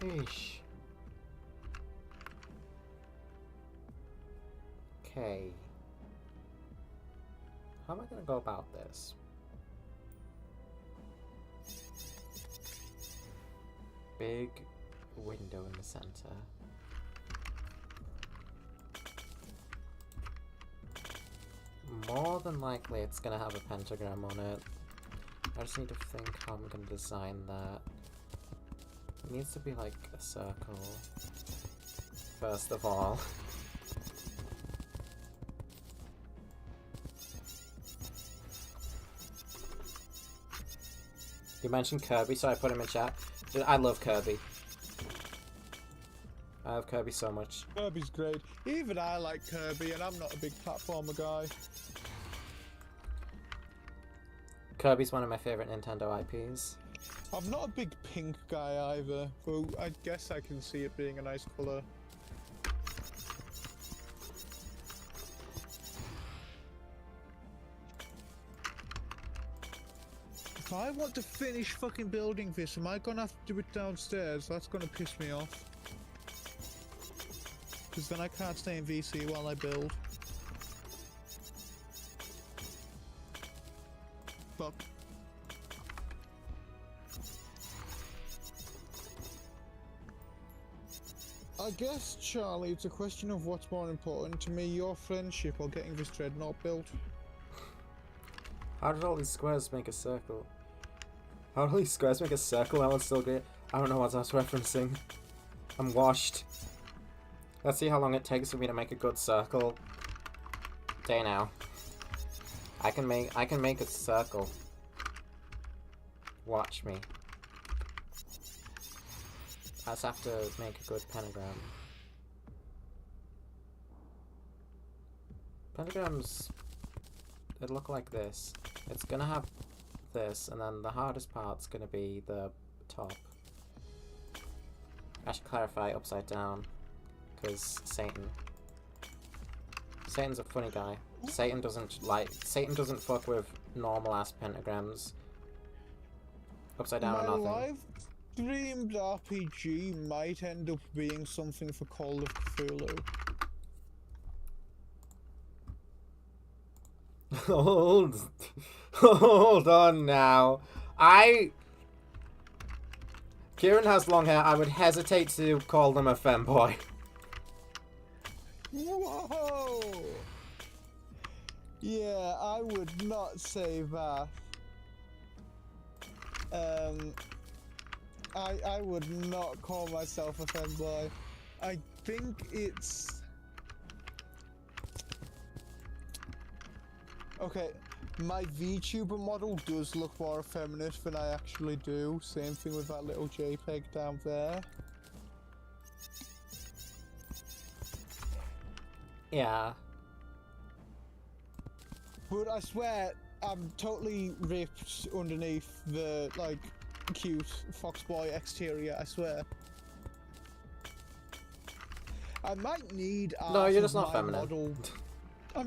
S1: Eesh. Okay. How am I gonna go about this? Big window in the center. More than likely it's gonna have a pentagram on it. I just need to think how I'm gonna design that. It needs to be like a circle. First of all. You mentioned Kirby, so I put him in chat. Dude, I love Kirby. I love Kirby so much.
S3: Kirby's great. Even I like Kirby, and I'm not a big platformer guy.
S1: Kirby's one of my favorite Nintendo IPs.
S3: I'm not a big pink guy either, but I guess I can see it being a nice colour. If I want to finish fucking building this, am I gonna have to do it downstairs? That's gonna piss me off. Because then I can't stay in VC while I build. Fuck. I guess, Charlie, it's a question of what's more important to me, your friendship or getting this dreadnought built.
S1: How did all these squares make a circle? How did all these squares make a circle? That one's still great. I don't know what I was referencing. I'm washed. Let's see how long it takes for me to make a good circle. Day now. I can make a circle. Watch me. I just have to make a good pentagram. Pentagrams, they look like this. It's gonna have this, and then the hardest part's gonna be the top. I should clarify upside down, because Satan's a funny guy. Satan doesn't fuck with normal ass pentagrams. Upside down or nothing.
S3: My live streamed RPG might end up being something for Call of Cthulhu.
S1: Hold on now. Kieran has long hair. I would hesitate to call them a femboy.
S3: Whoa! Yeah, I would not say that. I would not call myself a femboy. I think it's... Okay, my VTuber model does look more effeminate than I actually do. Same thing with that little JPEG down there.
S1: Yeah.
S3: But I swear, I'm totally ripped underneath the, like, cute foxboy exterior, I swear. I might need
S1: No, you're just not feminine.
S3: Model. I'm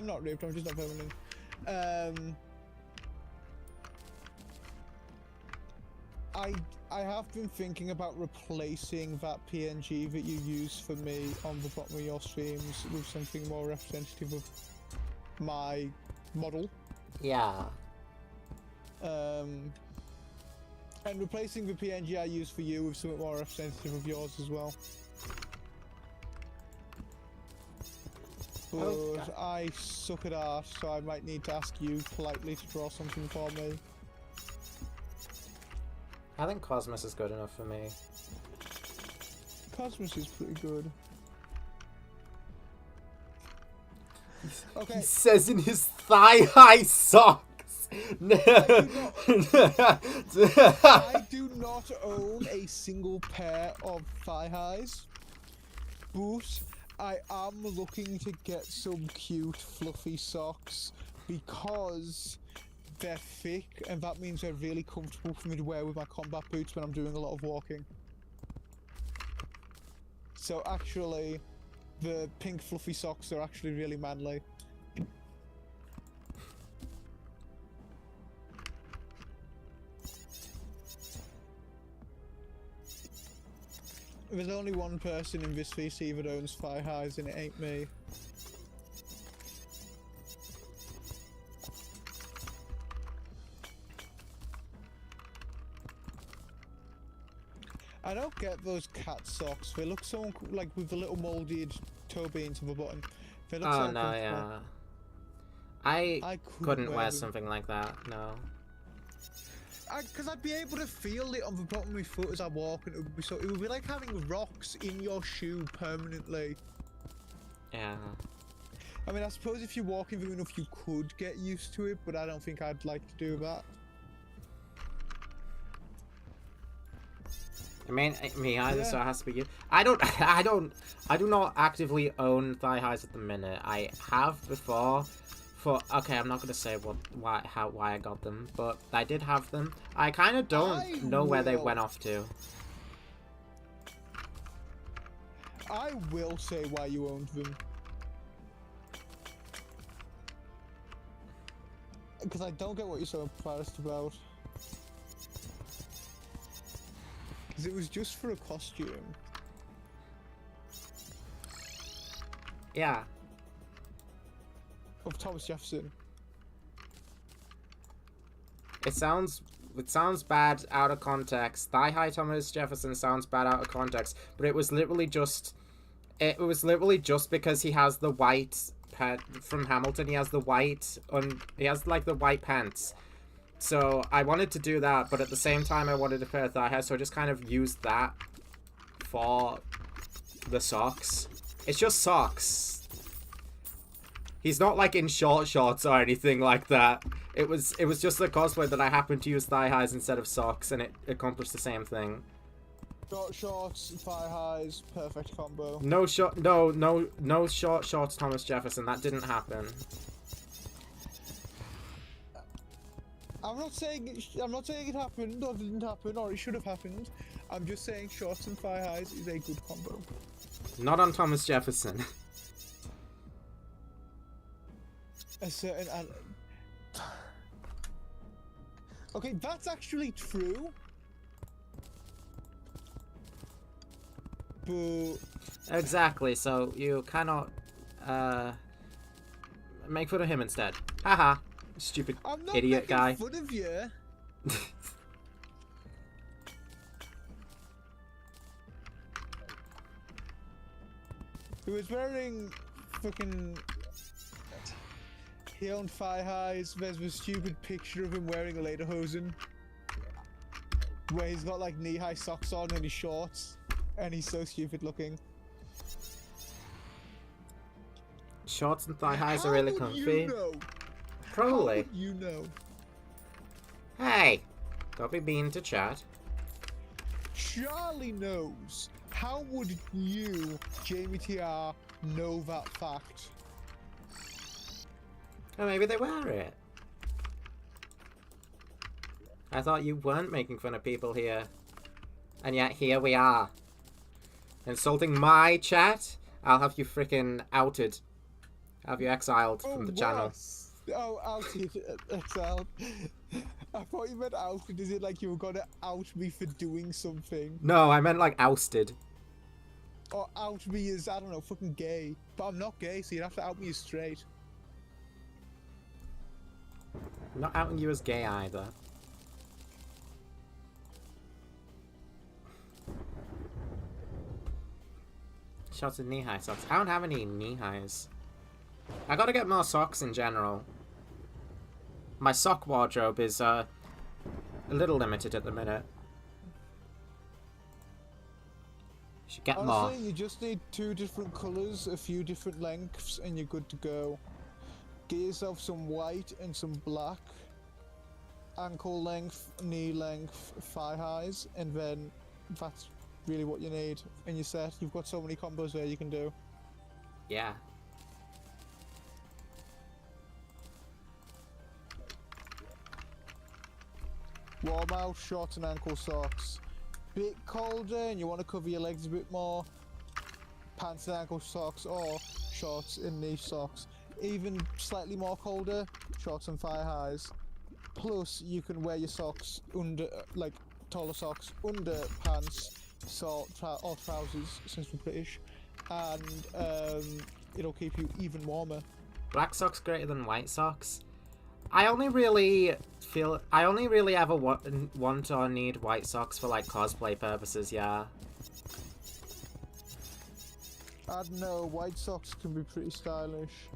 S3: not ripped, I'm just not feminine. I have been thinking about replacing that PNG that you use for me on the bottom of your streams with something more representative of my model.
S1: Yeah.
S3: And replacing the PNG I use for you with something more representative of yours as well. But
S1: Okay.
S3: I suck at art, so I might need to ask you politely to draw something for me.
S1: I think Cosmos is good enough for me.
S3: Cosmos is pretty good. Okay.
S1: He says in his thigh-high socks.
S3: I do not own a single pair of thigh-highs, but I am looking to get some cute fluffy socks because they're thick and that means they're really comfortable for me to wear with my combat boots when I'm doing a lot of walking. So actually, the pink fluffy socks are actually really manly. There's only one person in this VC that owns thigh highs, and it ain't me. I don't get those cat socks. They look so like with the little moulded toe beans on the bottom. They look so
S1: Oh no, yeah. I couldn't wear
S3: them.
S1: something like that. No.
S3: Because I'd be able to feel it on the bottom of my foot as I walk, and it would be like having rocks in your shoe permanently.
S1: Yeah.
S3: I mean, I suppose if you're walking through enough, you could get used to it, but I don't think I'd like to do that.
S1: I mean, me either,
S3: Yeah.
S1: so it has to be you. I do not actively own thigh highs at the minute. I have before. Okay, I'm not gonna say why I got them, but I did have them. I kind of don't know where they went off to.
S3: I will say why you owned them. Because I don't get what you're so embarrassed about. Because it was just for a costume.
S1: Yeah.
S3: Of Thomas Jefferson.
S1: It sounds bad out of context. Thigh high Thomas Jefferson sounds bad out of context, but it was literally just because he has the white from Hamilton. He has the white he has like the white pants. So I wanted to do that, but at the same time I wanted a pair of thigh highs, so I just kind of used that for the socks. It's just socks. He's not like in short shorts or anything like that. It was just a cosplay that I happened to use thigh highs instead of socks, and it accomplished the same thing.
S3: Short shorts, thigh highs, perfect combo.
S1: No short shorts, Thomas Jefferson. That didn't happen.
S3: I'm not saying it happened or didn't happen or it should have happened. I'm just saying shorts and thigh highs is a good combo.
S1: Not on Thomas Jefferson.
S3: A certain okay, that's actually true. But
S1: Exactly. So you cannot make fun of him instead. Haha. Stupid
S3: I'm not
S1: idiot
S3: making
S1: guy.
S3: fun of you. He was wearing fucking. He owned thigh highs. There's a stupid picture of him wearing a lederhosen, where he's got like knee-high socks on and his shorts, and he's so stupid looking.
S1: Shorts and thigh highs are really
S3: How would
S1: comfy.
S3: you know?
S1: Probably.
S3: How would you know?
S1: Hey, copy bean to chat.
S3: Charlie knows. How would you, Jamie TR, know that fact?
S1: Oh, maybe they wear it. I thought you weren't making fun of people here. And yet here we are. Insulting my chat? I'll have you frickin' outed. Have you exiled from the channel.
S3: Oh, outed. Exiled. I thought you meant outed. Is it like you were gonna out me for doing something?
S1: No, I meant like ousted.
S3: Or out me as, I don't know, fucking gay. But I'm not gay, so you'd have to out me as straight.
S1: I'm not outing you as gay either. Shots of knee-high socks. I don't have any knee-highs. I gotta get more socks in general. My sock wardrobe is a little limited at the minute. Should get more.
S3: Honestly, you just need 2 different colours, a few different lengths, and you're good to go. Get yourself some white and some black. Ankle length, knee length, thigh highs, and then that's really what you need. And you're set. You've got so many combos there you can do.
S1: Yeah.
S3: Warm out, short and ankle socks. Bit colder and you want to cover your legs a bit more. Pants and ankle socks or shorts and knee socks. Even slightly more colder, shorts and thigh highs. Plus, you can wear your socks under, like taller socks under pants or trousers, since we're British, and it'll keep you even warmer.
S1: Black socks greater than white socks? I only really ever want or need white socks for like cosplay purposes, yeah.
S3: I don't know, white socks can be pretty stylish.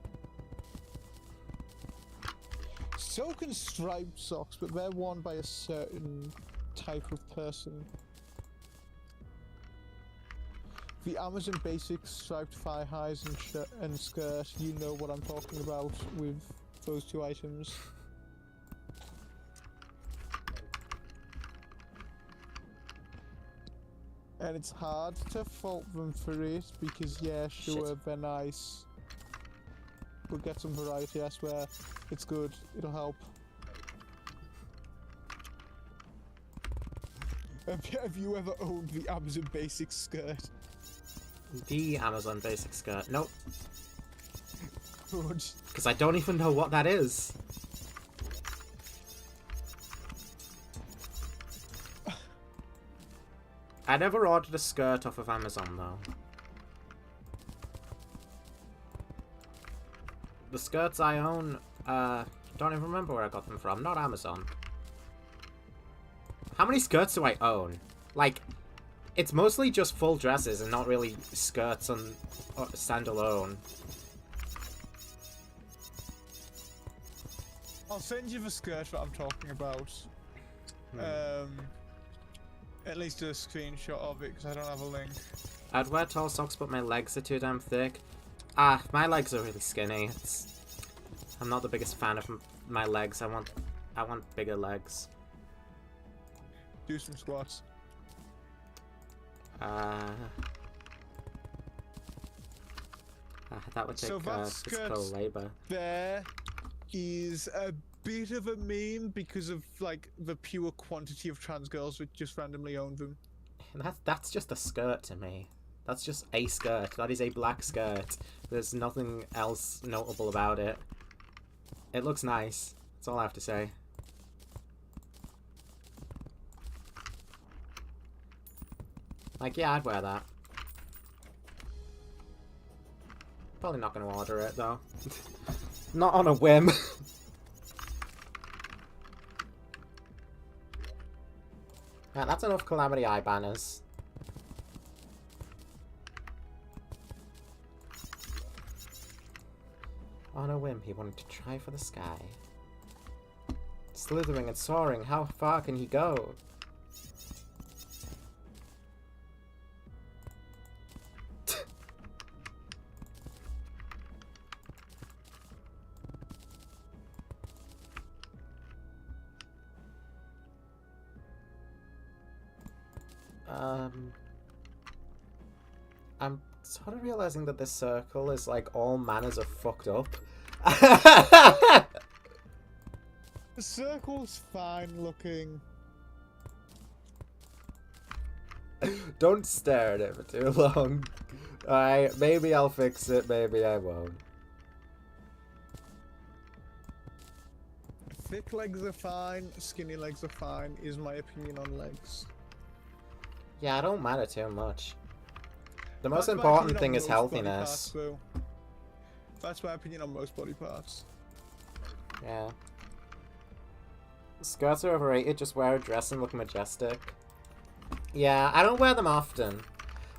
S3: So can striped socks, but they're worn by a certain type of person. The Amazon Basics striped thigh highs and skirt, you know what I'm talking about with those two items. And it's hard to fault them for it because, yeah, sure,
S1: Shit.
S3: they're nice. But get some variety, I swear. It's good, it'll help. Have you ever owned the Amazon Basics skirt?
S1: The Amazon basic skirt. Nope.
S3: Good.
S1: Because I don't even know what that is. I never ordered a skirt off of Amazon, though. The skirts I own, don't even remember where I got them from. Not Amazon. How many skirts do I own? Like, it's mostly just full dresses and not really skirts on standalone.
S3: I'll send you the skirt that I'm talking about. At least a screenshot of it, because I don't have a link.
S1: I'd wear tall socks, but my legs are too damn thick. Ah, my legs are really skinny. I'm not the biggest fan of my legs. I want bigger legs.
S3: Do some squats.
S1: That would take
S3: So that
S1: physical
S3: skirt
S1: labor.
S3: there is a bit of a meme because of like the pure quantity of trans girls that just randomly own them.
S1: That's just a skirt to me. That's just a skirt. That is a black skirt. There's nothing else notable about it. It looks nice. That's all I have to say. Like, yeah, I'd wear that. Probably not going to order it, though. Not on a whim. Yeah, that's enough Calamity Eye banners. On a whim, he wanted to try for the sky. Slithering and soaring, how far can he go? I'm sort of realizing that this circle is like all manners are fucked up.
S3: The circle's fine looking.
S1: Don't stare at it for too long. Alright, maybe I'll fix it, maybe I won't.
S3: Thick legs are fine, skinny legs are fine, is my opinion on legs.
S1: Yeah, I don't matter too much. The most
S3: That's my
S1: important
S3: opinion
S1: thing
S3: on
S1: is
S3: most body
S1: healthiness.
S3: parts, though. That's my opinion on most body parts.
S1: Yeah. Skirts are overrated, just wear a dress and look majestic. Yeah, I don't wear them often.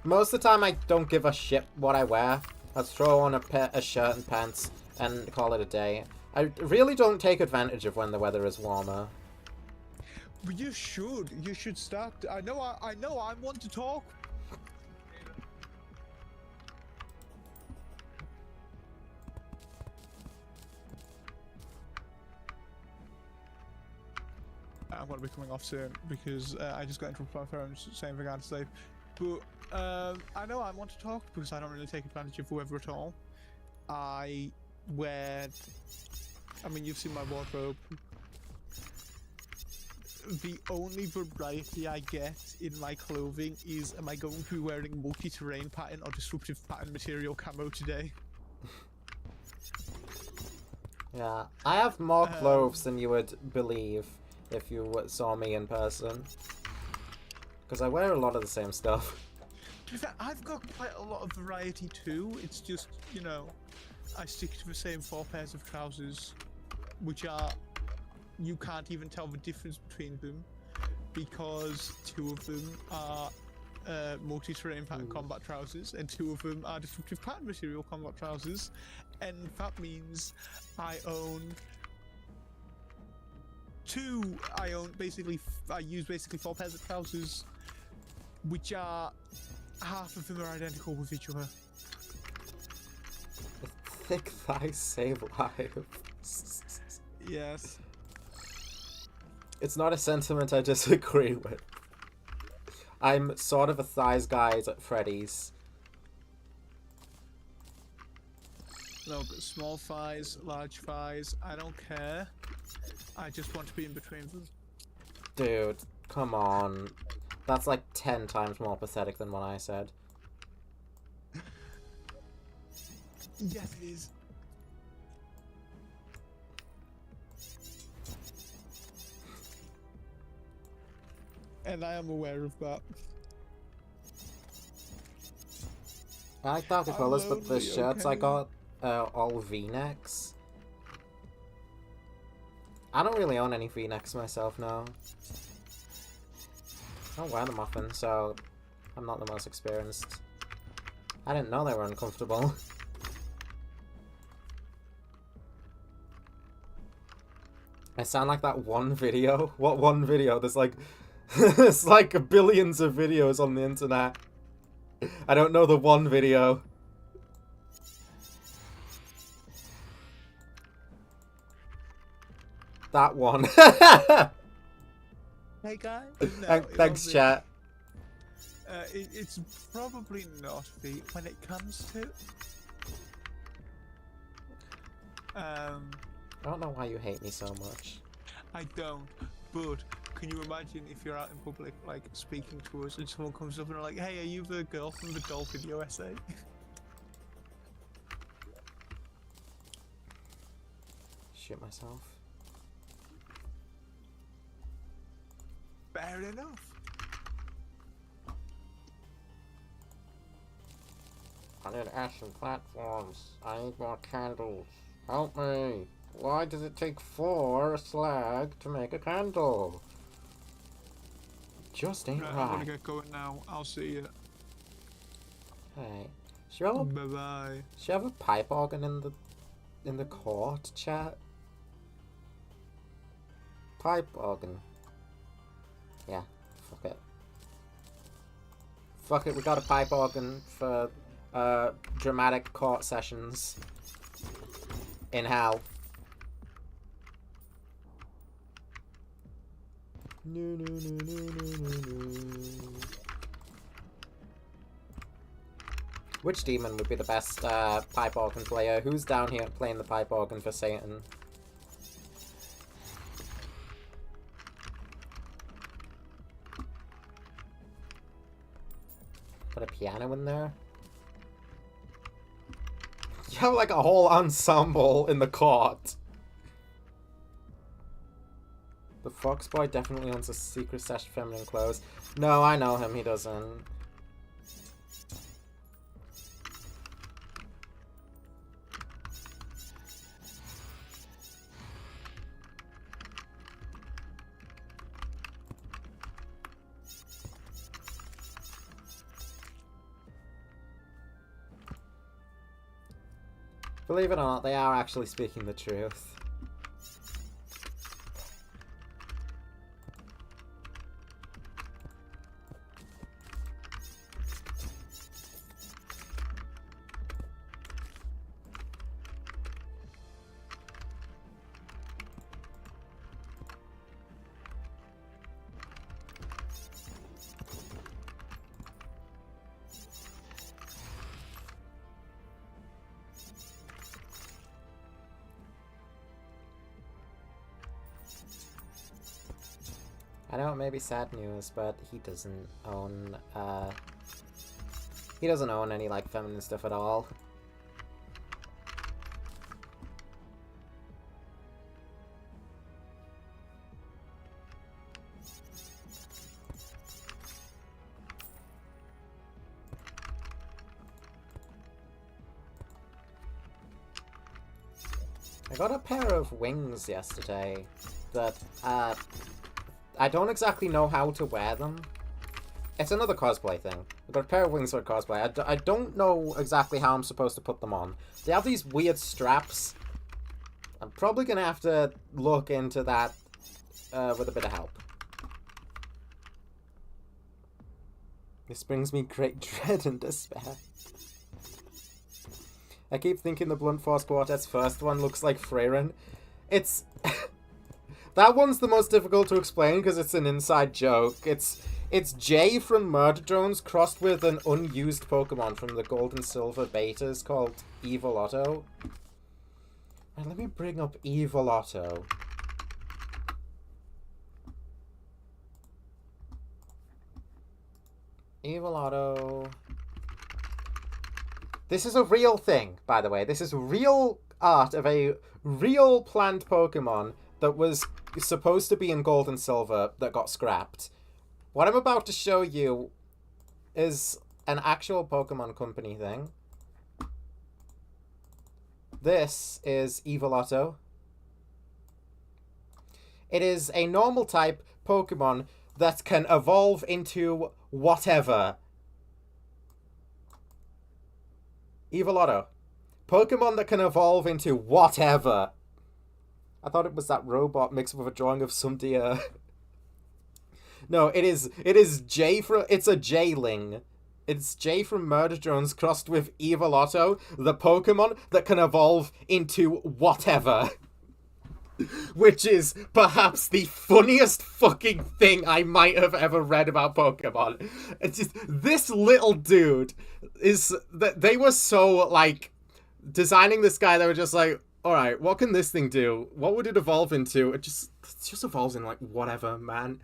S1: Most of the time I don't give a shit what I wear. I throw on a shirt and pants and call it a day. I really don't take advantage of when the weather is warmer.
S3: But you should. You should start. I know I'm one to talk. I'm going to be coming off soon because I just got interrupted by my phone saying they're going to sleep. But I know I want to talk because I don't really take advantage of whoever at all. I mean, you've seen my wardrobe. The only variety I get in my clothing is, am I going to be wearing multi-terrain pattern or disruptive pattern material camo today?
S1: Yeah, I have more clothes than you would believe if you saw me in person. Because I wear a lot of the same stuff.
S3: To be fair, I've got quite a lot of variety too. It's just, you know, I stick to the same 4 pairs of trousers, which are, you can't even tell the difference between them, because 2 of them are multi-terrain pattern combat trousers, and 2 of them are destructive pattern material combat trousers, and that means I own I use basically 4 pairs of trousers, which are, half of them are identical with each other.
S1: Thick thighs save lives.
S3: Yes.
S1: It's not a sentiment I disagree with. I'm sort of a thighs guy at Freddy's.
S3: Look, small thighs, large thighs, I don't care. I just want to be in between them.
S1: Dude, come on. That's like 10 times more pathetic than what I said.
S3: Yes, it is. And I am aware of that.
S1: I like darker colours, but the
S3: lonely,
S1: shirts I
S3: okay.
S1: got all V-necks. I don't really own any V-necks myself now. I don't wear them often, so I'm not the most experienced. I didn't know they were uncomfortable. I sound like that one video. What one video? There's like there's like billions of videos on the internet. I don't know the one video. That one.
S3: Hey guys. No,
S1: Thanks, chat.
S3: It's probably not the when it comes to.
S1: I don't know why you hate me so much.
S3: I don't. But can you imagine if you're out in public, like speaking to us, and someone comes up and they're like, "Hey, are you the girl from the doll video essay?"
S1: Shit myself.
S3: Fair enough.
S1: I need ashen platforms. I need more candles. Help me. Why does it take 4 slag to make a candle? Just ain't
S3: Right,
S1: right.
S3: I'm gonna get going now. I'll see you.
S1: Hey, should you have
S3: Bye bye.
S1: a pipe organ in the court, chat? Pipe organ. Yeah, fuck it. Fuck it, we got a pipe organ for dramatic court sessions in hell. No, no, no, no, no, no, no. Which demon would be the best pipe organ player? Who's down here playing the pipe organ for Satan? Put a piano in there? You have like a whole ensemble in the court. The Fox Boy definitely owns a secret stash of feminine clothes. No, I know him, he doesn't. Believe it or not, they are actually speaking the truth. I know it may be sad news, but he doesn't own any like feminine stuff at all. I got a pair of wings yesterday that, I don't exactly know how to wear them. It's another cosplay thing. I got a pair of wings for cosplay. I don't know exactly how I'm supposed to put them on. They have these weird straps. I'm probably going to have to look into that with a bit of help. This brings me great dread and despair. I keep thinking the Blunt Force Quartet's first one looks like Freyren. It's... that one's the most difficult to explain because it's an inside joke. It's Jay from Murder Drones crossed with an unused Pokemon from the Gold and Silver betas called Evil Otto. Right, let me bring up Evil Otto. Evil Otto. This is a real thing, by the way. This is real art of a real plant Pokemon that was supposed to be in Gold and Silver that got scrapped. What I'm about to show you is an actual Pokemon Company thing. This is Evil Otto. It is a normal type Pokemon that can evolve into whatever. Evil Otto. Pokemon that can evolve into whatever. I thought it was that robot mixed with a drawing of some deer. No, it is Jay from... It's a Jayling. It's Jay from Murder Drones crossed with Evil Otto, the Pokemon that can evolve into whatever. Which is perhaps the funniest fucking thing I might have ever read about Pokemon. It's just, this little dude is... They were so, like, designing this guy, they were just like, alright, what can this thing do? What would it evolve into? It just evolves in, like, whatever, man.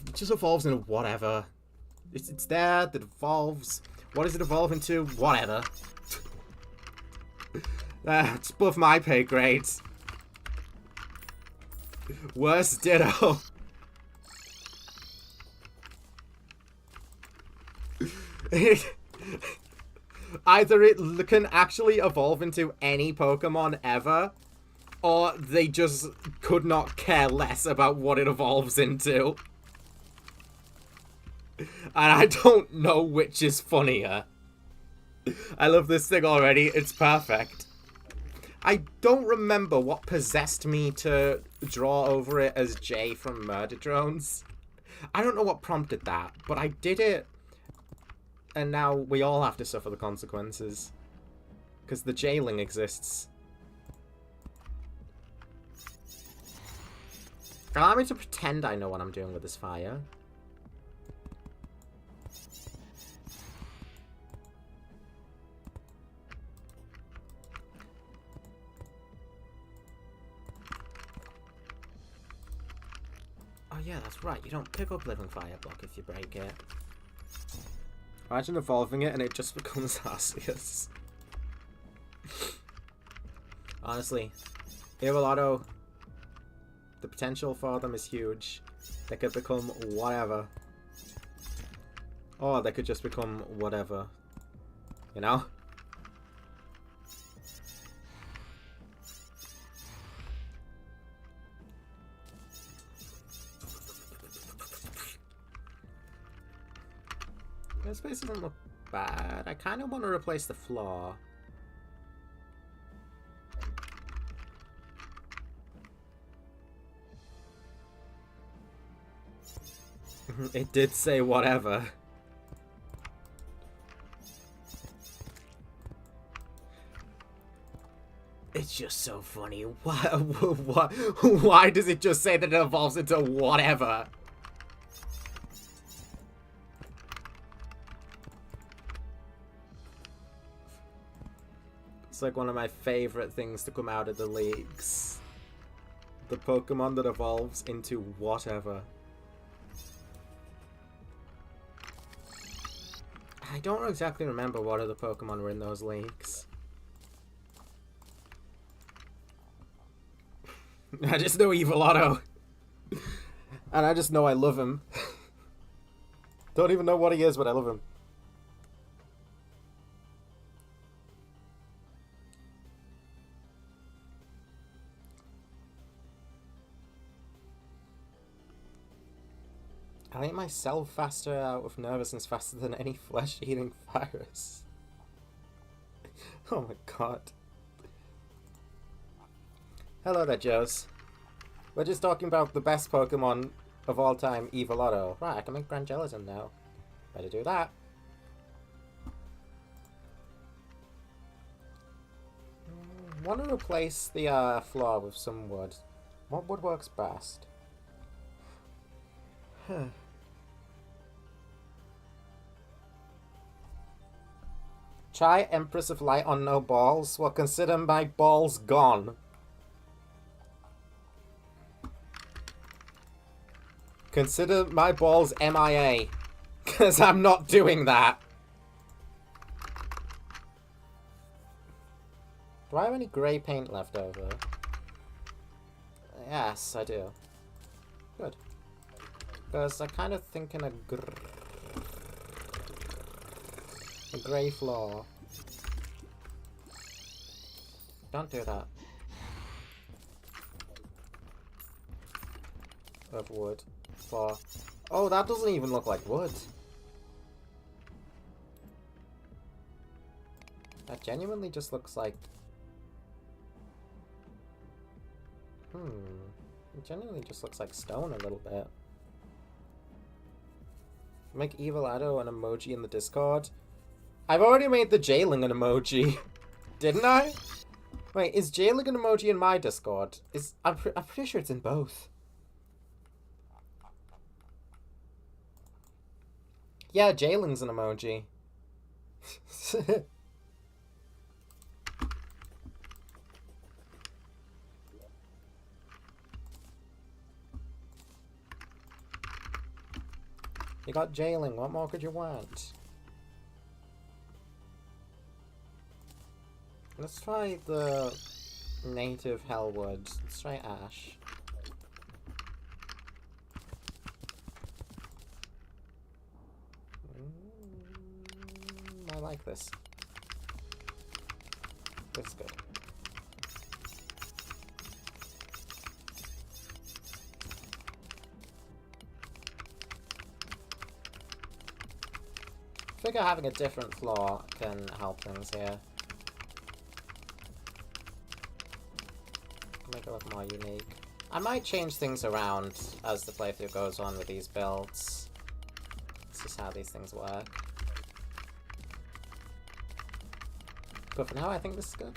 S1: It just evolves into whatever. It's there, that evolves. What does it evolve into? Whatever. It's above my pay grades. Worst ditto. Either it can actually evolve into any Pokemon ever, or they just could not care less about what it evolves into. And I don't know which is funnier. I love this thing already. It's perfect. I don't remember what possessed me to draw over it as Jay from Murder Drones. I don't know what prompted that, but I did it. And now we all have to suffer the consequences. Because the Jailing exists. Allow me to pretend I know what I'm doing with this fire. Oh yeah, that's right. You don't pick up Living Fire Block if you break it. Imagine evolving it and it just becomes Arceus. Honestly, Evil Otto, the potential for them is huge. They could become whatever. Or they could just become whatever. You know? This space doesn't look bad. I kind of want to replace the floor. It did say whatever. It's just so funny. Why does it just say that it evolves into whatever? It's like one of my favorite things to come out of the leaks. The Pokemon that evolves into whatever. I don't exactly remember what other Pokemon were in those leaks. I just know Evil Otto. And I just know I love him. Don't even know what he is, but I love him. I ate myself faster out of nervousness faster than any flesh-eating virus. Oh my god. Hello there, Joes. We're just talking about the best Pokemon of all time, Evolotto. Right, I can make Grand Gelatin now. Better do that. Want to replace the floor with some wood. What wood works best? Huh. Try Empress of Light on no balls. Well, consider my balls gone. Consider my balls MIA. Because I'm not doing that. Do I have any grey paint left over? Yes, I do. Good. Because I'm kind of thinking a grey floor. Don't do that. Of wood. Floor. Oh, that doesn't even look like wood. That genuinely just looks like... It genuinely just looks like stone a little bit. Make Evolotto an emoji in the Discord. I've already made the jailing an emoji. Didn't I? Wait, is jailing an emoji in my Discord? I'm pretty sure it's in both. Yeah, jailing's an emoji. You got jailing, what more could you want? Let's try the native Hellwood. Let's try Ash. I like this. This is good. I figure having a different floor can help things here. Make it look more unique. I might change things around as the playthrough goes on with these builds. This is how these things work. But for now, I think this is good.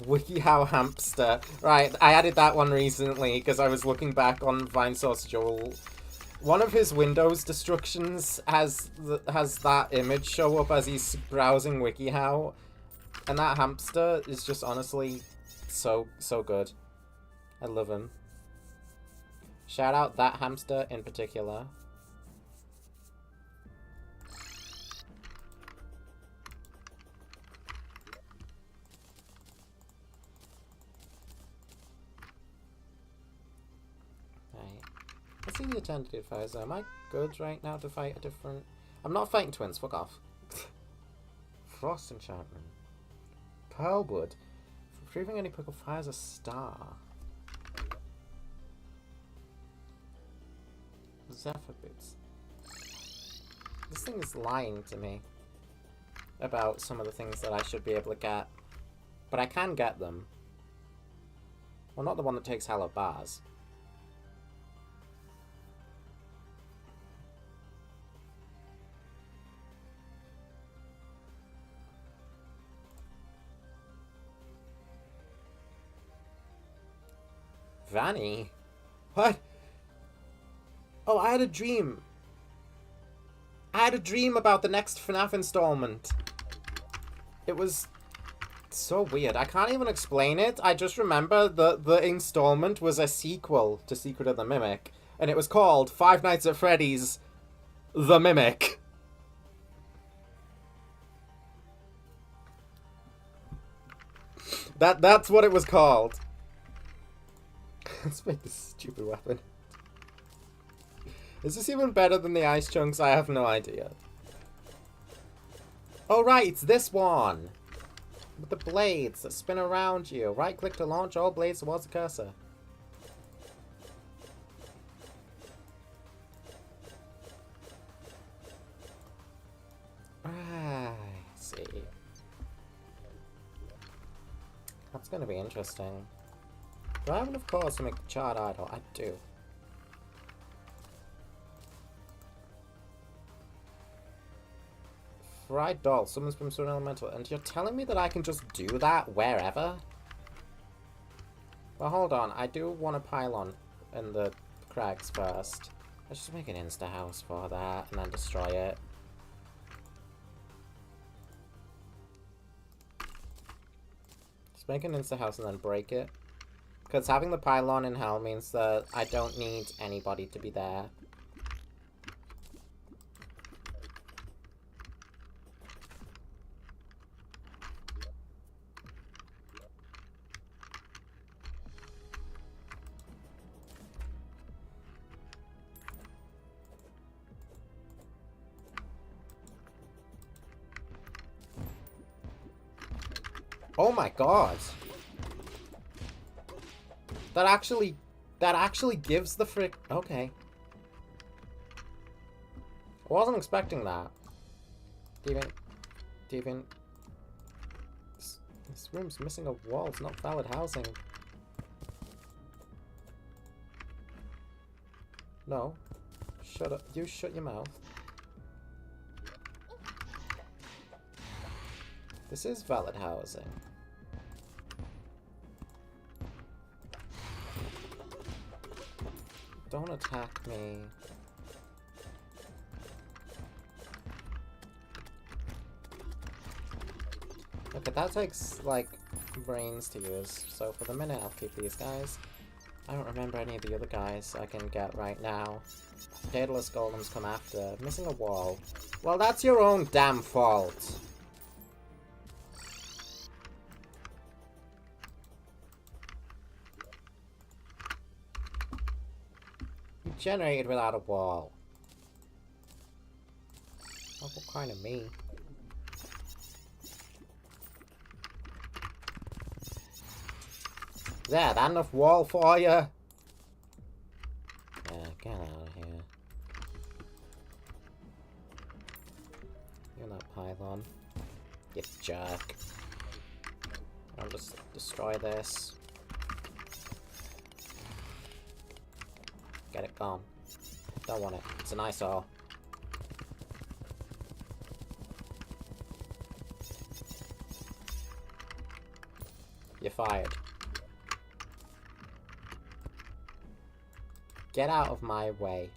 S1: WikiHow Hamster. Right, I added that one recently because I was looking back on Vinesauce Joel. One of his Windows destructions has that image show up as he's browsing WikiHow. And that hamster is just honestly so good. I love him. Shout out that hamster in particular. Let's see the Eternity Advisor. Am I good right now to fight a different... I'm not fighting twins, fuck off. Frost Enchantment. Pearlwood. Retrieving any pickle fires a star. Zephyr Boots. This thing is lying to me about some of the things that I should be able to get. But I can get them. Well, not the one that takes hella bars. Vanny? What? Oh, I had a dream. I had a dream about the next FNAF installment. It was so weird. I can't even explain it. I just remember the installment was a sequel to Secret of the Mimic. And it was called Five Nights at Freddy's The Mimic. That's what it was called. Let's make this stupid weapon. Is this even better than the ice chunks? I have no idea. Oh right, it's this one! With the blades that spin around you. Right click to launch all blades towards the cursor. That's gonna be interesting. Do I have enough cores to make the charred idol? I do. Fried doll summons Brimstone Elemental, and you're telling me that I can just do that wherever? Well, hold on. I do want a pylon in the crags first. Let's just make an insta-house for that, and then destroy it. Just make an insta-house and then break it. Because having the pylon in hell means that I don't need anybody to be there. Oh my god! That actually gives the frick... Okay. I wasn't expecting that. Deviant. This room's missing a wall. It's not valid housing. No. Shut up. You shut your mouth. This is valid housing. Don't attack me. Okay, that takes, like, brains to use. So for the minute, I'll keep these guys. I don't remember any of the other guys I can get right now. Daedalus golems come after. Missing a wall. Well, that's your own damn fault. Generated without a wall. Oh, what kind of me? There, that enough wall for you? Yeah, get out of here. You're not pylon. You jerk. I'll just destroy this. Get it gone. Don't want it. It's an eyesore. You're fired. Get out of my way.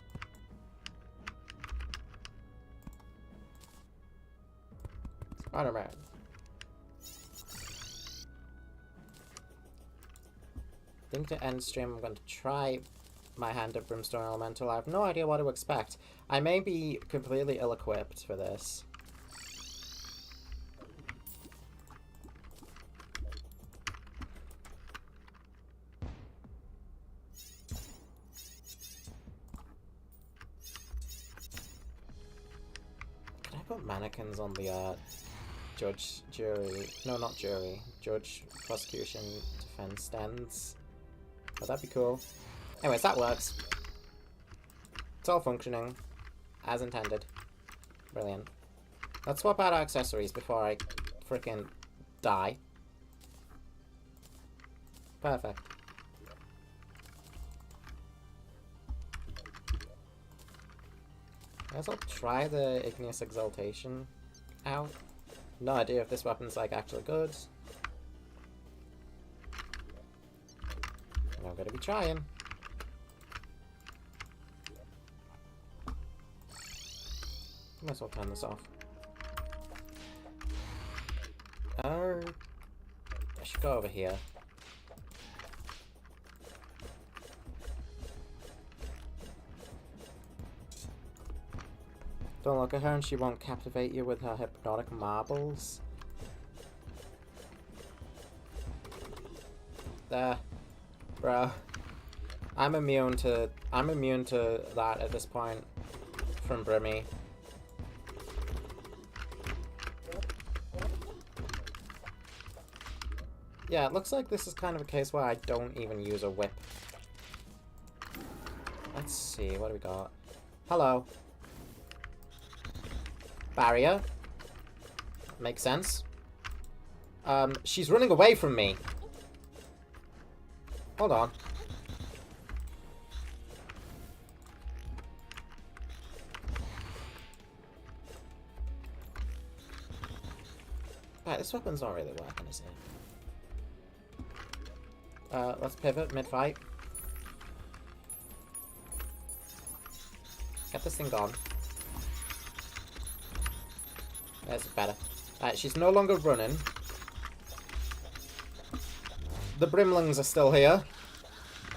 S1: Spider-Man. I think to end stream I'm going to try my hand at Brimstone Elemental. I have no idea what to expect. I may be completely ill-equipped for this. Can I put mannequins on the judge, jury... No, not jury. Judge, prosecution, defense stands? Would that be cool? Anyways, that works. It's all functioning as intended. Brilliant. Let's swap out our accessories before I frickin' die. Perfect. I guess I'll try the Igneous Exaltation out. No idea if this weapon's like actually good. And I'm gonna be trying. Might as well turn this off. I should go over here. Don't look at her and she won't captivate you with her hypnotic marbles. There. Bro. I'm immune to that at this point. From Brimmy. Yeah, it looks like this is kind of a case where I don't even use a whip. Let's see, what do we got? Hello. Barrier. Makes sense. She's running away from me. Hold on. Right, this weapon's not really working, is it? Let's pivot mid-fight. Get this thing gone. There's better. Alright, she's no longer running. The Brimlings are still here.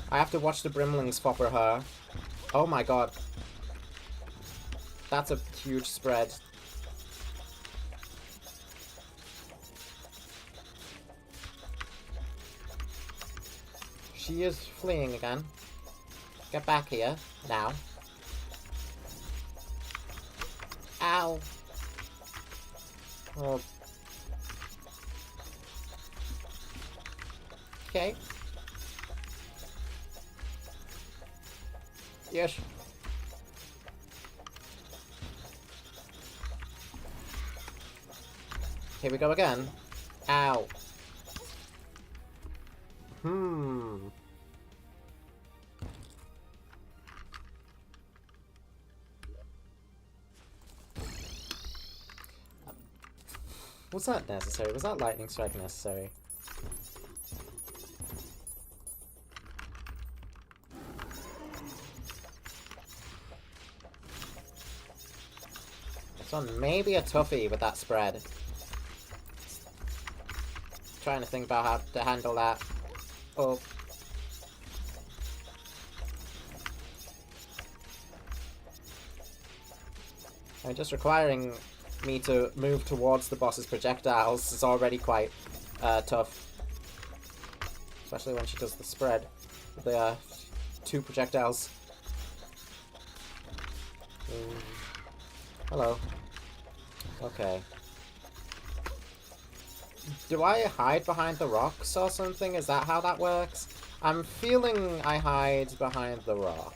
S1: I have to watch the Brimlings fopper her. Oh my god. That's a huge spread. She is fleeing again. Get back here. Now. Ow. Oh. Okay. Yes. Here we go again. Ow. Was that necessary? Was that lightning strike necessary? This one may be a toughie with that spread. Trying to think about how to handle that. Oh. I'm just requiring me to move towards the boss's projectiles is already quite tough. Especially when she does the spread. The 2 projectiles. Hello. Okay. Do I hide behind the rocks or something? Is that how that works? I'm feeling I hide behind the rock.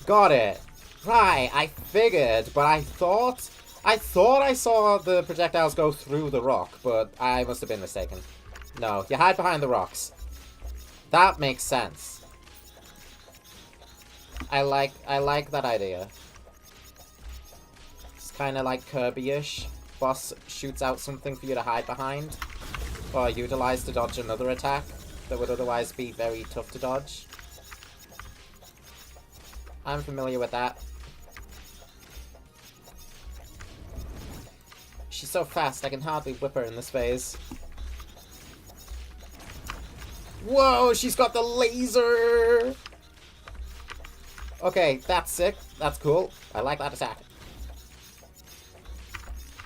S1: Got it! Right, I figured, but I thought I saw the projectiles go through the rock, but I must have been mistaken. No, you hide behind the rocks. That makes sense. I like that idea. It's kind of like Kirby-ish. Boss shoots out something for you to hide behind, or utilize to dodge another attack that would otherwise be very tough to dodge. I'm familiar with that. She's so fast, I can hardly whip her in this phase. Whoa, she's got the laser! Okay, that's sick. That's cool. I like that attack.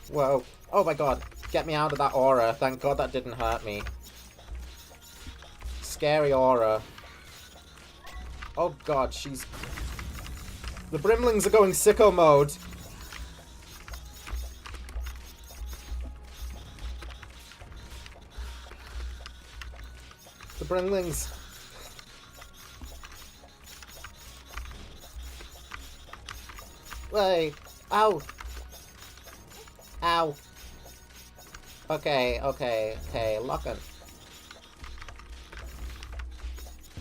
S1: Whoa. Oh my god. Get me out of that aura. Thank god that didn't hurt me. Scary aura. Oh god, she's... The Brimlings are going sicko mode. The Brimlings. Wait. Ow. Ow. Okay, okay, okay. Lock it.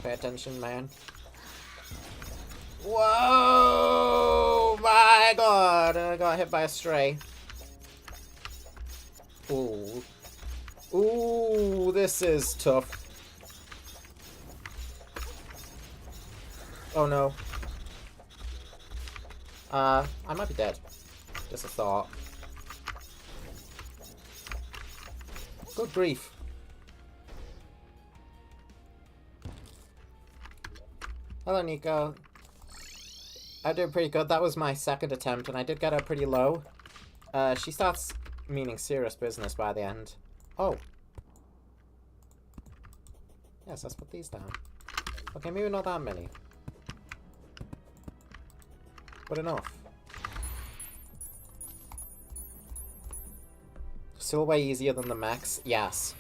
S1: Pay attention, man. Whoa! My god! I got hit by a stray. Ooh. Ooh, this is tough. Oh no. I might be dead. Just a thought. Good grief. Hello, Nico. I did pretty good. That was my second attempt, and I did get her pretty low. She starts meaning serious business by the end. Oh. Yes, let's put these down. Okay, maybe not that many. But enough. Still way easier than the max. Yes.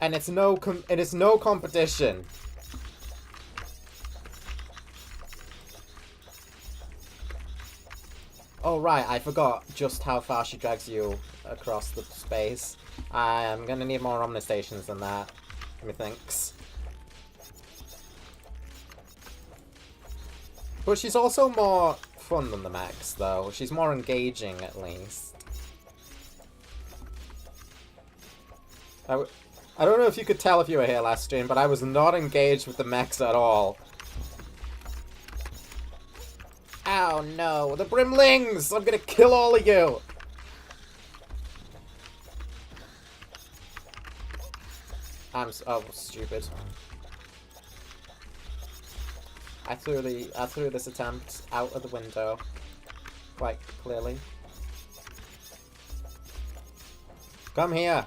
S1: And it's no competition. Oh right, I forgot just how far she drags you across the space. I'm gonna need more omnistations than that. Methinks. But she's also more fun than the mechs, though. She's more engaging, at least. I don't know if you could tell if you were here last stream, but I was not engaged with the mechs at all. Oh no, the Brimlings! I'm gonna kill all of you! Oh, stupid. I threw this attempt out of the window. Quite clearly. Come here!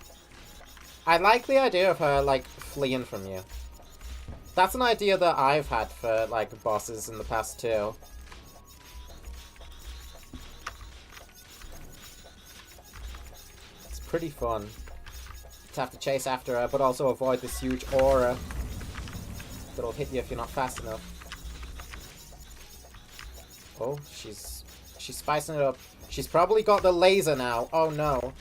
S1: I like the idea of her, like, fleeing from you. That's an idea that I've had for, like, bosses in the past, too. It's pretty fun to have to chase after her, but also avoid this huge aura that'll hit you if you're not fast enough. Oh, she's spicing it up. She's probably got the laser now. Oh, no.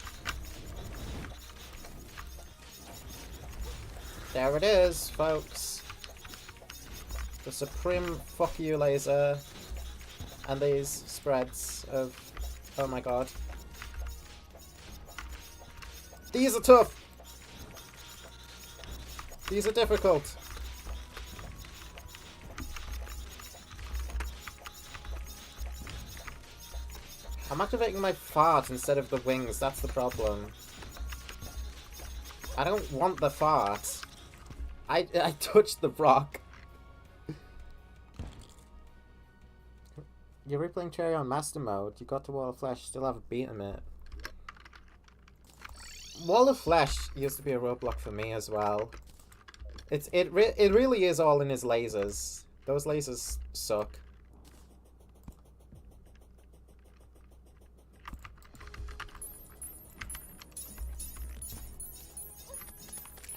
S1: There it is, folks. The supreme fuck you laser. And these spreads of... Oh my god. These are tough! These are difficult. I'm activating my fart instead of the wings, that's the problem. I don't want the fart. I touched the rock. You're replaying Cherry on Master Mode. You got to Wall of Flesh, still haven't beaten it. Wall of Flesh used to be a roadblock for me as well. It really is all in his lasers. Those lasers suck.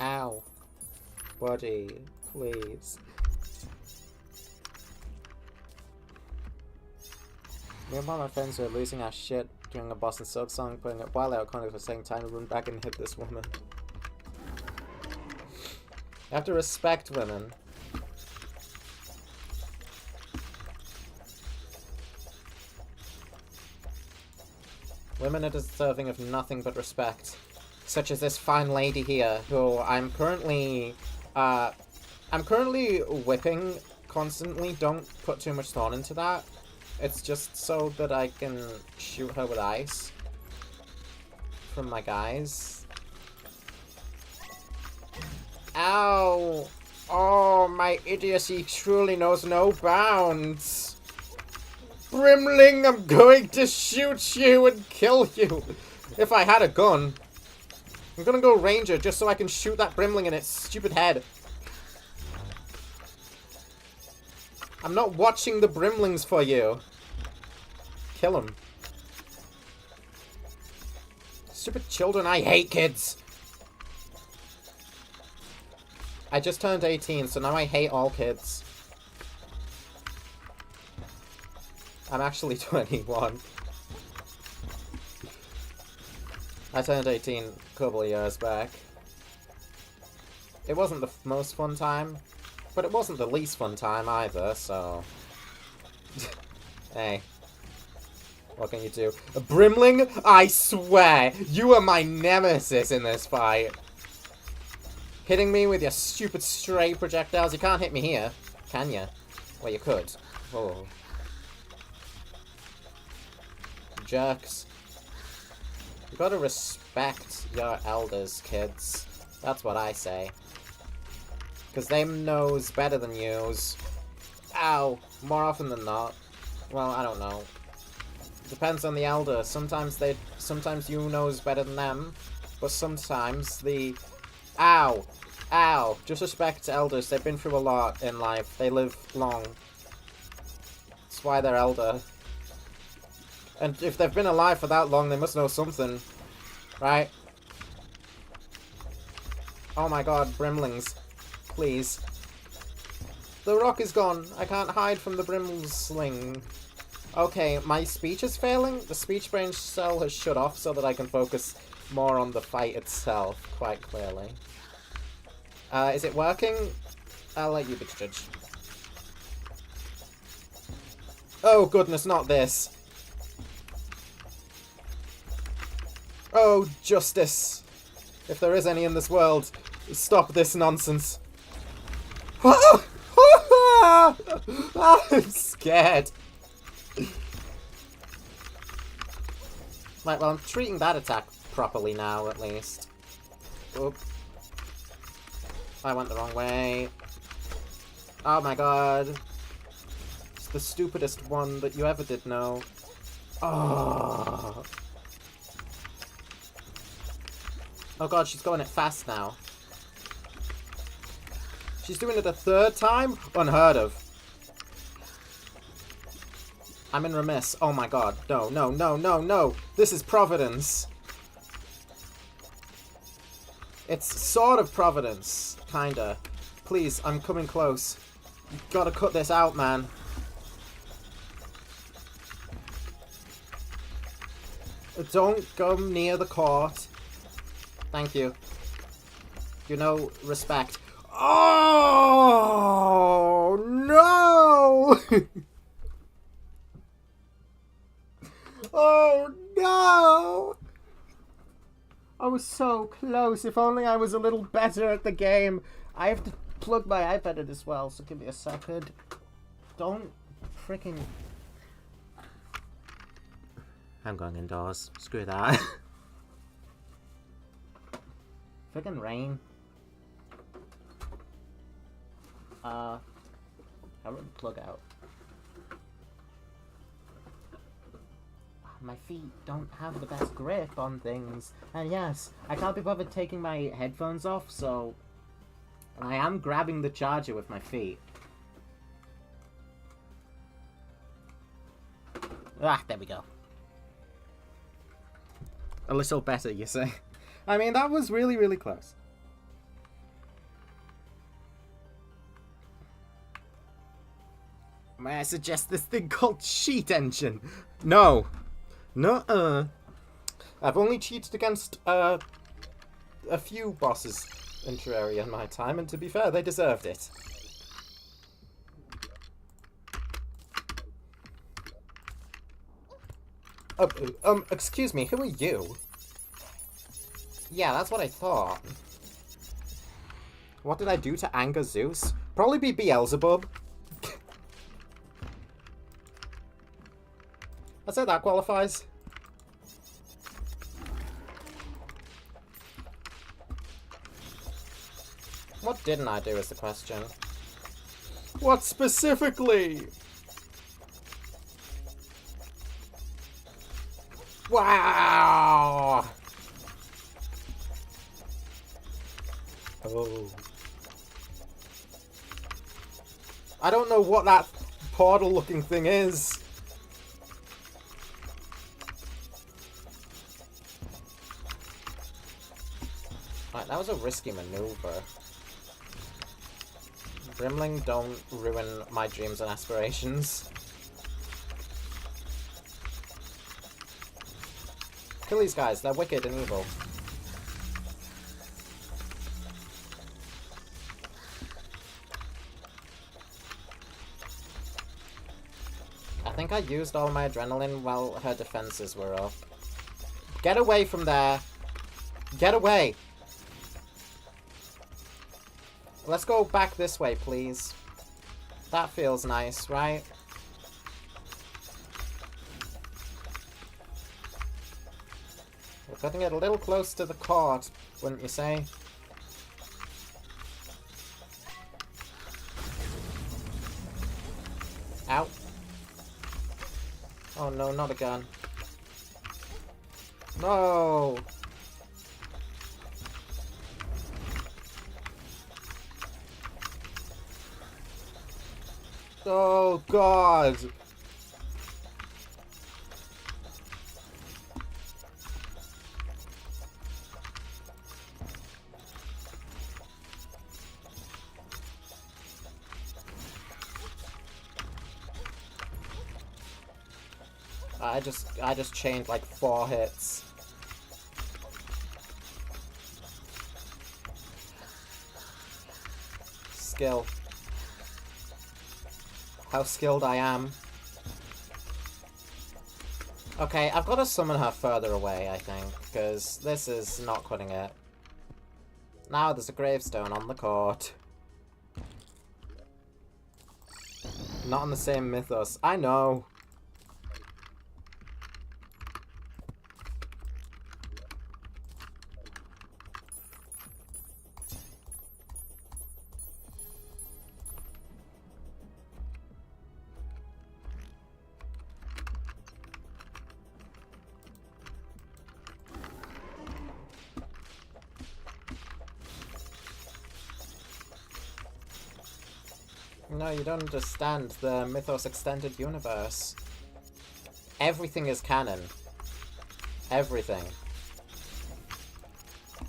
S1: Ow. Buddy, please. Me and one of my friends were losing our shit during a Boston Silk song, putting it while out kind of at the same time to run back and hit this woman. You have to respect women. Women are deserving of nothing but respect. Such as this fine lady here, who I'm currently whipping constantly. Don't put too much thought into that. It's just so that I can shoot her with ice from my guys. Ow! Oh, my idiocy truly knows no bounds. Brimling, I'm going to shoot you and kill you. If I had a gun. I'm gonna go Ranger just so I can shoot that Brimling in its stupid head. I'm not watching the Brimlings for you. Kill them. Stupid children, I hate kids. I just turned 18, so now I hate all kids. I'm actually 21. I turned 18 a couple of years back. It wasn't the most fun time, but it wasn't the least fun time either, so... Hey. What can you do? A Brimling? I swear! You are my nemesis in this fight! Hitting me with your stupid stray projectiles? You can't hit me here, can you? Well, you could. Oh. Jerks. You gotta respect your elders, kids. That's what I say. Because they knows better than yous. Ow! More often than not. Well, I don't know. Depends on the elder. Sometimes you knows better than them. But sometimes the... Ow! Ow! Just respect elders. They've been through a lot in life. They live long. That's why they're elder. And if they've been alive for that long, they must know something. Right? Oh my god, Brimlings. Please. The rock is gone. I can't hide from the Brimsling. Okay, my speech is failing. The speech brain cell has shut off so that I can focus more on the fight itself, quite clearly. Is it working? I'll let you be the judge. Oh goodness, not this. Oh, justice. If there is any in this world, stop this nonsense. I'm scared. Right, well, I'm treating that attack properly now, at least. Oop. I went the wrong way. Oh my god. It's the stupidest one that you ever did know. Oh. Oh god, she's going it fast now. She's doing it a third time? Unheard of. I'm in remiss. Oh my god. No, no, no, no, no. This is Providence. It's sort of Providence. Kinda. Please, I'm coming close. You gotta cut this out, man. Don't go near the court. Thank you. You know, respect. Oh, no! Oh, no! I was so close. If only I was a little better at the game. I have to plug my iPad in as well, so give me a second. Don't freaking... I'm going indoors. Screw that. Freaking rain. How do I plug out? My feet don't have the best grip on things. And yes, I can't be bothered taking my headphones off, so I am grabbing the charger with my feet. Ah, there we go. A little better, you say? I mean, that was really, really close. May I suggest this thing called Cheat Engine? No. Nuh-uh. I've only cheated against, a few bosses in Terraria in my time, and to be fair, they deserved it. Excuse me, who are you? Yeah, that's what I thought. What did I do to anger Zeus? Probably be Beelzebub. I'd say that qualifies. What didn't I do is the question. What specifically? Wow! Oh. I don't know what that portal-looking thing is. Right, that was a risky maneuver. Brimling, don't ruin my dreams and aspirations. Kill these guys, they're wicked and evil. I think I used all my adrenaline while her defenses were up. Get away from there! Get away! Let's go back this way, please. That feels nice, right? We're cutting it a little close to the court, wouldn't you say? Ow. Oh no, not a gun. No! Oh god! I just chained like 4 hits. skill. How skilled I am. Okay, I've got to summon her further away, I think, because this is not cutting it. Now there's a gravestone on the court. Not on the same mythos. I know. No, you don't understand the Mythos Extended Universe. Everything is canon. Everything.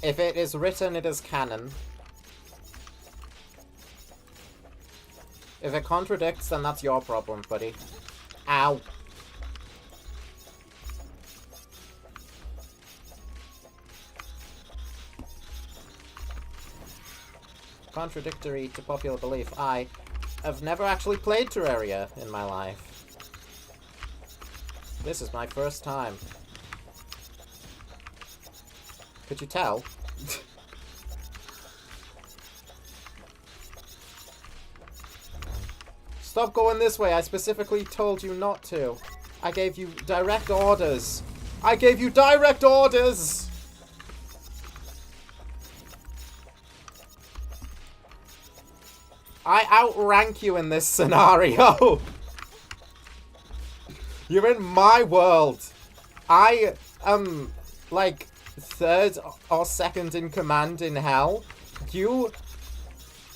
S1: If it is written, it is canon. If it contradicts, then that's your problem, buddy. Ow. Contradictory to popular belief, I've never actually played Terraria in my life. This is my first time. Could you tell? Stop going this way. I specifically told you not to. I gave you direct orders. I gave you direct orders! I outrank you in this scenario. You're in my world. I am, like, third or second in command in hell. You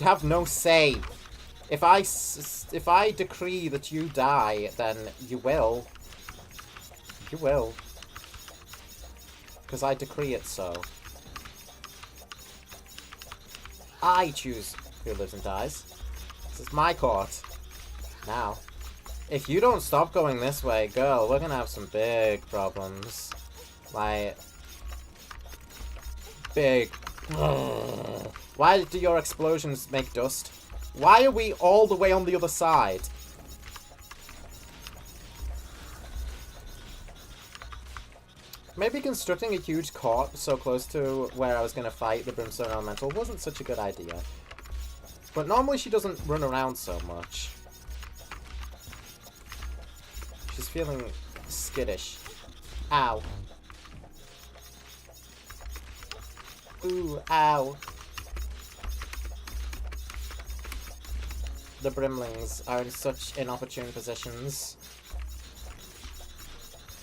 S1: have no say. If I decree that you die, then you will. You will. Because I decree it so. I choose who lives and dies. This is my court. Now, if you don't stop going this way, girl, we're gonna have some big problems. Like, big. Why do your explosions make dust? Why are we all the way on the other side? Maybe constructing a huge court so close to where I was gonna fight the Brimstone Elemental wasn't such a good idea. But normally she doesn't run around so much. She's feeling skittish. Ow. Ooh, ow. The Brimlings are in such inopportune positions.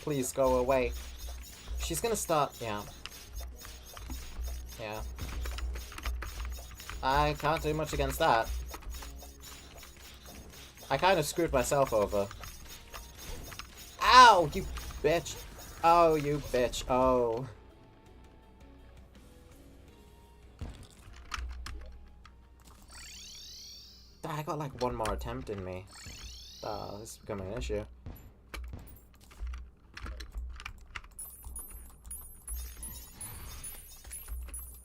S1: Please go away. She's gonna start, yeah. Yeah. I can't do much against that. I kind of screwed myself over. Ow, you bitch. Oh, you bitch. Oh. I got like one more attempt in me. Oh, this is becoming an issue.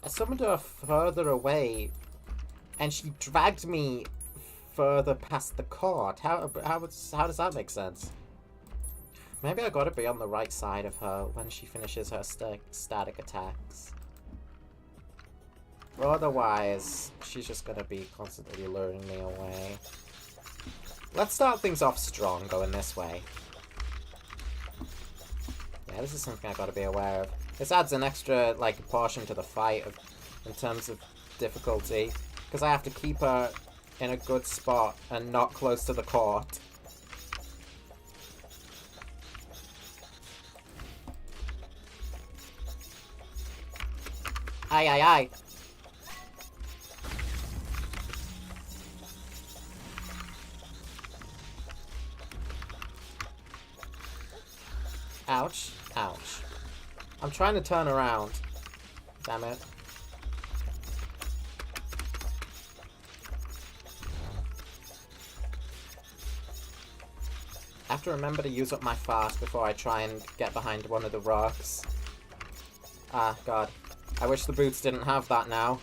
S1: I summoned her further away, and she dragged me further past the court. How does that make sense? Maybe I gotta be on the right side of her when she finishes her static attacks. Or otherwise, she's just gonna be constantly luring me away. Let's start things off strong, going this way. Yeah, this is something I gotta be aware of. This adds an extra, like, portion to the fight in terms of difficulty. Because I have to keep her in a good spot and not close to the court. Aye, aye, aye. Ouch. Ouch. I'm trying to turn around. Damn it. I have to remember to use up my fast before I try and get behind one of the rocks. Ah, God. I wish the boots didn't have that now.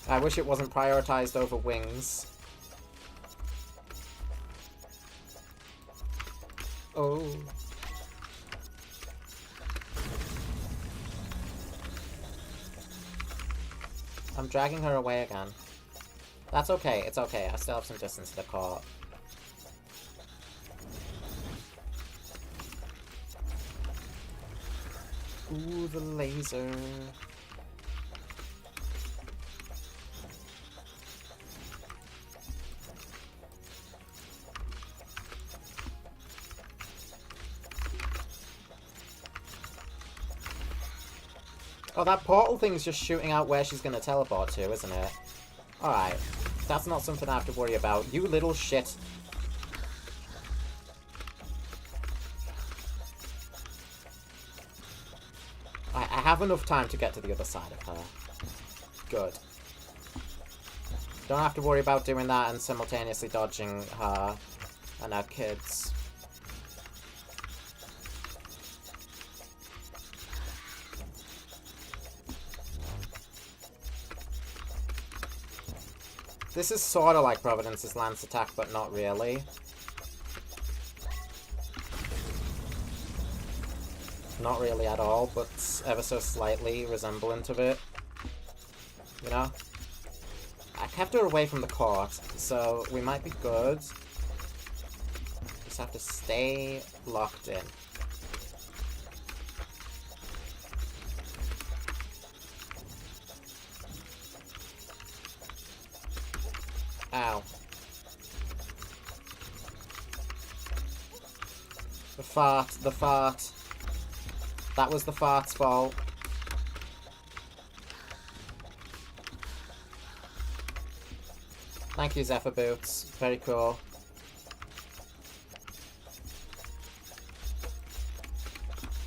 S1: I wish it wasn't prioritized over wings. Oh. I'm dragging her away again. That's okay, it's okay. I still have some distance to the court. Ooh, the laser. Oh, that portal thing's just shooting out where she's gonna teleport to, isn't it? Alright. That's not something I have to worry about. You little shit. I have enough time to get to the other side of her. Good. Don't have to worry about doing that and simultaneously dodging her and her kids. This is sort of like Providence's lance attack, but not really. Not really at all, but ever so slightly resemblant of it. You know? I kept her away from the court, so we might be good. Just have to stay locked in. Ow. The fart, the fart. That was the fart's fault. Thank you, Zephyr Boots. Very cool.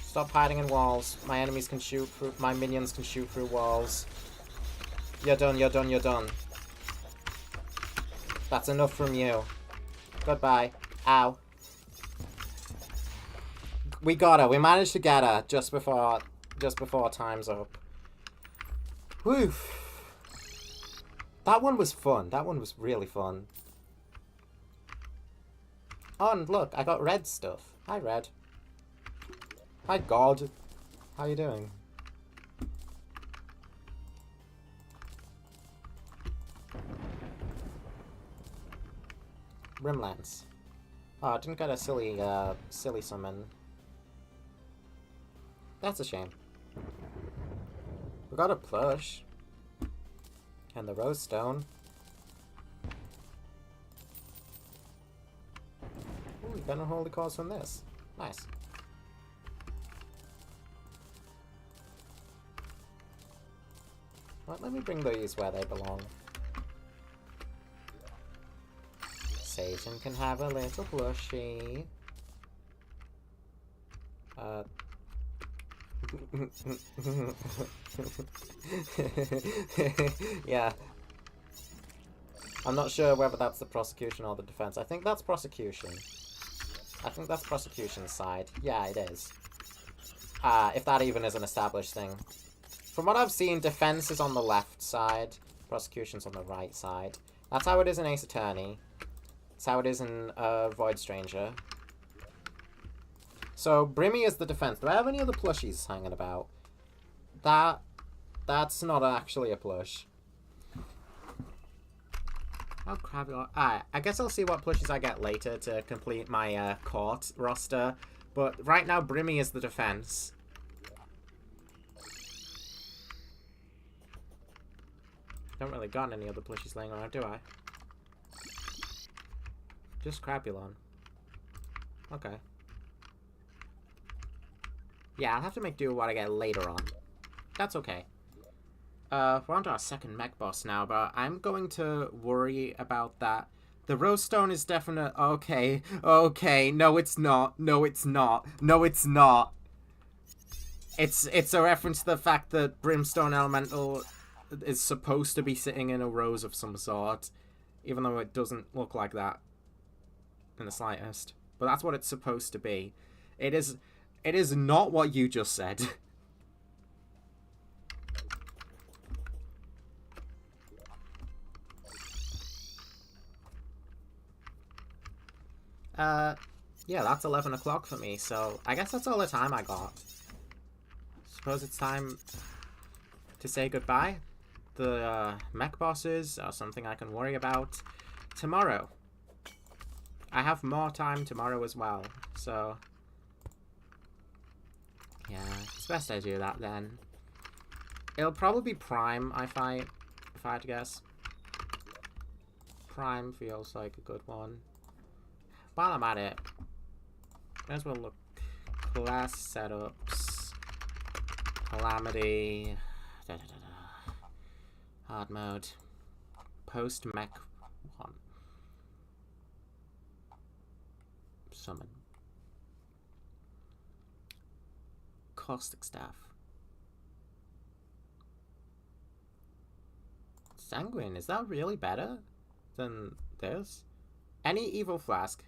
S1: Stop hiding in walls. My enemies can shoot through... My minions can shoot through walls. You're done, you're done, you're done. That's enough from you. Goodbye. Ow. We got her. We managed to get her just before time's up. Whew. That one was fun. That one was really fun. Oh, and look, I got red stuff. Hi, Red. Hi, God. How you doing? Rimlance. Oh, I didn't get a silly summon. That's a shame. We got a plush. And the rose stone. Ooh, we got a holy cause from this. Nice. Right, let me bring these where they belong. Satan can have a little plushie. Yeah. I'm not sure whether that's the prosecution or the defense. I think that's prosecution. I think that's prosecution's side. Yeah, it is. If that even is an established thing. From what I've seen, defense is on the left side, prosecution's on the right side. That's how it is in Ace Attorney. That's how it is in Void Stranger. So, Brimmy is the defense. Do I have any other plushies hanging about? That's not actually a plush. Oh, crap. Alright, I guess I'll see what plushies I get later to complete my court roster. But right now, Brimmy is the defense. Don't really got any other plushies laying around, do I? Just Crapulon. Okay. Yeah, I'll have to make do with what I get later on. That's okay. We're on to our second mech boss now, but I'm going to worry about that. The Rose Stone is definite. Okay, okay. No, it's not. No, it's not. No, it's not. It's a reference to the fact that Brimstone Elemental is supposed to be sitting in a rose of some sort, even though it doesn't look like that in the slightest. But that's what it's supposed to be. It is not what you just said. Yeah, that's 11 o'clock for me, so I guess that's all the time I got. Suppose it's time to say goodbye. The mech bosses are something I can worry about tomorrow. I have more time tomorrow as well, so yeah, it's best I do that then. It'll probably be Prime I fight, if I had to guess. Prime feels like a good one. While I'm at it, may as well look. Class setups. Calamity. Hard mode. Post mech 1. Summon. Caustic staff. Sanguine, is that really better than this? Any evil flask.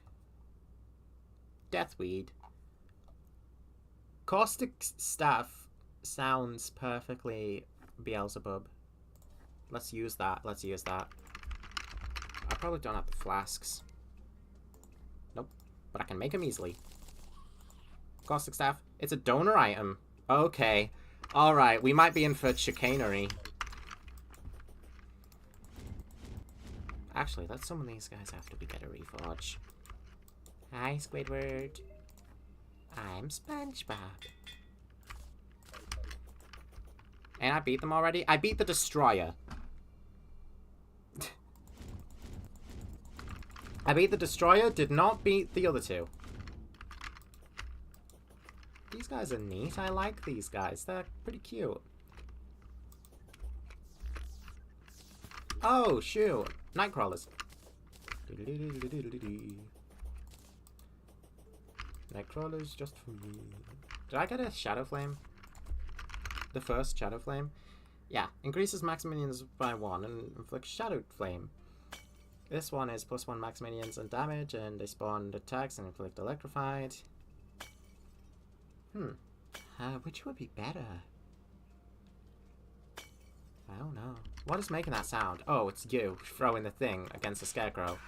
S1: Deathweed. Caustic staff sounds perfectly Beelzebub. Let's use that. Let's use that. I probably don't have the flasks. Nope. But I can make them easily. Caustic staff. It's a donor item. Okay. Alright, we might be in for chicanery. Actually, let's summon these guys after we get a reforge. Hi, Squidward. I'm SpongeBob. And I beat them already? I beat the Destroyer. I beat the Destroyer, did not beat the other two. These guys are neat. I like these guys. They're pretty cute. Oh, shoot. Nightcrawlers. Nightcrawlers just for me. Did I get a Shadow Flame? The first Shadow Flame? Yeah. Increases max minions by 1 and inflicts Shadow Flame. This one is +1 max minions and damage, and they spawn attacks and inflict electrified. Which would be better? I don't know. What is making that sound? Oh, it's you throwing the thing against the scarecrow.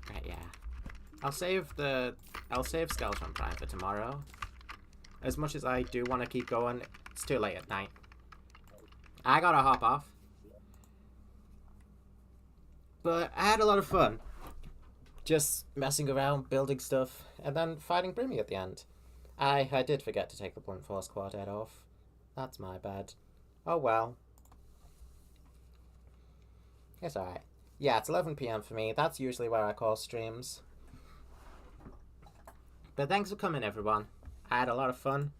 S1: Right, yeah. I'll save Skeleton Prime for tomorrow. As much as I do want to keep going, it's too late at night. I gotta hop off. But I had a lot of fun. Just messing around, building stuff, and then fighting Brimmy at the end. I did forget to take the Blunt Force Quartet off. That's my bad. Oh well. It's alright. Yeah, it's 11 PM for me. That's usually where I call streams. But thanks for coming, everyone. I had a lot of fun.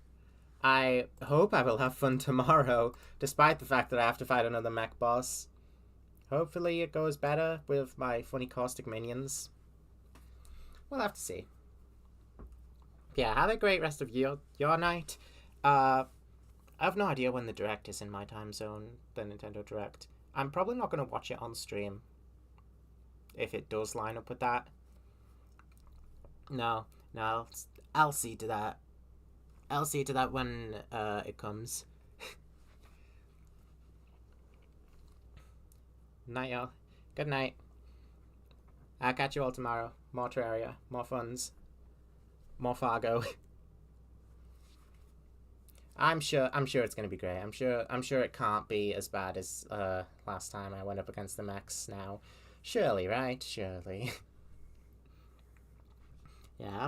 S1: I hope I will have fun tomorrow, despite the fact that I have to fight another mech boss. Hopefully it goes better with my funny caustic minions. We'll have to see. Yeah, have a great rest of your night. I have no idea when the Direct is in my time zone, the Nintendo Direct. I'm probably not going to watch it on stream. If it does line up with that. No, I'll see to that. I'll see to that when it comes. Night, y'all. Good night. I'll catch you all tomorrow. More Terraria, more funds, more Fargo. I'm sure it's gonna be great. I'm sure it can't be as bad as last time I went up against the mechs now. Surely, right? Surely. Yeah.